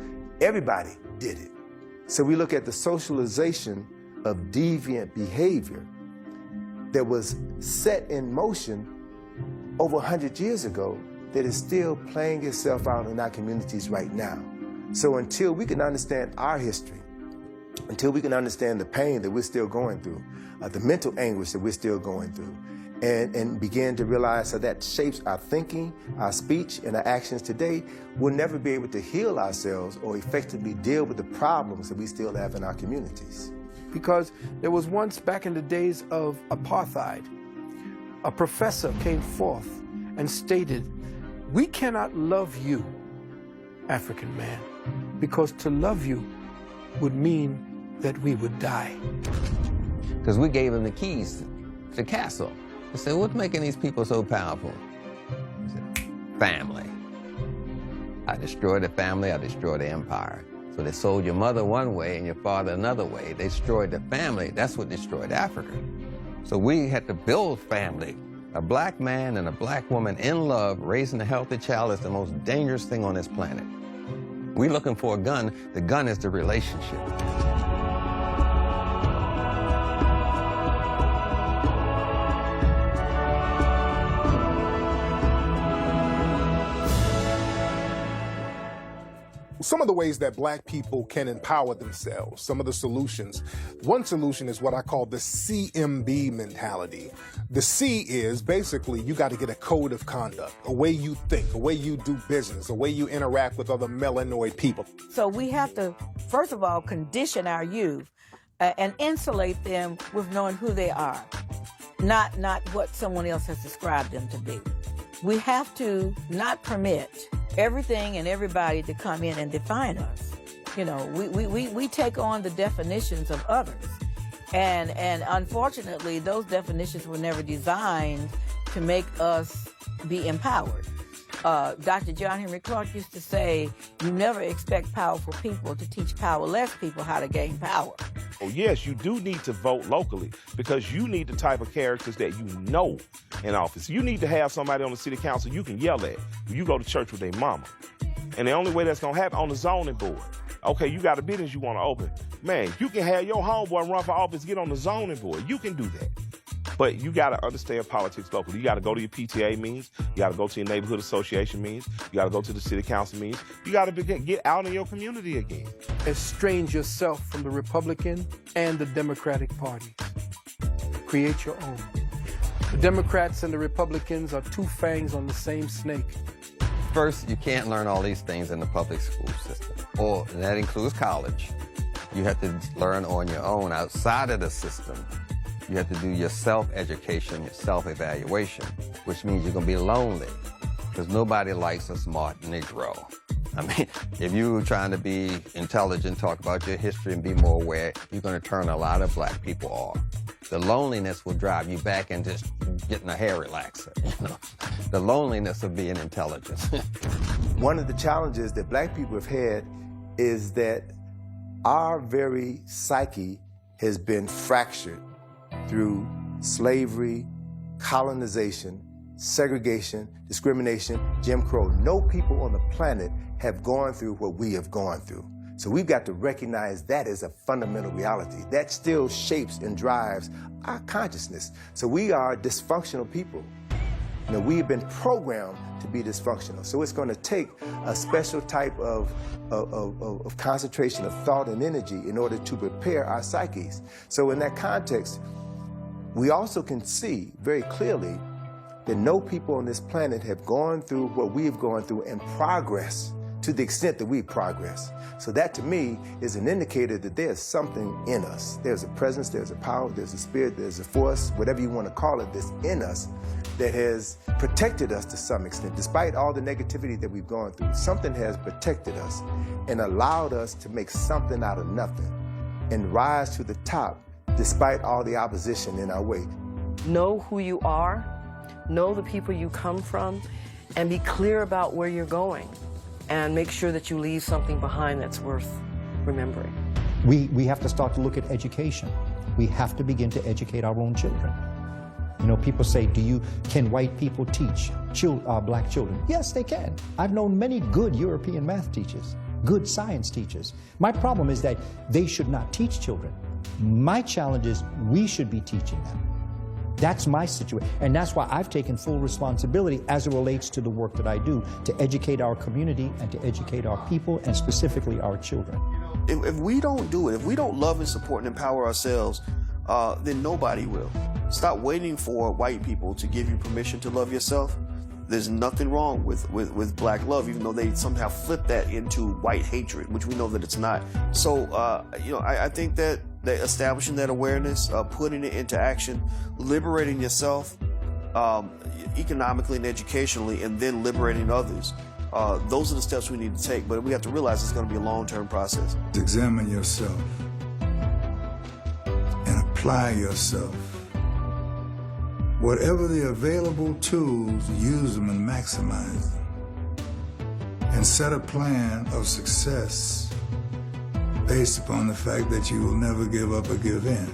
Speaker 2: Everybody did it. So we look at the socialization of deviant behavior that was set in motion over 100 years ago that is still playing itself out in our communities right now. So until we can understand our history, until we can understand the pain that we're still going through, the mental anguish that we're still going through, and begin to realize how that shapes our thinking, our speech, and our actions today, we'll never be able to heal ourselves or effectively deal with the problems that we still have in our communities.
Speaker 10: Because there was once, back in the days of apartheid, a professor came forth and stated, we cannot love you, African man, because to love you would mean that we would die.
Speaker 8: Because we gave him the keys to the castle. He said, what's making these people so powerful? He said, family. I destroyed the family, I destroyed the empire. So they sold your mother one way and your father another way. They destroyed the family. That's what destroyed Africa. So we had to build family. A black man and a black woman in love, raising a healthy child is the most dangerous thing on this planet. We're looking for a gun. The gun is the relationship.
Speaker 1: Some of the ways that black people can empower themselves, some of the solutions. One solution is what I call the CMB mentality. The C is basically you got to get a code of conduct, a way you think, a way you do business, a way you interact with other melanoid people.
Speaker 9: So we have to, first of all, condition our youth and insulate them with knowing who they are, not what someone else has described them to be. We have to not permit everything and everybody to come in and define us. You know, we take on the definitions of others. And unfortunately, those definitions were never designed to make us be empowered. Dr. John Henry Clarke used to say, you never expect powerful people to teach powerless people how to gain power.
Speaker 6: Oh, yes, you do need to vote locally because you need the type of characters that you know in office. You need to have somebody on the city council you can yell at when you go to church with their mama. And the only way that's going to happen on the zoning board. Okay, you got a business you want to open. Man, you can have your homeboy run for office, get on the zoning board. You can do that. But you got to understand politics locally. You got to go to your PTA meetings. You got to go to your neighborhood association meetings. You got to go to the city council meetings. You got to get out in your community again.
Speaker 10: Estrange yourself from the Republican and the Democratic parties. Create your own. The Democrats and the Republicans are two fangs on the same snake.
Speaker 8: First, you can't learn all these things in the public school system, and that includes college. You have to learn on your own outside of the system. You have to do your self-education, your self-evaluation, which means you're going to be lonely because nobody likes a smart Negro. I mean, if you're trying to be intelligent, talk about your history and be more aware, you're going to turn a lot of black people off. The loneliness will drive you back into getting a hair relaxer, you know? The loneliness of being intelligent.
Speaker 2: One of the challenges that black people have had is that our very psyche has been fractured through slavery, colonization, segregation, discrimination, Jim Crow. No people on the planet have gone through what we have gone through. So we've got to recognize that as a fundamental reality. That still shapes and drives our consciousness. So we are dysfunctional people. You know, we've been programmed to be dysfunctional. So it's going to take a special type of concentration of thought and energy in order to prepare our psyches. So in that context, we also can see very clearly that no people on this planet have gone through what we've gone through and progress to the extent that we progress. So that to me is an indicator that there's something in us. There's a presence, there's a power, there's a spirit, there's a force, whatever you want to call it, that's in us that has protected us to some extent. Despite all the negativity that we've gone through, something has protected us and allowed us to make something out of nothing and rise to the top despite all the opposition in our way.
Speaker 13: Know who you are, know the people you come from, and be clear about where you're going. And make sure that you leave something behind that's worth remembering.
Speaker 12: We have to start to look at education. We have to begin to educate our own children. You know, people say, can white people teach black children? Yes, they can. I've known many good European math teachers, good science teachers. My problem is that they should not teach children. My challenge is we should be teaching them. That's my situation, and that's why I've taken full responsibility as it relates to the work that I do to educate our community and to educate our people and specifically our children.
Speaker 14: If we don't do it, if we don't love and support and empower ourselves, then nobody will. Stop waiting for white people to give you permission to love yourself. There's nothing wrong with black love, even though they somehow flip that into white hatred, which we know that it's not. So, I think that establishing that awareness, putting it into action, liberating yourself economically and educationally, and then liberating others. Those are the steps we need to take, but we have to realize it's going to be a long-term process.
Speaker 17: Examine yourself and apply yourself. Whatever the available tools, use them and maximize them. And set a plan of success based upon the fact that you will never give up or give in.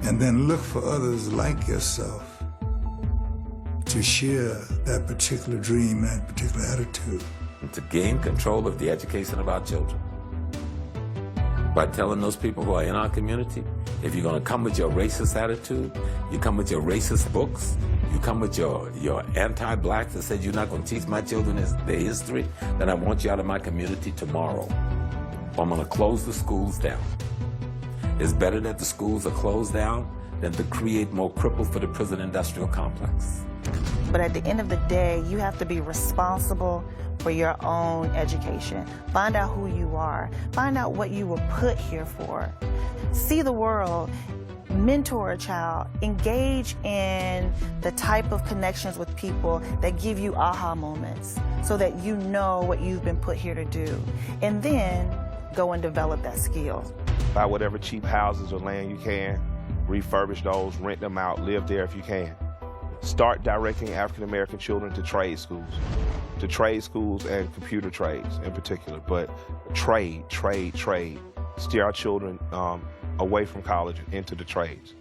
Speaker 17: And then look for others like yourself to share that particular dream, that particular attitude.
Speaker 11: To gain control of the education of our children. By telling those people who are in our community, if you're going to come with your racist attitude, you come with your racist books, you come with your anti-black that says you're not going to teach my children their history, then I want you out of my community tomorrow. Or I'm going to close the schools down. It's better that the schools are closed down than to create more cripples for the prison industrial complex.
Speaker 16: But at the end of the day, you have to be responsible for your own education. Find out who you are. Find out what you were put here for. See the world. Mentor a child. Engage in the type of connections with people that give you aha moments so that you know what you've been put here to do. And then go and develop that skill.
Speaker 6: Buy whatever cheap houses or land you can. Refurbish those, rent them out, live there if you can. Start directing African-American children to trade schools and computer trades in particular, but trade. Steer our children away from college and into the trades.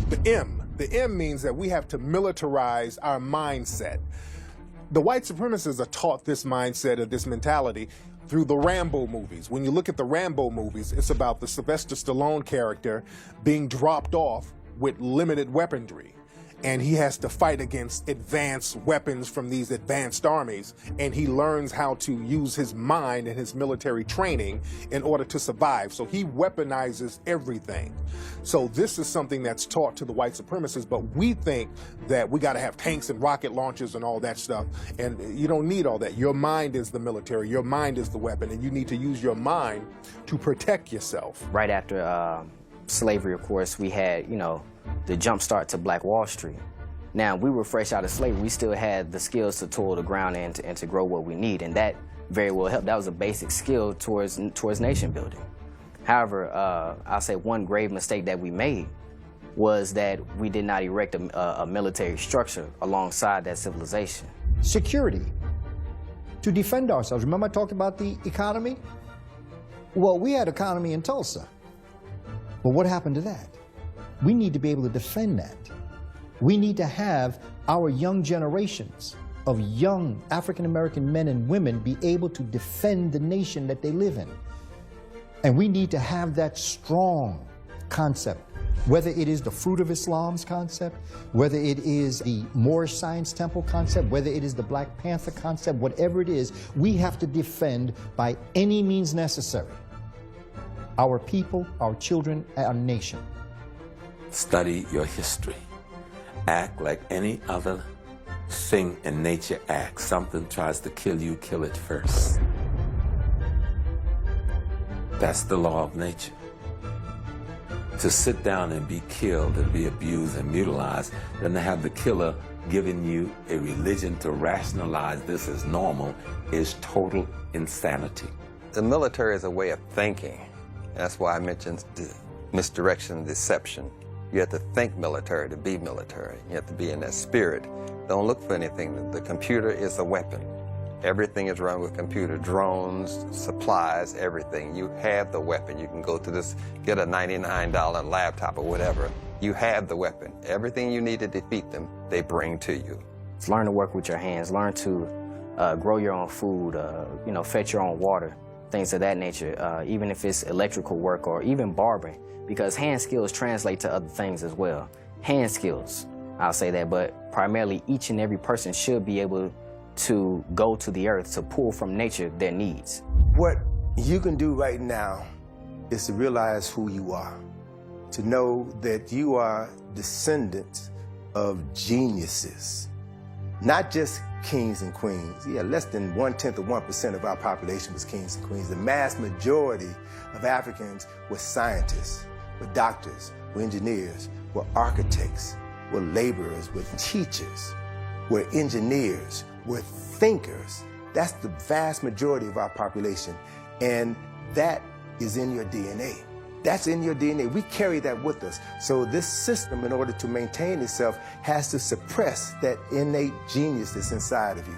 Speaker 1: The M means that we have to militarize our mindset. The white supremacists are taught this mindset or this mentality through the Rambo movies. When you look at the Rambo movies, it's about the Sylvester Stallone character being dropped off with limited weaponry. And he has to fight against advanced weapons from these advanced armies. And he learns how to use his mind and his military training in order to survive. So he weaponizes everything. So this is something that's taught to the white supremacists, but we think that we got to have tanks and rocket launchers and all that stuff. And you don't need all that. Your mind is the military. Your mind is the weapon. And you need to use your mind to protect yourself.
Speaker 7: Right after slavery, of course, we had, you know, the jump start to Black Wall Street. Now, we were fresh out of slavery. We still had the skills to toil the ground and to grow what we need, and that very well helped. That was a basic skill towards nation building. However, I'll say one grave mistake that we made was that we did not erect a military structure alongside that civilization.
Speaker 12: Security, to defend ourselves. Remember I talked about the economy? Well, we had economy in Tulsa, but what happened to that? We need to be able to defend that. We need to have our young generations of young African-American men and women be able to defend the nation that they live in. And we need to have that strong concept, whether it is the Fruit of Islam's concept, whether it is the Moorish Science Temple concept, whether it is the Black Panther concept, whatever it is, we have to defend by any means necessary our people, our children, our nation.
Speaker 11: Study your history. Act like any other thing in nature acts. Something tries to kill you, kill it first. That's the law of nature. To sit down and be killed and be abused and mutilized, then to have the killer giving you a religion to rationalize this as normal is total insanity.
Speaker 8: The military is a way of thinking. That's why I mentioned misdirection and deception. You have to think military to be military. You have to be in that spirit. Don't look for anything. The computer is a weapon. Everything is run with computer, drones, supplies, everything. You have the weapon. You can go to this, get a $99 laptop or whatever. You have the weapon. Everything you need to defeat them, they bring to you.
Speaker 7: Learn to work with your hands. Learn to grow your own food, you know, fetch your own water, things of that nature, even if it's electrical work or even barbering, because hand skills translate to other things as well. Hand skills, I'll say that, but primarily each and every person should be able to go to the earth to pull from nature their needs.
Speaker 2: What you can do right now is to realize who you are, to know that you are descendants of geniuses, not just kings and queens. Yeah, less than 1/10 of 1% of our population was kings and queens. The mass majority of Africans were scientists, were doctors, were engineers, were architects, were laborers, were teachers, were engineers, were thinkers. That's the vast majority of our population. And that is in your DNA. That's in your DNA. We carry that with us. So this system, in order to maintain itself, has to suppress that innate genius that's inside of you.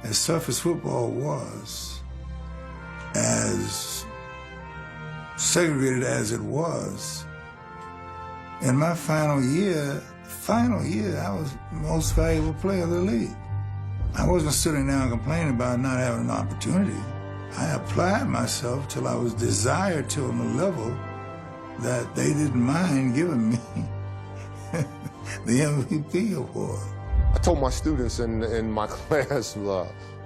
Speaker 17: As tough as football was, as segregated as it was, in my final year, I was the most valuable player of the league. I wasn't sitting down complaining about not having an opportunity. I applied myself till I was desired to on a level that they didn't mind giving me the MVP award.
Speaker 4: I told my students in my class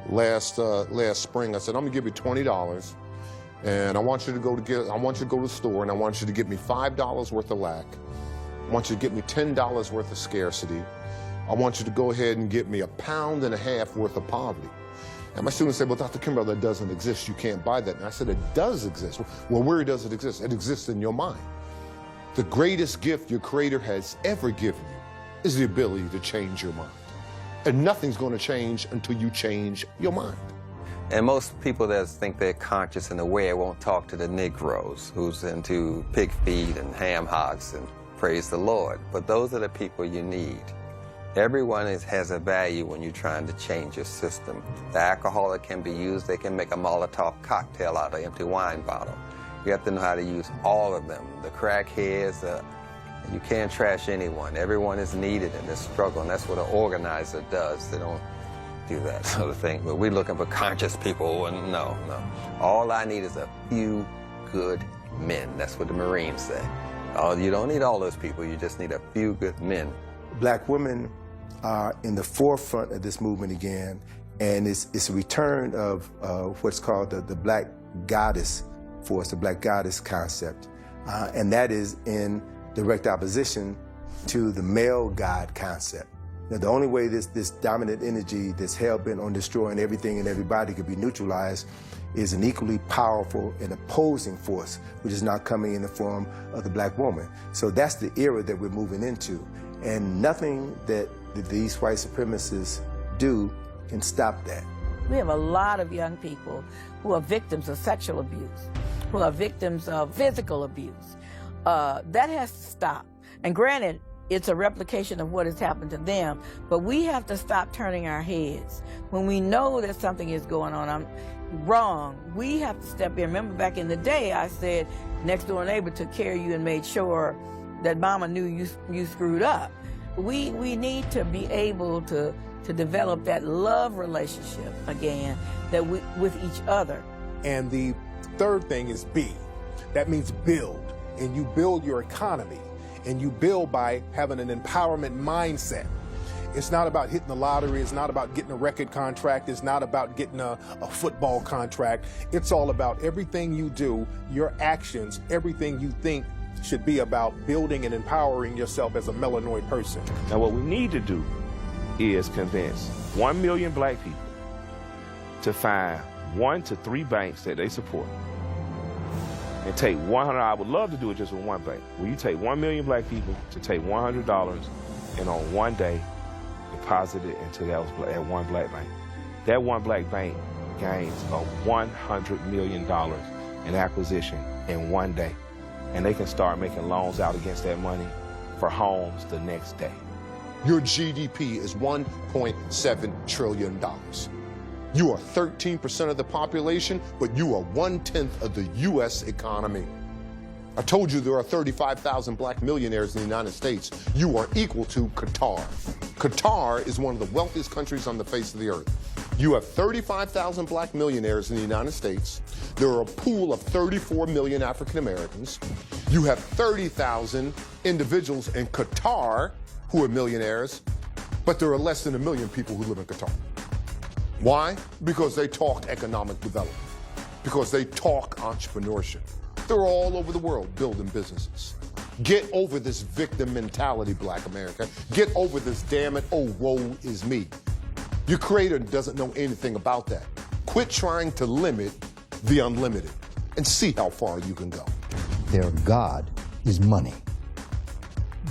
Speaker 4: last spring, I said, I'm gonna give you $20, and I want you to go to the store, and I want you to get me $5 worth of lack. I want you to get me $10 worth of scarcity. I want you to go ahead and get me $1.5 pounds worth of poverty. And my students said, well, Dr. Kimbrough, that doesn't exist. You can't buy that. And I said, it does exist. Well, where does it exist? It exists in your mind. The greatest gift your Creator has ever given you is the ability to change your mind. And nothing's going to change until you change your mind.
Speaker 8: And most people that think they're conscious and aware won't talk to the Negroes who's into pig feed and ham hocks and praise the Lord. But those are the people you need. Everyone has a value when you're trying to change your system. The alcoholic can be used. They can make a Molotov cocktail out of an empty wine bottle. You have to know how to use all of them. The crackheads, you can't trash anyone. Everyone is needed in this struggle, and that's what an organizer does. They don't do that sort of thing. But we're looking for conscious people, and no. All I need is a few good men. That's what the Marines say. You don't need all those people, you just need a few good men.
Speaker 2: Black women are in the forefront of this movement again, and it's a return of what's called the Black Goddess force, the Black Goddess concept. And that is in direct opposition to the male God concept. Now, the only way this dominant energy that's hell-bent on destroying everything and everybody could be neutralized is an equally powerful and opposing force, which is now coming in the form of the black woman. So that's the era that we're moving into. And nothing that these white supremacists do can stop that.
Speaker 9: We have a lot of young people who are victims of sexual abuse, who are victims of physical abuse. That has to stop. And granted, it's a replication of what has happened to them, but we have to stop turning our heads. When we know that something is going on wrong, we have to step in. Remember back in the day, I said, next door neighbor took care of you and made sure that mama knew you screwed up. We need to be able to develop that love relationship again with each other.
Speaker 1: And the third thing is B. That means build. And you build your economy. And you build by having an empowerment mindset. It's not about hitting the lottery. It's not about getting a record contract. It's not about getting a football contract. It's all about everything you do, your actions, everything you think should be about building and empowering yourself as a melanoid person.
Speaker 6: Now, what we need to do is convince 1 million black people to find 1 to 3 banks that they support. And take $100, I would love to do it just with one bank. Will you take 1 million black people to take $100 and on one day deposit it into that one black bank? That one black bank gains $100 million in acquisition in one day. And they can start making loans out against that money for homes the next day.
Speaker 4: Your GDP is $1.7 trillion. You are 13% of the population, but you are 1/10 of the U.S. economy. I told you there are 35,000 black millionaires in the United States. You are equal to Qatar. Qatar is one of the wealthiest countries on the face of the earth. You have 35,000 black millionaires in the United States. There are a pool of 34 million African Americans. You have 30,000 individuals in Qatar who are millionaires, but there are less than 1 million people who live in Qatar. Why? Because they talk economic development, because they talk entrepreneurship. They're all over the world building businesses. Get over this victim mentality, black America. Get over this, damn it, oh, woe is me. Your creator doesn't know anything about that. Quit trying to limit the unlimited and see how far you can go.
Speaker 12: Their God is money.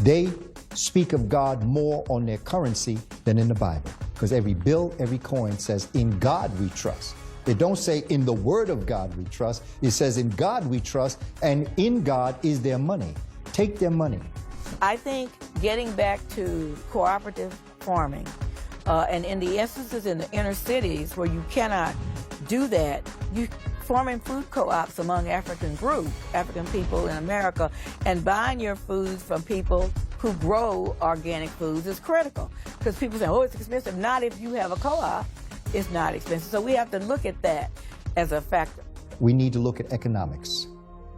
Speaker 12: They speak of God more on their currency than in the Bible. Because every bill, every coin says, in God we trust. They don't say, in the word of God we trust. It says, in God we trust, and in God is their money. Take their money.
Speaker 9: I think getting back to cooperative farming, and in the instances in the inner cities where you cannot do that, you forming food co-ops among African groups, African people in America, and buying your foods from people who grow organic foods is critical. Because people say, oh, it's expensive. Not if you have a co-op, it's not expensive. So we have to look at that as a factor.
Speaker 12: We need to look at economics.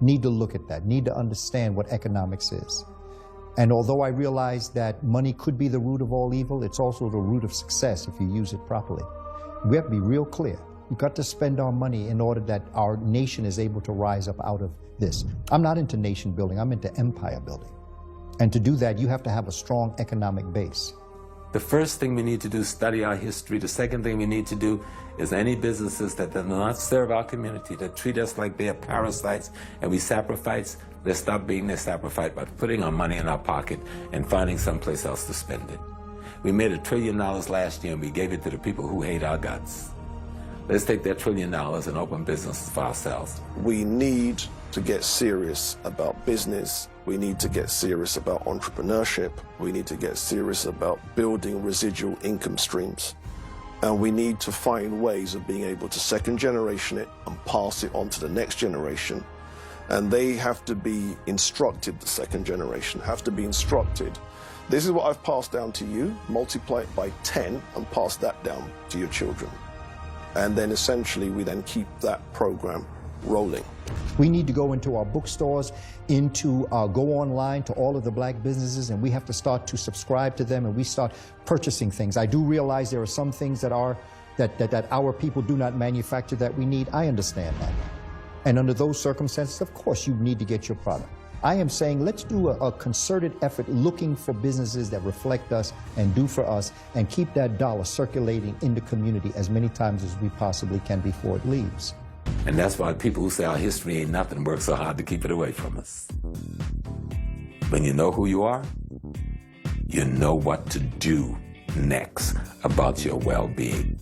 Speaker 12: Need to look at that. Need to understand what economics is. And although I realize that money could be the root of all evil, it's also the root of success if you use it properly. We have to be real clear. We've got to spend our money in order that our nation is able to rise up out of this. I'm not into nation building, I'm into empire building. And to do that, you have to have a strong economic base.
Speaker 11: The first thing we need to do is study our history. The second thing we need to do is any businesses that do not serve our community, that treat us like they are parasites and we sacrifice, let's stop being their sacrifice by putting our money in our pocket and finding someplace else to spend it. We made $1 trillion last year and we gave it to the people who hate our guts. Let's take that $1 trillion and open businesses for ourselves.
Speaker 3: We need to get serious about business. We need to get serious about entrepreneurship. We need to get serious about building residual income streams. And we need to find ways of being able to second generation it and pass it on to the next generation. And they have to be instructed, the second generation have to be instructed This is what I've passed down to you, multiply it by 10 and pass that down to your children. And then essentially we then keep that program rolling.
Speaker 12: We need to go into our bookstores, go online to all of the black businesses, and we have to start to subscribe to them, and we start purchasing things. I do realize there are some things that our people do not manufacture that we need. I understand that. And under those circumstances, of course, you need to get your product. I am saying let's do a concerted effort looking for businesses that reflect us and do for us, and keep that dollar circulating in the community as many times as we possibly can before it leaves.
Speaker 11: And that's why people who say our history ain't nothing work so hard to keep it away from us. When you know who you are, you know what to do next about your well-being.